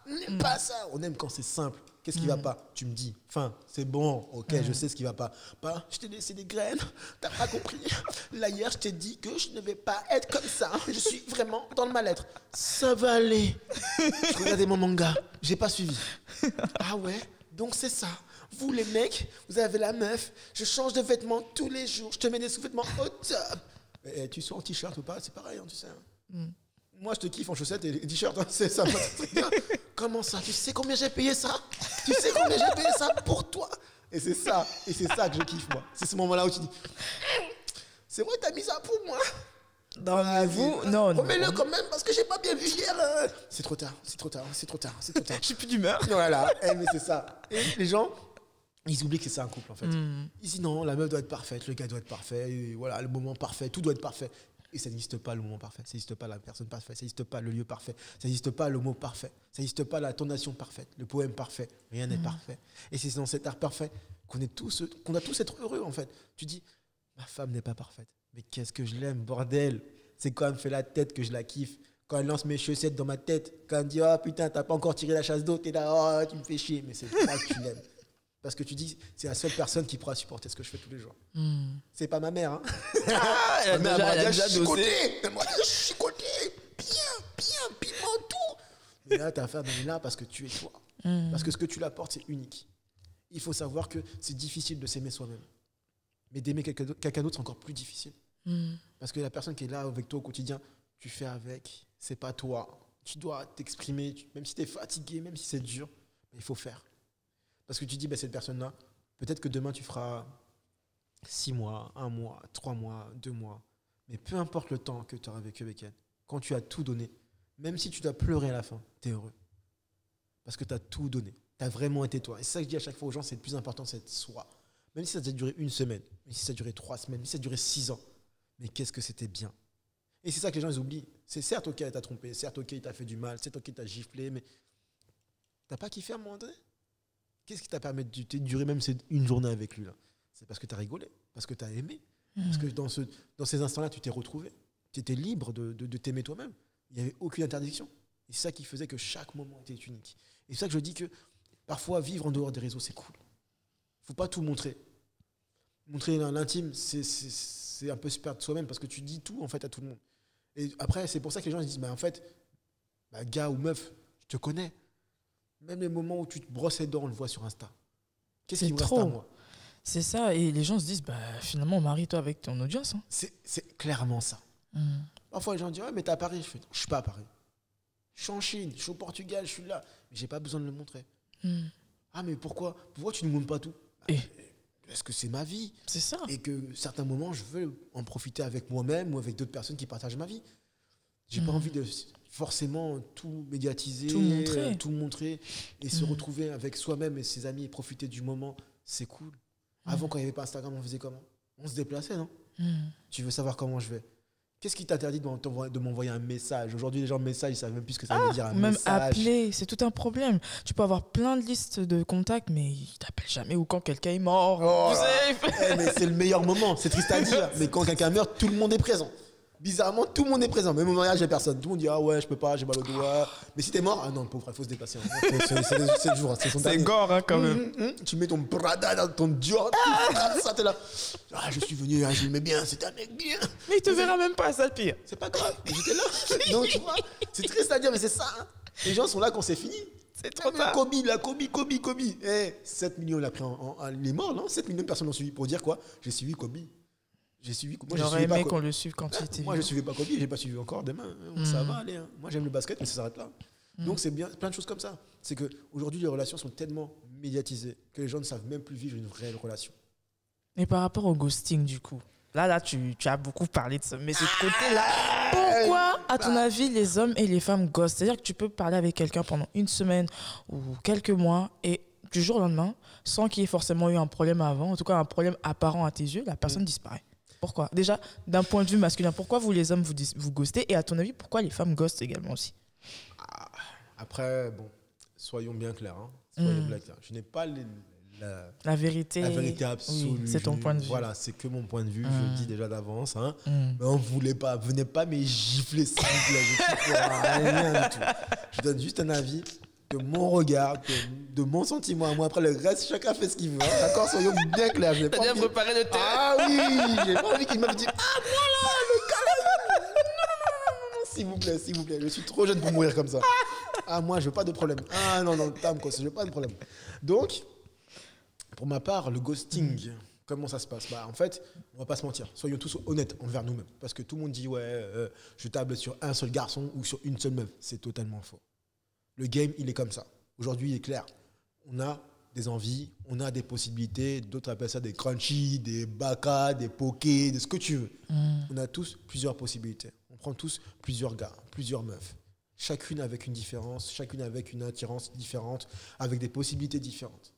S2: On n'aime pas ça. On aime quand c'est simple. Qu'est-ce qui va pas? Tu me dis, c'est bon, ok, je sais ce qui va pas. Je t'ai laissé des graines, t'as pas compris. Là, hier, je t'ai dit que je ne vais pas être comme ça. Je suis vraiment dans le mal-être. Ça va aller. Je regardais mon manga, j'ai pas suivi. Ah ouais, donc c'est ça. Vous, les mecs, vous avez la meuf, je change de vêtements tous les jours, je te mets des sous-vêtements au top. Et tu sois en t-shirt ou pas, c'est pareil, hein, tu sais. Moi, je te kiffe en chaussettes et t-shirt, hein, c'est ça. Comment ça? Tu sais combien j'ai payé ça? Tu sais combien j'ai payé ça pour toi? Et c'est ça que je kiffe, moi. C'est ce moment-là où tu dis, c'est vrai, t'as mis ça pour moi?
S1: Non, mais vous, non.
S2: Remets-le quand même, parce que j'ai pas bien vu hier. C'est trop tard.
S1: J'ai plus d'humeur.
S2: Voilà, mais c'est ça. Et les gens, ils oublient que c'est un couple, en fait. Ils disent non, la meuf doit être parfaite, le gars doit être parfait, et voilà, le moment parfait, tout doit être parfait. Et ça n'existe pas le moment parfait, ça n'existe pas la personne parfaite, ça n'existe pas le lieu parfait, ça n'existe pas le mot parfait, ça n'existe pas la tonation parfaite, le poème parfait, rien n'est parfait. Et c'est dans cet art parfait qu'on doit tous être heureux en fait. Tu dis, ma femme n'est pas parfaite, mais qu'est-ce que je l'aime, bordel. C'est quand elle me fait la tête que je la kiffe. Quand elle lance mes chaussettes dans ma tête, quand elle me dit, oh putain, t'as pas encore tiré la chasse d'eau, t'es là, oh tu me fais chier, mais c'est pas que tu l'aimes. Parce que tu dis, c'est la seule personne qui pourra supporter ce que je fais tous les jours. C'est pas ma mère, hein.
S1: Elle a déjà dosé.
S2: Moi, je suis chicoté. Bien, piment tout. Mais là, t'as affaire d'être là parce que tu es toi. Parce que ce que tu l'apportes, c'est unique. Il faut savoir que c'est difficile de s'aimer soi-même. Mais d'aimer quelqu'un d'autre, c'est encore plus difficile. Parce que la personne qui est là avec toi au quotidien, tu fais avec, c'est pas toi. Tu dois t'exprimer, même si t'es fatigué, même si c'est dur, mais il faut faire. Parce que tu dis, cette personne-là, peut-être que demain tu feras 6 mois, 1 mois, 3 mois, 2 mois. Mais peu importe le temps que tu auras vécu avec elle, quand tu as tout donné, même si tu dois pleurer à la fin, tu es heureux. Parce que tu as tout donné. Tu as vraiment été toi. Et c'est ça que je dis à chaque fois aux gens, c'est le plus important, c'est être soi. Même si ça a duré 1 semaine, même si ça a duré 3 semaines, même si ça a duré 6 ans. Mais qu'est-ce que c'était bien. Et c'est ça que les gens ils oublient. C'est certes ok, elle t'a trompé, certes ok, il t'a fait du mal, certes ok, il t'a giflé, mais t'as pas kiffé à un moment donné? Qu'est-ce qui t'a permis de durer même une journée avec lui là? C'est parce que tu as rigolé, parce que tu as aimé. Parce que dans ces instants-là, tu t'es retrouvé. Tu étais libre de t'aimer toi-même. Il n'y avait aucune interdiction. Et c'est ça qui faisait que chaque moment était unique. Et c'est ça que je dis que parfois, vivre en dehors des réseaux, c'est cool. Il ne faut pas tout montrer. Montrer l'intime, c'est un peu se perdre soi-même parce que tu dis tout en fait à tout le monde. Et après, c'est pour ça que les gens ils disent, en fait, gars ou meuf, je te connais. Même les moments où tu te brosses les dents, on le voit sur Insta. Qu'est-ce qui me reste à moi?
S1: C'est ça, et les gens se disent, finalement, marie-toi avec ton audience. Hein.
S2: C'est clairement ça. Parfois, les gens disent, ouais, mais t'es à Paris. Je fais, non, je suis pas à Paris. Je suis en Chine, je suis au Portugal, je suis là. Mais j'ai pas besoin de le montrer. Ah, mais pourquoi tu ne montres pas tout? Parce que c'est ma vie.
S1: C'est ça.
S2: Et que certains moments, je veux en profiter avec moi-même ou avec d'autres personnes qui partagent ma vie. J'ai pas envie de forcément tout médiatiser, tout montrer et se retrouver avec soi-même et ses amis et profiter du moment. C'est cool. Avant, quand il n'y avait pas Instagram, on faisait comment? On se déplaçait, non? Tu veux savoir comment je vais? Qu'est-ce qui t'interdit de m'envoyer un message? Aujourd'hui, les gens, message, ils savent même plus ce que ça veut dire un
S1: même
S2: message.
S1: Même appeler, c'est tout un problème. Tu peux avoir plein de listes de contacts, mais ils t'appellent jamais ou quand quelqu'un est mort.
S2: Mais c'est le meilleur moment, c'est triste à dire. Mais quand quelqu'un meurt, tout le monde est présent. Bizarrement, tout le monde est présent. Même au mariage, il n'y a personne. Tout le monde dit, ah ouais, je peux pas, j'ai mal au doigt. Mais si t'es mort, ah non, pauvre, il faut se déplacer. C'est le jour, c'est son dernier.
S3: C'est gore, hein, quand même.
S2: Tu mets ton Prada dans ton Dior, ça, t'es là. Ah, je suis venu, je l'aimais bien, c'était un mec bien.
S1: Mais il te verra même pas, ça le pire.
S2: C'est pas grave, j'étais là. Donc, tu vois, c'est triste à dire, mais c'est ça. Hein. Les gens sont là quand c'est fini.
S1: C'est trop tard.
S2: Kobe. 7 millions, il a pris il est mort, non? 7 millions de personnes l'ont suivi pour dire quoi? J'ai suivi Kobe.
S1: J'aurais aimé qu'on le suive quand il était
S2: Moi, je ne suivais pas Kobe, je n'ai pas suivi encore demain. Ça va aller. Hein. Moi, j'aime le basket, mais ça s'arrête là. Donc, c'est bien, plein de choses comme ça. C'est qu'aujourd'hui, les relations sont tellement médiatisées que les gens ne savent même plus vivre une vraie relation.
S1: Et par rapport au ghosting, du coup, là tu as beaucoup parlé de ça, mais de ce côté-là, pourquoi, à ton avis, les hommes et les femmes ghostent? C'est-à-dire que tu peux parler avec quelqu'un pendant une semaine ou quelques mois et du jour au lendemain, sans qu'il y ait forcément eu un problème avant, en tout cas un problème apparent à tes yeux, la personne disparaît. Pourquoi? Déjà, d'un point de vue masculin, pourquoi vous les hommes vous ghostez? Et à ton avis, pourquoi les femmes ghostent également aussi?
S2: Après, bon, soyons bien clairs. Hein. Soyons bien clairs. Je n'ai pas
S1: la vérité
S2: absolue.
S1: Oui, c'est ton point de vue.
S2: Voilà, c'est que mon point de vue. Je le dis déjà d'avance. Hein. Mais on ne voulait pas. Venez pas me gifler, s'il vous plaît. Je ne rien du tout. Je donne juste un avis de mon regard, de mon sentiment à moi. Après, le reste, chacun fait ce qu'il veut. Hein. D'accord, soyons bien clairs.
S1: T'as bien préparé le thème.
S2: Ah oui, j'ai pas envie qu'il me dise ah, voilà, le gars. Non, s'il vous plaît. Je suis trop jeune pour mourir comme ça. Ah, moi, je veux pas de problème. Ah, non, je veux pas de problème. Donc, pour ma part, le ghosting, comment ça se passe? En fait, on va pas se mentir. Soyons tous honnêtes envers nous-mêmes. Parce que tout le monde dit, je table sur un seul garçon ou sur une seule meuf. C'est totalement faux. Le game, il est comme ça. Aujourd'hui, il est clair. On a des envies, on a des possibilités. D'autres appellent ça des crunchy, des baka, des pokés, de ce que tu veux. On a tous plusieurs possibilités. On prend tous plusieurs gars, plusieurs meufs. Chacune avec une différence, chacune avec une attirance différente, avec des possibilités différentes.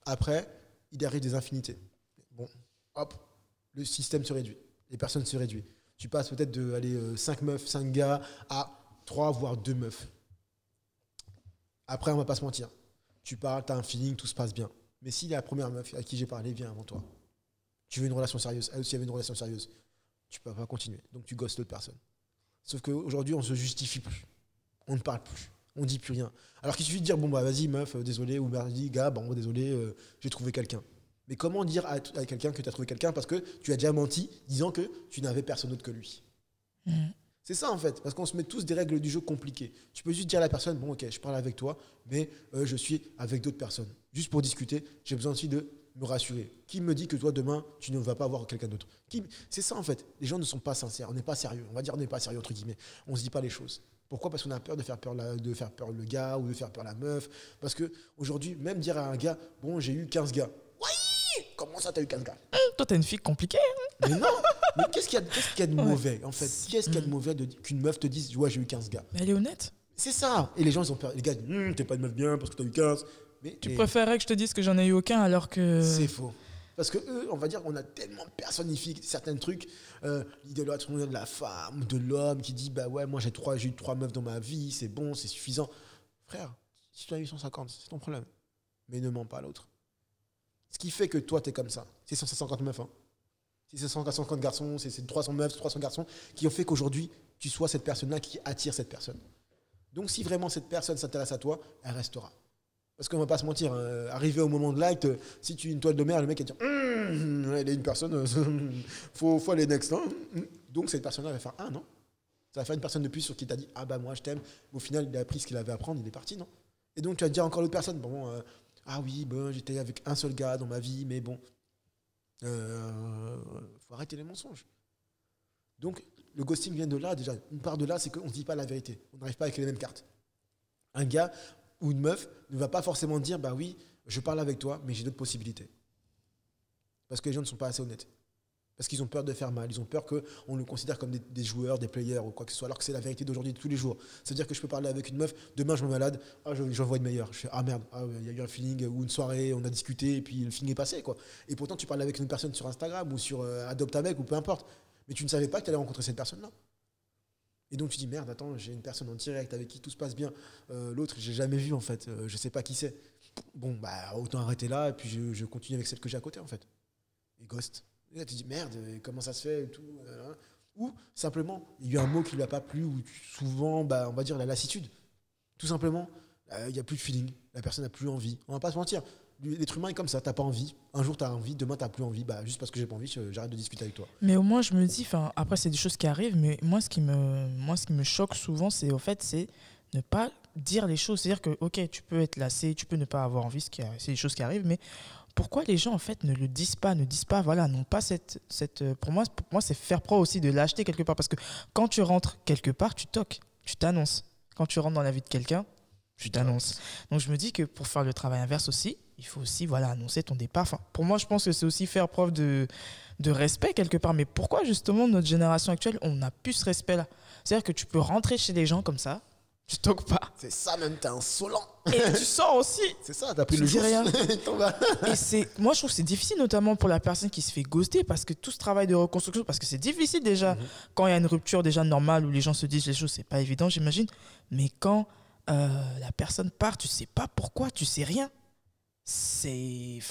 S2: Après, il arrive des infinités. Bon, hop, le système se réduit. Les personnes se réduisent. Tu passes peut-être de 5 meufs, 5 gars à 3, voire 2 meufs. Après, on ne va pas se mentir. Tu parles, tu as un feeling, tout se passe bien. Mais si la première meuf à qui j'ai parlé vient avant toi, tu veux une relation sérieuse, elle aussi avait une relation sérieuse, tu ne peux pas continuer. Donc tu gosses l'autre personne. Sauf qu'aujourd'hui, on ne se justifie plus. On ne parle plus. On ne dit plus rien. Alors qu'il suffit de dire, bon, vas-y, meuf, désolé, ou vas-y, gars, désolé, j'ai trouvé quelqu'un. Mais comment dire à quelqu'un que tu as trouvé quelqu'un parce que tu as déjà menti, disant que tu n'avais personne d'autre que lui. C'est ça, en fait, parce qu'on se met tous des règles du jeu compliquées. Tu peux juste dire à la personne, bon, ok, je parle avec toi, mais je suis avec d'autres personnes. Juste pour discuter, j'ai besoin aussi de me rassurer. Qui me dit que toi, demain, tu ne vas pas voir quelqu'un d'autre? C'est ça, en fait. Les gens ne sont pas sincères. On n'est pas sérieux. On va dire on n'est pas sérieux, entre guillemets. On ne se dit pas les choses. Pourquoi? Parce qu'on a peur de faire peur le gars ou de faire peur la meuf. Parce qu'aujourd'hui, même dire à un gars, bon, j'ai eu 15 gars. Oui! Comment ça, t'as eu 15 gars?
S1: Toi, t'es une fille compliquée.
S2: Hein? Mais non! Mais qu'est-ce qu'il y a de mauvais, en fait? Qu'est-ce qu'il y a de mauvais qu'une meuf te dise, ouais, j'ai eu 15 gars?
S1: Mais elle est honnête.
S2: C'est ça. Et les gens, ils ont peur. Les gars disent, t'es pas une meuf bien parce que t'as eu 15. Mais,
S1: tu préférerais que je te dise que j'en ai eu aucun alors que...
S2: C'est faux. Parce que eux, on va dire qu'on a tellement personnifié certains trucs, l'idolâtrie de la femme, de l'homme qui dit, moi j'ai eu 3 meufs dans ma vie, c'est bon, c'est suffisant. Frère, si tu as eu 150, c'est ton problème. Mais ne mens pas à l'autre. Ce qui fait que toi, t'es comme ça, c'est 150 meufs. Hein. C'est 150 garçons, c'est 300 meufs, 300 garçons qui ont fait qu'aujourd'hui, tu sois cette personne-là qui attire cette personne. Donc si vraiment cette personne s'intéresse à toi, elle restera. Parce qu'on va pas se mentir, arrivé au moment de l'acte, si tu es une toile de mer, le mec va dire elle est une personne, faut aller next. Hein. Donc cette personne-là va faire non. Ça va faire une personne de plus sur qui t'a dit moi je t'aime. Au final, il a appris ce qu'il avait à apprendre, il est parti, non. Et donc tu vas dire encore l'autre personne Ah oui, bon, j'étais avec un seul gars dans ma vie, mais bon. Faut arrêter les mensonges. Donc, le ghosting vient de là, déjà. Une part de là, c'est qu'on ne dit pas la vérité. On n'arrive pas avec les mêmes cartes. Un gars ou une meuf ne va pas forcément dire, bah oui, je parle avec toi, mais j'ai d'autres possibilités. Parce que les gens ne sont pas assez honnêtes. Parce qu'ils ont peur de faire mal. Ils ont peur qu'on nous considère comme des joueurs, des players ou quoi que ce soit, alors que c'est la vérité d'aujourd'hui, de tous les jours. C'est-à-dire que je peux parler avec une meuf, demain je me malade, j'en vois une meilleure. Je fais, ah merde, il y a eu un feeling ou une soirée, on a discuté, et puis le feeling est passé, quoi. Et pourtant, tu parles avec une personne sur Instagram ou sur Adopte un mec ou peu importe. Mais tu ne savais pas que tu allais rencontrer cette personne-là. Et donc tu dis, merde, attends, j'ai une personne en direct avec qui tout se passe bien. L'autre, j'ai jamais vu, en fait. Je sais pas qui c'est. Bon, bah, autant arrêter là, et puis je continue avec celle que j'ai à côté, en fait. Et ghost. Et là, tu dis, merde, comment ça se fait et tout, hein. Ou simplement, il y a eu un mot qui lui a pas plu, ou souvent, bah, on va dire la lassitude. Tout simplement, il n'y a plus de feeling. La personne n'a plus envie. On va pas se mentir. L'être humain est comme ça, t'as pas envie. Un jour, tu as envie, demain, tu n'as plus envie. Bah, juste parce que j'ai pas envie, j'arrête de discuter avec toi.
S1: Mais au moins, je me dis, après, c'est des choses qui arrivent, mais moi, ce qui me choque souvent, c'est ne pas dire les choses. C'est-à-dire que, ok, tu peux être lassé, tu peux ne pas avoir envie, c'est des choses qui arrivent, mais pourquoi les gens, en fait, ne le disent pas, voilà, n'ont pas pour moi, c'est faire preuve aussi de lâcheté quelque part. Parce que quand tu rentres quelque part, tu toques, tu t'annonces. Quand tu rentres dans la vie de quelqu'un, tu t'annonces. Donc, je me dis que pour faire le travail inverse aussi, il faut aussi, voilà, annoncer ton départ. Enfin, pour moi, je pense que c'est aussi faire preuve de respect quelque part. Mais pourquoi, justement, notre génération actuelle, on n'a plus ce respect-là? C'est-à-dire que tu peux rentrer chez les gens comme ça, tu toques pas.
S2: C'est ça, même, t'es insolent.
S1: Et tu sors aussi.
S2: C'est ça, t'as pris le jour.
S1: Rien. Et moi, je trouve que c'est difficile, notamment pour la personne qui se fait ghoster, parce que tout ce travail de reconstruction, parce que c'est difficile déjà, quand il y a une rupture déjà normale où les gens se disent les choses, c'est pas évident, j'imagine. Mais quand la personne part, tu sais pas pourquoi, tu sais rien. C'est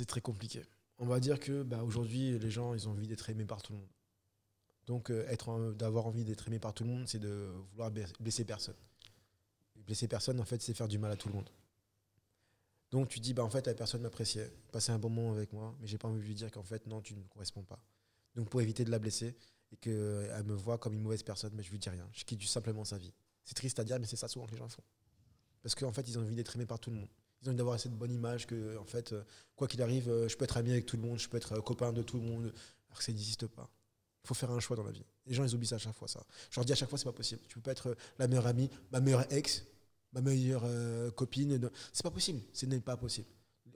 S2: très compliqué. On va dire que aujourd'hui, les gens, ils ont envie d'être aimés par tout le monde. Donc, d'avoir envie d'être aimé par tout le monde, c'est de vouloir blesser personne. Et blesser personne, en fait, c'est faire du mal à tout le monde. Donc, tu dis, en fait, la personne m'appréciait, passait un bon moment avec moi, mais j'ai pas envie de lui dire qu'en fait, non, tu ne me corresponds pas. Donc, pour éviter de la blesser et qu'elle me voit comme une mauvaise personne, mais je lui dis rien. Je quitte simplement sa vie. C'est triste à dire, mais c'est ça souvent que les gens font. Parce qu'en fait, ils ont envie d'être aimés par tout le monde. Ils ont envie d'avoir cette bonne image que, en fait, quoi qu'il arrive, je peux être ami avec tout le monde, je peux être copain de tout le monde, alors que ça n'existe pas. Il faut faire un choix dans la vie. Les gens, ils oublient ça à chaque fois, ça. Je leur dis à chaque fois, c'est pas possible. Tu peux pas être la meilleure amie, ma meilleure ex, ma meilleure copine. C'est pas possible. Ce n'est pas possible.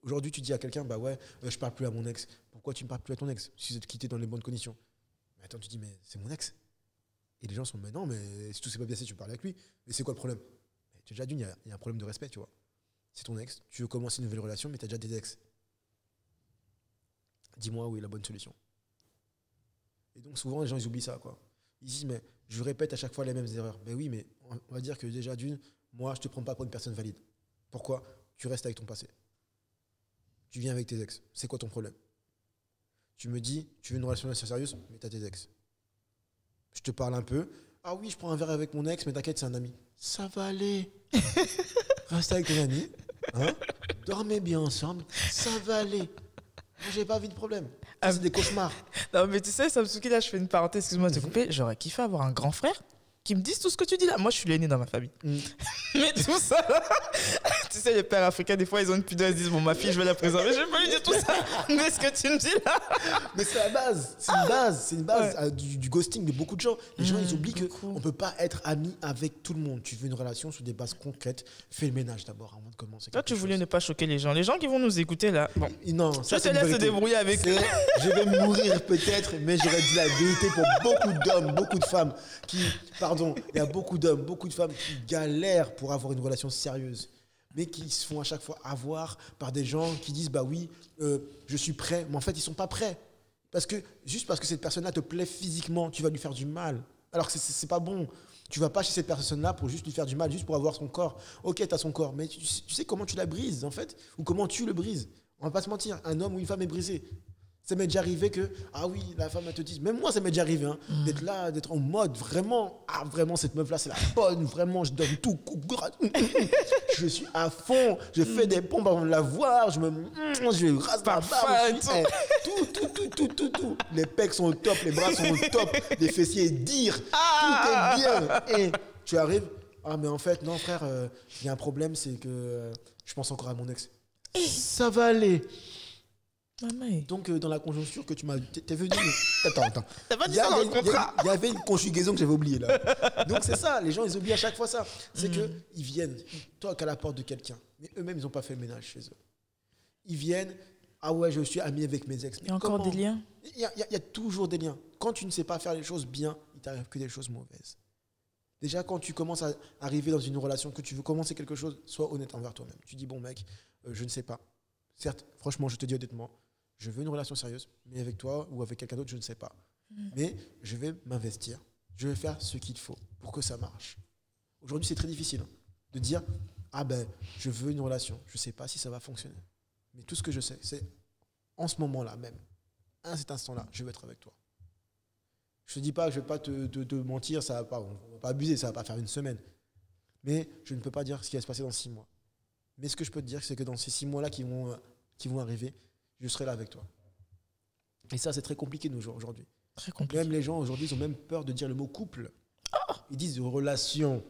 S2: Aujourd'hui, tu dis à quelqu'un, je parle plus à mon ex. Pourquoi tu ne parles plus à ton ex si vous êtes quitté dans les bonnes conditions? Mais attends, tu dis, mais c'est mon ex. Et les gens sont, mais non, mais si tout s'est pas bien passé, tu parles avec lui. Mais c'est quoi le problème? Déjà d'une, il y a un problème de respect, tu vois. C'est ton ex, tu veux commencer une nouvelle relation, mais tu as déjà des ex. Dis-moi où est la bonne solution. Et donc souvent, les gens, ils oublient ça, quoi. Ils disent, mais je répète à chaque fois les mêmes erreurs. Mais oui, mais on va dire que déjà d'une, moi, je te prends pas pour une personne valide. Pourquoi? Tu restes avec ton passé. Tu viens avec tes ex. C'est quoi ton problème? Tu me dis, tu veux une relation sérieuse, mais tu as tes ex. Je te parle un peu. Ah oui, je prends un verre avec mon ex, mais t'inquiète, c'est un ami. Ça va aller. Reste avec ton ami. Hein? Dormez bien ensemble. Ça va aller. Moi, j'ai pas envie de problème. C'est des cauchemars.
S1: Non, mais tu sais, Samsuki, là, je fais une parenthèse, excuse-moi de te couper. J'aurais kiffé avoir un grand frère qui me dise tout ce que tu dis là. Moi, je suis l'aîné dans ma famille. Mais tout ça, là, tu sais, les pères africains, des fois, ils ont une pudeur, ils disent, bon, ma fille, je vais la préserver. Je vais pas lui dire tout ça. Mais ce que tu me dis là.
S2: Mais c'est la base. C'est une base du ghosting de beaucoup de gens. Les gens, ils oublient qu'on ne peut pas être ami avec tout le monde. Tu veux une relation sur des bases concrètes. Fais le ménage d'abord avant de commencer.
S1: Toi, tu voulais ne pas choquer les gens. Les gens qui vont nous écouter là. Bon.
S2: Non,
S1: ça, je te laisse se débrouiller avec eux.
S2: Je vais mourir peut-être, mais j'aurais dit la vérité pour beaucoup d'hommes, beaucoup de femmes qui. Pardon, il y a beaucoup d'hommes, beaucoup de femmes qui galèrent pour avoir une relation sérieuse, mais qui se font à chaque fois avoir par des gens qui disent je suis prêt, mais en fait ils sont pas prêts. Juste parce que cette personne-là te plaît physiquement, tu vas lui faire du mal. Alors que c'est pas bon. Tu vas pas chez cette personne-là pour juste lui faire du mal, juste pour avoir son corps. Ok, tu as son corps, mais tu sais comment tu la brises en fait, ou comment tu le brises. On va pas se mentir, un homme ou une femme est brisé. Ça m'est déjà arrivé que, ah oui, la femme, elle te dit, même moi, ça m'est déjà arrivé, d'être là, d'être en mode, vraiment, cette meuf-là, c'est la bonne, vraiment, je donne tout, je suis à fond, je fais des pompes avant de la voir, je rase la barbe, tout. Les pecs sont au top, les bras sont au top, les fessiers dire, tout est bien. Et tu arrives, Ah, mais en fait, non, frère, il y a un problème, c'est que je pense encore à mon ex. Ça va aller.
S1: Maman.
S2: Donc, dans la conjoncture que tu m'as. T'es venu. Attends.
S1: T'as pas dit ça dans le contrat.
S2: Il y avait une conjugaison que j'avais oubliée là. Donc, c'est ça. Les gens, ils oublient à chaque fois ça. C'est qu'ils viennent, toi, à la porte de quelqu'un. Mais eux-mêmes, ils n'ont pas fait le ménage chez eux. Ils viennent. Ah ouais, je suis ami avec mes ex.
S1: Il y a encore des liens.
S2: Il y a toujours des liens. Quand tu ne sais pas faire les choses bien, il t'arrive que des choses mauvaises. Déjà, quand tu commences à arriver dans une relation, que tu veux commencer quelque chose, sois honnête envers toi-même. Tu dis, bon mec, je ne sais pas. Certes, franchement, je te dis honnêtement, je veux une relation sérieuse, mais avec toi ou avec quelqu'un d'autre, je ne sais pas. Mais je vais m'investir. Je vais faire ce qu'il faut pour que ça marche. Aujourd'hui, c'est très difficile de dire, ah ben, je veux une relation. Je ne sais pas si ça va fonctionner. Mais tout ce que je sais, c'est en ce moment-là même, à cet instant-là, je vais être avec toi. Je ne te dis pas que je ne vais pas te mentir, ça va pas, on ne va pas abuser, ça ne va pas faire une semaine. Mais je ne peux pas dire ce qui va se passer dans 6 mois. Mais ce que je peux te dire, c'est que dans ces 6 mois-là qui vont arriver, je serai là avec toi. Et ça, c'est très compliqué de nos jours aujourd'hui.
S1: Très compliqué.
S2: Même les gens aujourd'hui, ils ont même peur de dire le mot couple. Ils disent relation.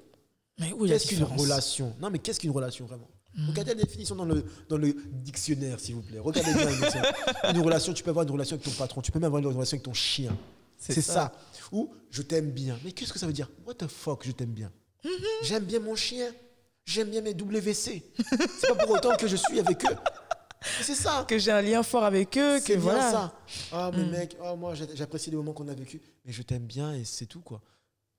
S1: Mais où
S2: Qu'est-ce qu'une relation? Non, mais qu'est-ce qu'une relation vraiment? Regardez la définition dans le dictionnaire, s'il vous plaît. Regardez bien la définition. Une relation, tu peux avoir une relation avec ton patron, tu peux même avoir une relation avec ton chien. C'est ça. Ou je t'aime bien. Mais qu'est-ce que ça veut dire? What the fuck, je t'aime bien? J'aime bien mon chien. J'aime bien mes WC. C'est pas pour autant que je suis avec eux. C'est ça.
S1: Que j'ai un lien fort avec eux.
S2: C'est
S1: que
S2: bien
S1: voilà.
S2: ça. Ah, mais mec, moi j'apprécie les moments qu'on a vécu. Mais je t'aime bien et c'est tout, quoi.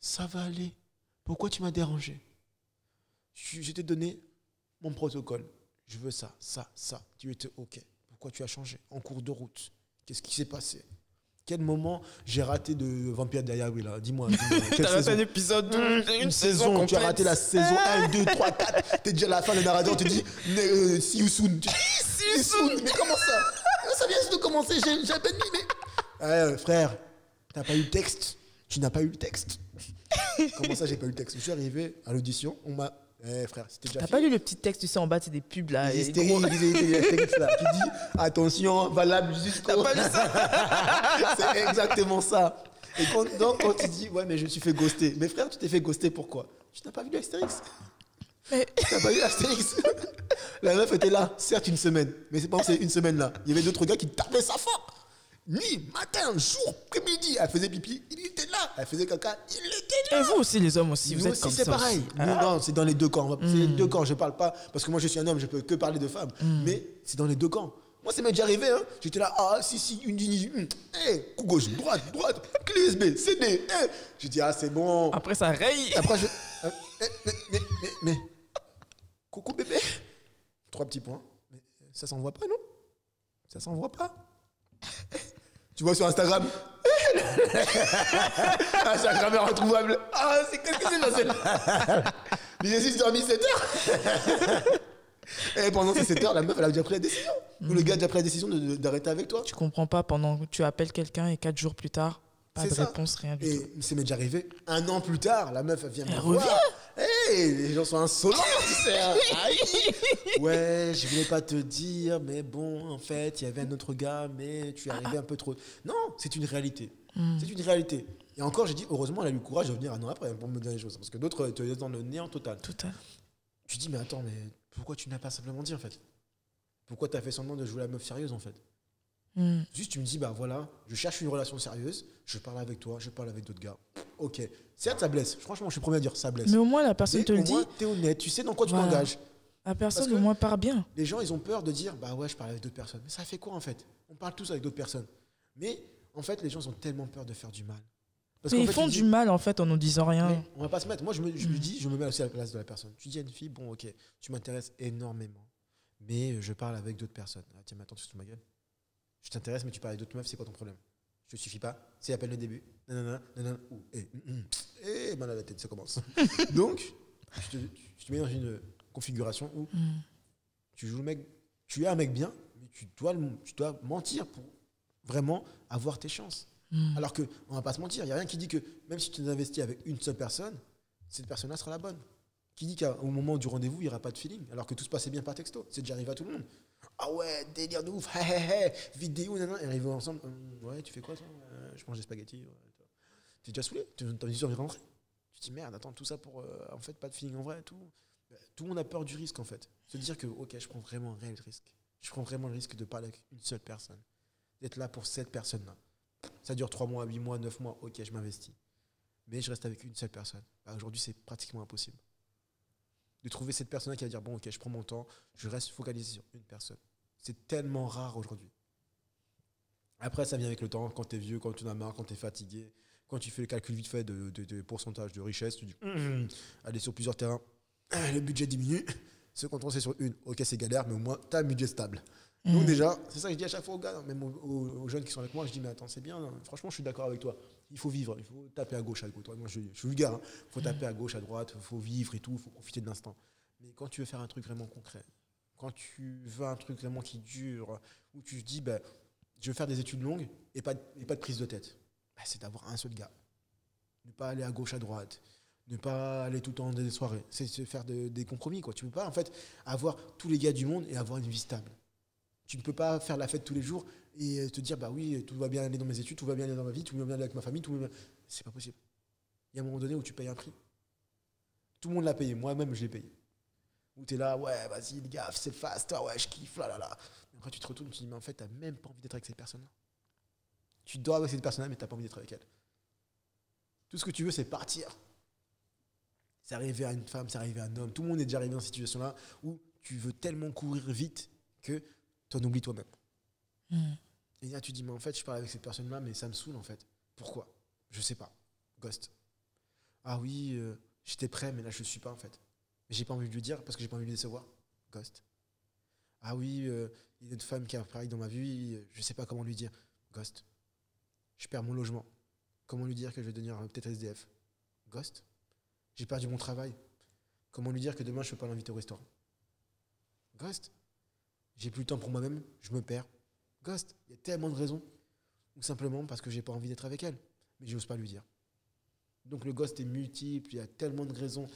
S2: Ça va aller. Pourquoi tu m'as dérangé? Je t'ai donné mon protocole. Je veux ça. Tu étais OK. Pourquoi tu as changé en cours de route? Qu'est-ce qui s'est passé? Quel moment j'ai raté de Vampire Diaries là? Dis-moi.
S1: T'as raté un épisode,
S2: une saison. Tu as raté la saison 1, 2, 3, 4. T'es déjà à la fin, le narrateur te dit see you soon. See you soon. Mais comment ça? Ça vient juste de commencer. J'ai à peine dit, mais. Frère, t'as pas eu le texte. Tu n'as pas eu le texte. Comment ça, j'ai pas eu le texte? Je suis arrivé à l'audition. On m'a. Frère, c'était déjà.
S1: T'as pas lu le petit texte, tu sais, en bas, c'est des pubs là.
S2: Les Astérix là, qui dit attention, valable jusqu'au.
S1: T'as pas lu ça?
S2: C'est exactement ça. Et quand tu dis ouais, mais je me suis fait ghoster. Mais frère, tu t'es fait ghoster pourquoi? Tu n'as pas vu l'Astérix?
S1: Mais...
S2: Tu n'as pas vu l'Astérix? La meuf était là, certes une semaine, mais c'est pas c'est une semaine là. Il y avait d'autres gars qui tapaient sa fort. Nuit, matin, jour, après-midi, elle faisait pipi, il était là. Elle faisait caca, il était là.
S1: Et vous aussi, les hommes aussi, vous êtes
S2: aussi,
S1: comme
S2: c'est
S1: ça
S2: pareil.
S1: aussi.
S2: Non, c'est dans les deux camps. C'est les deux camps. Je parle pas parce que moi je suis un homme, je peux que parler de femmes. Mais c'est dans les deux camps. Moi, ça m'est déjà arrivé. Hein. J'étais là, coup gauche, droite, clé USB, CD. J'ai dit c'est bon.
S1: Après, ça raye.
S2: Après, mais, coucou bébé. 3 petits points. Mais ça s'envoie pas, non? Ça s'envoie pas. Tu vois sur Instagram. Instagram est retrouvable. Ah, qu'est-ce que c'est passé? L'exercice dormi 7 heures. Et pendant ces 7 heures, la meuf, elle a déjà pris la décision. Ou le gars a déjà pris la décision d'arrêter avec toi.
S1: Tu comprends pas pendant que tu appelles quelqu'un et 4 jours plus tard, pas de réponse, rien du tout.
S2: Et c'est déjà arrivé. 1 an plus tard, la meuf, elle vient me voir.
S1: revient.
S2: Les gens sont insolents, tu sais. Ouais, je voulais pas te dire, mais bon, en fait, il y avait un autre gars, mais tu es arrivé un peu trop. Non, c'est une réalité. C'est une réalité. Et encore, j'ai dit, heureusement, elle a eu le courage de venir 1 an après pour me dire les choses. Parce que d'autres te laissent dans le néant total. Tu dis, mais attends, mais pourquoi tu n'as pas simplement dit, en fait? Pourquoi tu as fait semblant de jouer la meuf sérieuse, en fait? Juste, tu me dis, bah voilà, je cherche une relation sérieuse, je parle avec toi, je parle avec d'autres gars. Ok. Certes, ça blesse. Franchement, je suis le premier à dire ça blesse.
S1: Mais au moins, la personne te le dit.
S2: Au moins, t'es honnête, tu sais dans quoi tu t'engages.
S1: La personne, au moins, part bien.
S2: Les gens, ils ont peur de dire, bah ouais, je parle avec d'autres personnes. Mais ça fait quoi, en fait? On parle tous avec d'autres personnes. Mais, en fait, les gens ont tellement peur de faire du mal.
S1: Mais ils font du mal, en fait, en nous disant rien.
S2: Mais on va pas se mettre. Moi, je me dis, je me mets aussi à la place de la personne. Tu dis à une fille, bon, ok, tu m'intéresses énormément, mais je parle avec d'autres personnes. Ah, tiens, mais attends, tu te fous de ma gueule. Je t'intéresse, mais tu parles avec d'autres meufs, c'est quoi ton problème? Je te suffis pas? C'est à peine le début. Non. Mal à la tête, ça commence. Donc, je te mets dans une configuration où tu joues le mec, tu es un mec bien, mais tu dois mentir pour vraiment avoir tes chances. Alors qu'on ne va pas se mentir, il n'y a rien qui dit que même si tu t'investis avec une seule personne, cette personne-là sera la bonne. Qui dit qu'au moment du rendez-vous, il n'y aura pas de feeling, alors que tout se passait bien par texto. C'est déjà arrivé à tout le monde. Ah ouais, délire de ouf, vidéo, nanana, et arrivés ensemble. Ouais, tu fais quoi toi? Je mange des spaghettis. T'es déjà saoulé? T'as envie de rentrer? Tu te dis merde, attends, tout ça pour en fait pas de feeling en vrai, tout. Tout le monde a peur du risque en fait. Se dire que ok, je prends vraiment un réel risque. Je prends vraiment le risque de parler avec une seule personne. D'être là pour cette personne-là. Ça dure 3 mois, 8 mois, 9 mois, ok, je m'investis. Mais je reste avec une seule personne. Aujourd'hui, c'est pratiquement impossible. De trouver cette personne qui va dire bon ok, je prends mon temps, je reste focalisé sur une personne. C'est tellement rare aujourd'hui. Après, ça vient avec le temps, quand tu es vieux, quand tu en as marre, quand tu es fatigué, quand tu fais le calcul vite fait de pourcentage de richesse, tu dis allez sur plusieurs terrains, le budget diminue, se concentrer sur une, ok c'est galère, mais au moins tu as un budget stable. Donc déjà, c'est ça que je dis à chaque fois aux gars, même aux jeunes qui sont avec moi, je dis mais attends c'est bien, franchement je suis d'accord avec toi, il faut vivre, il faut taper à gauche, à droite. Moi je suis vulgaire, il faut taper à gauche, à droite, il faut vivre et tout, il faut profiter de l'instant. Mais quand tu veux faire un truc vraiment concret, quand tu veux un truc vraiment qui dure, où tu te dis je veux faire des études longues et pas de prise de tête, c'est d'avoir un seul gars. Ne pas aller à gauche, à droite, ne pas aller tout le temps dans des soirées, c'est se faire des compromis, quoi. Tu ne peux pas en fait avoir tous les gars du monde et avoir une vie stable. Tu ne peux pas faire la fête tous les jours et te dire oui, tout va bien aller dans mes études, tout va bien aller dans ma vie, tout va bien aller avec ma famille, tout va bien. C'est pas possible. Il y a un moment donné où tu payes un prix. Tout le monde l'a payé, moi-même je l'ai payé. Où tu es là, ouais, vas-y, les gars, c'est fast, ouais, je kiffe, là, là, là. Après tu te retournes, tu te dis, mais en fait, tu n'as même pas envie d'être avec cette personne-là. Tu dors avec cette personne-là, mais tu n'as pas envie d'être avec elle. Tout ce que tu veux, c'est partir. C'est arrivé à une femme, c'est arrivé à un homme. Tout le monde est déjà arrivé dans cette situation-là où tu veux tellement courir vite que tu en oublies toi-même. Et là, tu dis, mais en fait, je parle avec cette personne-là, mais ça me saoule, en fait. Pourquoi ? Je sais pas. Ghost. Ah oui, j'étais prêt, mais là, je ne suis pas, en fait. Mais j'ai pas envie de lui dire parce que j'ai pas envie de le décevoir. Ghost. Ah oui, il y a une femme qui apparaît dans ma vie, je sais pas comment lui dire. Ghost. Je perds mon logement. Comment lui dire que je vais devenir peut-être SDF ? Ghost. J'ai perdu mon travail. Comment lui dire que demain je ne peux pas l'inviter au restaurant ? Ghost. J'ai plus le temps pour moi-même, je me perds. Ghost. Il y a tellement de raisons. Ou simplement parce que j'ai pas envie d'être avec elle. Mais j'ose pas lui dire. Donc le ghost est multiple, il y a tellement de raisons.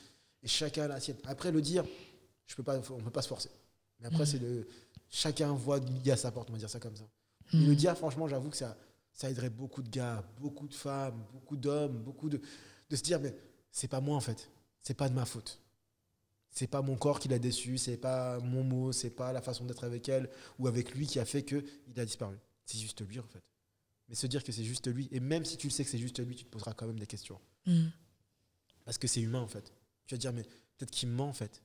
S2: Et chacun a la sienne. Après le dire, on ne peut pas se forcer. Mais après chacun voit midi à sa porte, on va dire ça comme ça. Mais le dire, franchement, j'avoue que ça aiderait beaucoup de gars, beaucoup de femmes, beaucoup d'hommes, de se dire, mais c'est pas moi en fait, c'est pas de ma faute. C'est pas mon corps qui l'a déçu, c'est pas mon mot, c'est pas la façon d'être avec elle ou avec lui qui a fait qu'il a disparu. C'est juste lui en fait. Mais se dire que c'est juste lui, et même si tu le sais que c'est juste lui, tu te poseras quand même des questions. Parce que c'est humain en fait. Tu vas te dire, mais peut-être qu'il me ment en fait.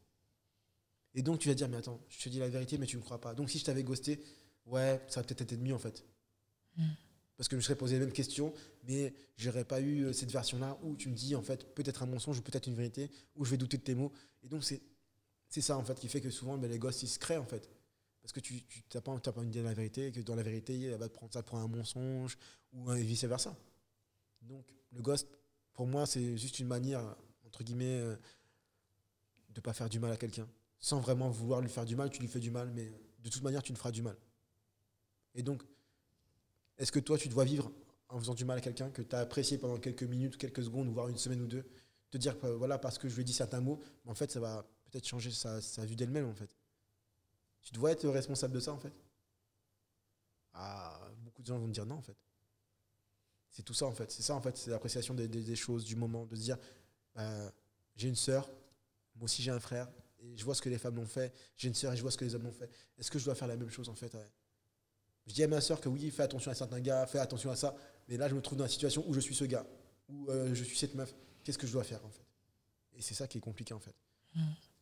S2: Et donc tu vas te dire, mais attends, je te dis la vérité, mais tu me crois pas. Donc si je t'avais ghosté, ouais, ça aurait peut-être été mieux en fait. Parce que je me serais posé les mêmes questions, mais j'aurais pas eu cette version-là où tu me dis en fait peut-être un mensonge ou peut-être une vérité, où je vais douter de tes mots. Et donc c'est ça en fait qui fait que souvent les gosses ils se créent en fait. Parce que tu n'as pas une idée de la vérité, et que dans la vérité, elle va te prendre ça pour un mensonge ou vice-versa. Donc le ghost, pour moi, c'est juste une manière, entre guillemets, de ne pas faire du mal à quelqu'un. Sans vraiment vouloir lui faire du mal, tu lui fais du mal, mais de toute manière, tu ne feras du mal. Et donc, est-ce que toi, tu dois vivre en faisant du mal à quelqu'un que tu as apprécié pendant quelques minutes, quelques secondes, voire une semaine ou deux, te dire que voilà, parce que je lui ai dit certains mots, mais en fait, ça va peut-être changer sa vue d'elle-même, en fait. Tu dois être responsable de ça, en fait. Beaucoup de gens vont te dire non, en fait. C'est tout ça, en fait. C'est ça, en fait. C'est l'appréciation des choses, du moment, de se dire j'ai une sœur, moi aussi j'ai un frère, et je vois ce que les femmes l'ont fait. J'ai une sœur et je vois ce que les hommes l'ont fait. Est-ce que je dois faire la même chose, en fait ? Je dis à ma sœur que oui, fais attention à certains gars, fais attention à ça. Mais là, je me trouve dans la situation où je suis ce gars, où je suis cette meuf. Qu'est-ce que je dois faire, en fait ? Et c'est ça qui est compliqué, en fait.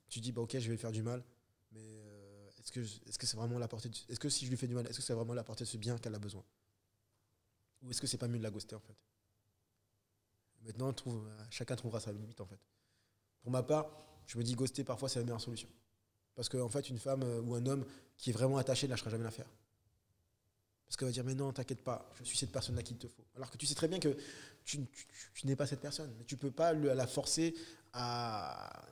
S2: Tu dis, ok, je vais lui faire du mal, mais est-ce que c'est vraiment la portée de... Est-ce que si je lui fais du mal, est-ce que c'est vraiment la portée de ce bien qu'elle a besoin ? Ou est-ce que c'est pas mieux de la ghoster, en fait ? Maintenant, chacun trouvera sa limite, en fait. Pour ma part, je me dis ghoster, parfois, c'est la meilleure solution. Parce qu'en fait, une femme ou un homme qui est vraiment attaché ne lâchera jamais l'affaire. Parce qu'elle va dire, mais non, t'inquiète pas, je suis cette personne-là qu'il te faut. Alors que tu sais très bien que tu n'es pas cette personne. Mais tu ne peux pas la forcer à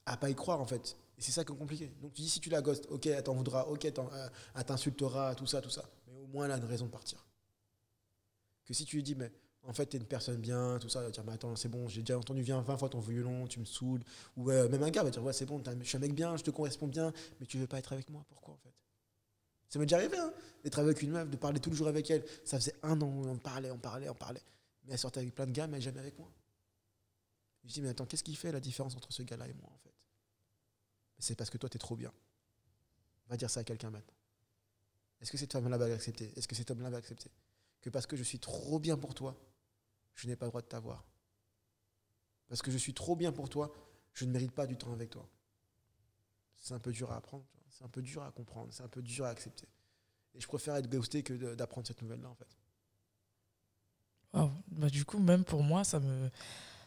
S2: pas y croire, en fait. Et c'est ça qui est compliqué. Donc tu dis, si tu la ghostes, ok, elle t'en voudra, ok, elle t'insultera, tout ça. Mais au moins, elle a une raison de partir. Que si tu lui dis, mais en fait, t'es une personne bien, tout ça, elle va dire, mais attends, c'est bon, j'ai déjà entendu 20 fois ton violon, tu me saoules. Ou même un gars va dire, ouais, c'est bon, je suis un mec bien, je te corresponds bien, mais tu veux pas être avec moi, pourquoi, en fait ? Ça m'est déjà arrivé, hein, d'être avec une meuf, de parler tout le jour avec elle. Ça faisait 1 an, on parlait. Mais elle sortait avec plein de gars, mais jamais avec moi. Je dis, mais attends, qu'est-ce qui fait la différence entre ce gars-là et moi, en fait? C'est parce que toi, t'es trop bien. Va dire ça à quelqu'un maintenant. Est-ce que cette femme-là va accepter? Est-ce que cet homme-là va accepter? Que parce que je suis trop bien pour toi, je n'ai pas le droit de t'avoir. Parce que je suis trop bien pour toi, je ne mérite pas du temps avec toi. C'est un peu dur à apprendre, c'est un peu dur à comprendre, c'est un peu dur à accepter. Et je préfère être ghosté que d'apprendre cette nouvelle-là, en fait.
S1: Wow. Bah, du coup, même pour moi,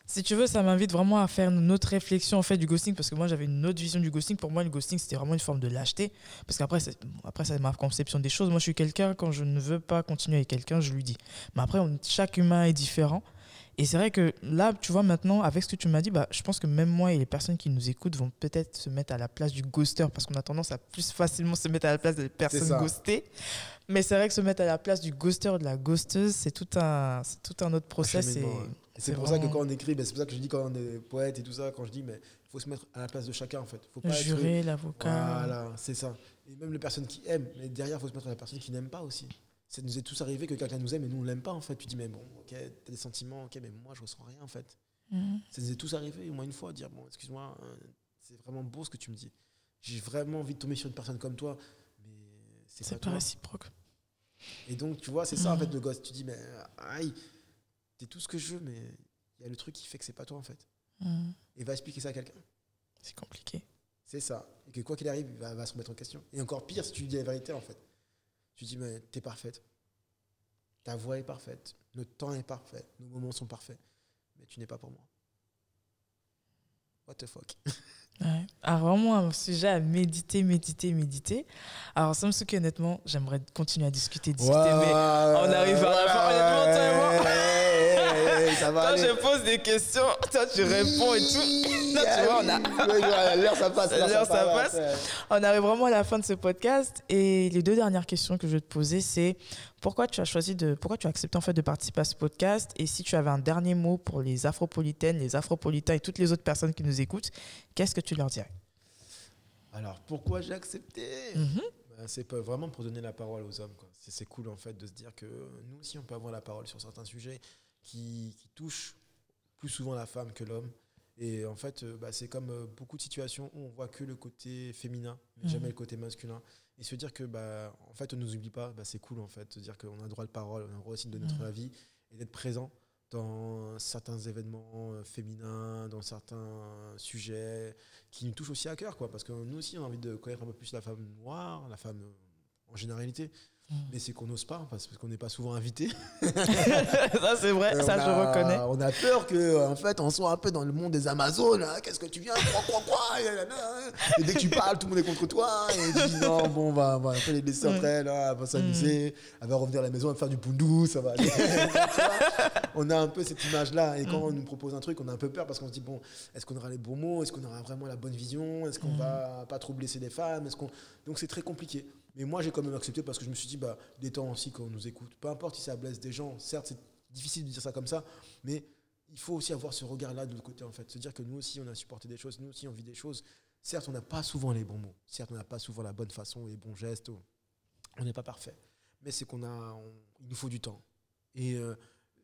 S1: si tu veux, ça m'invite vraiment à faire une autre réflexion en fait, du ghosting, parce que moi, j'avais une autre vision du ghosting. Pour moi, le ghosting, c'était vraiment une forme de lâcheté. Parce qu'après, c'est ma conception des choses. Moi, je suis quelqu'un, quand je ne veux pas continuer avec quelqu'un, je lui dis. Mais après, chaque humain est différent. Et c'est vrai que là, tu vois, maintenant, avec ce que tu m'as dit, bah, je pense que même moi et les personnes qui nous écoutent vont peut-être se mettre à la place du ghoster, parce qu'on a tendance à plus facilement se mettre à la place des personnes ghostées. Mais c'est vrai que se mettre à la place du ghoster ou de la ghosteuse, c'est tout un autre process.
S2: C'est pour ça que quand on écrit, c'est pour ça que je dis quand on est poète et tout ça, quand je dis, mais il faut se mettre à la place de chacun, en fait. Faut pas
S1: jurer, l'avocat.
S2: Voilà, c'est ça. Et même les personnes qui aiment, mais derrière, il faut se mettre à la personne qui n'aime pas aussi. Ça nous est tous arrivé que quelqu'un nous aime et nous on l'aime pas en fait. Tu dis mais bon, ok, t'as des sentiments, ok, mais moi je ressens rien en fait. Ça nous est tous arrivé au moins une fois, dire bon, excuse-moi, c'est vraiment beau ce que tu me dis. J'ai vraiment envie de tomber sur une personne comme toi, mais c'est
S1: pas réciproque.
S2: Et donc tu vois, c'est ça en fait le gosse. Tu dis mais aïe, t'es tout ce que je veux, mais il y a le truc qui fait que c'est pas toi en fait. Et va expliquer ça à quelqu'un.
S1: C'est compliqué.
S2: C'est ça. Et que quoi qu'il arrive, il va se remettre en question. Et encore pire si tu lui dis la vérité en fait. Tu dis, mais t'es parfaite. Ta voix est parfaite. Notre temps est parfait. Nos moments sont parfaits. Mais tu n'es pas pour moi. What the fuck?
S1: Ouais. Alors, vraiment un sujet à méditer. Alors, Samsuki, honnêtement, j'aimerais continuer à discuter, mais on arrive à la fin. Honnêtement, ça va aller. Je pose des questions, toi, tu réponds et tout. Là, tu vois,
S2: l'heure, ça passe.
S1: On arrive vraiment à la fin de ce podcast. Et les deux dernières questions que je vais te poser, c'est pourquoi tu as accepté en fait de participer à ce podcast, et si tu avais un dernier mot pour les Afropolitaines, les Afropolitains et toutes les autres personnes qui nous écoutent, qu'est-ce que tu leur dirais?
S2: Alors, pourquoi j'ai accepté? C'est vraiment pour donner la parole aux hommes, quoi. C'est cool en fait de se dire que nous aussi on peut avoir la parole sur certains sujets qui touchent plus souvent la femme que l'homme. Et en fait, c'est comme beaucoup de situations où on voit que le côté féminin, mais jamais le côté masculin. Et se dire que, en fait, on ne nous oublie pas, c'est cool, en fait. Se dire qu'on a le droit de parole, on a le droit aussi de donner notre avis et d'être présent dans certains événements féminins, dans certains sujets qui nous touchent aussi à cœur, quoi. Parce que nous aussi, on a envie de connaître un peu plus la femme noire, la femme en généralité. Mais c'est qu'on n'ose pas, parce qu'on n'est pas souvent invité.
S1: Ça, c'est vrai, je reconnais.
S2: On a peur qu'en fait, on soit un peu dans le monde des Amazones. Hein, qu'est-ce que tu viens? Et dès que tu parles, tout le monde est contre toi. Et tu dis non, bon, on va un peu les laisser entre elles, elle va s'amuser, elle va revenir à la maison, elle va faire du pundou, ça va aller. On a un peu cette image-là. Et quand on nous propose un truc, on a un peu peur parce qu'on se dit bon, est-ce qu'on aura les bons mots? Est-ce qu'on aura vraiment la bonne vision? Est-ce qu'on va pas trop blesser les femmes? Donc c'est très compliqué. Mais moi, j'ai quand même accepté parce que je me suis dit, des temps aussi qu'on nous écoute. Peu importe si ça blesse des gens, certes, c'est difficile de dire ça comme ça, mais il faut aussi avoir ce regard-là de l'autre côté, en fait. Se dire que nous aussi, on a supporté des choses, nous aussi, on vit des choses. Certes, on n'a pas souvent les bons mots. Certes, on n'a pas souvent la bonne façon, les bons gestes. On n'est pas parfait. Mais c'est il nous faut du temps. Et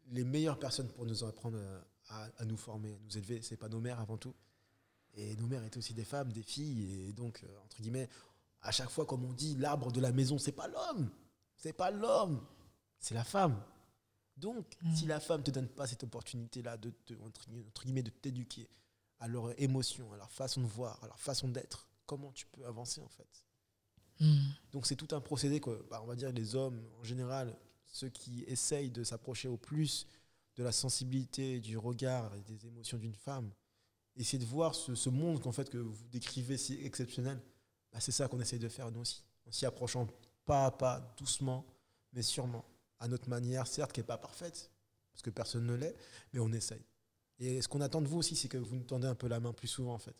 S2: les meilleures personnes pour nous apprendre à nous former, à nous élever, c'est pas nos mères avant tout. Et nos mères étaient aussi des femmes, des filles. Et donc, entre guillemets, à chaque fois, comme on dit, l'arbre de la maison, c'est pas l'homme. C'est pas l'homme. C'est la femme. Donc, si la femme ne te donne pas cette opportunité-là entre guillemets, de t'éduquer à leurs émotions, à leur façon de voir, à leur façon d'être, comment tu peux avancer, en fait? Donc, c'est tout un procédé, quoi. On va dire les hommes, en général, ceux qui essayent de s'approcher au plus de la sensibilité, du regard et des émotions d'une femme, essayer de voir ce monde qu'en fait, que vous décrivez si exceptionnel. C'est ça qu'on essaye de faire nous aussi, en s'y approchant pas à pas, doucement, mais sûrement, à notre manière, certes, qui n'est pas parfaite, parce que personne ne l'est, mais on essaye. Et ce qu'on attend de vous aussi, c'est que vous nous tendez un peu la main plus souvent, en fait.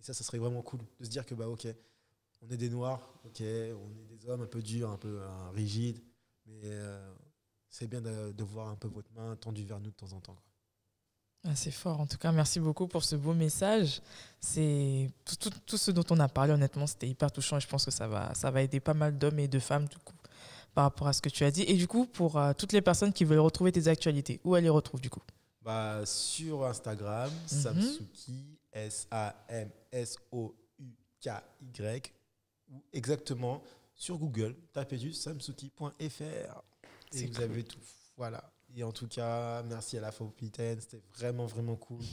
S2: Et ça serait vraiment cool, de se dire que, ok, on est des noirs, ok, on est des hommes un peu durs, un peu rigides, mais c'est bien de voir un peu votre main tendue vers nous de temps en temps, quoi.
S1: C'est fort, en tout cas, merci beaucoup pour ce beau message. C'est tout ce dont on a parlé, honnêtement, c'était hyper touchant et je pense que ça va aider pas mal d'hommes et de femmes du coup, par rapport à ce que tu as dit. Et du coup, pour toutes les personnes qui veulent retrouver tes actualités, où elles les retrouvent du coup?
S2: Sur Instagram, Samsouky, SAMSOUKY, ou exactement sur Google, tapez juste samsouky.fr et vous avez tout. Voilà. Et en tout cas, merci à l'Afropolitaine, c'était vraiment, vraiment cool.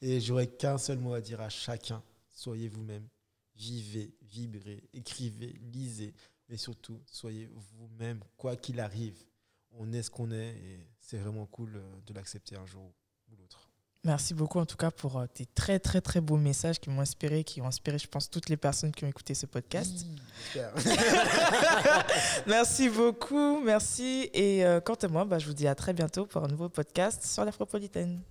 S2: Et j'aurais qu'un seul mot à dire à chacun, soyez vous-même, vivez, vibrez, écrivez, lisez, mais surtout, soyez vous-même, quoi qu'il arrive. On est ce qu'on est et c'est vraiment cool de l'accepter un jour ou l'autre.
S1: Merci beaucoup en tout cas pour tes très très très beaux messages qui m'ont inspiré, qui ont inspiré je pense toutes les personnes qui ont écouté ce podcast.
S2: J'espère.
S1: Merci beaucoup, merci. Et quant à moi, je vous dis à très bientôt pour un nouveau podcast sur l'Afropolitaine.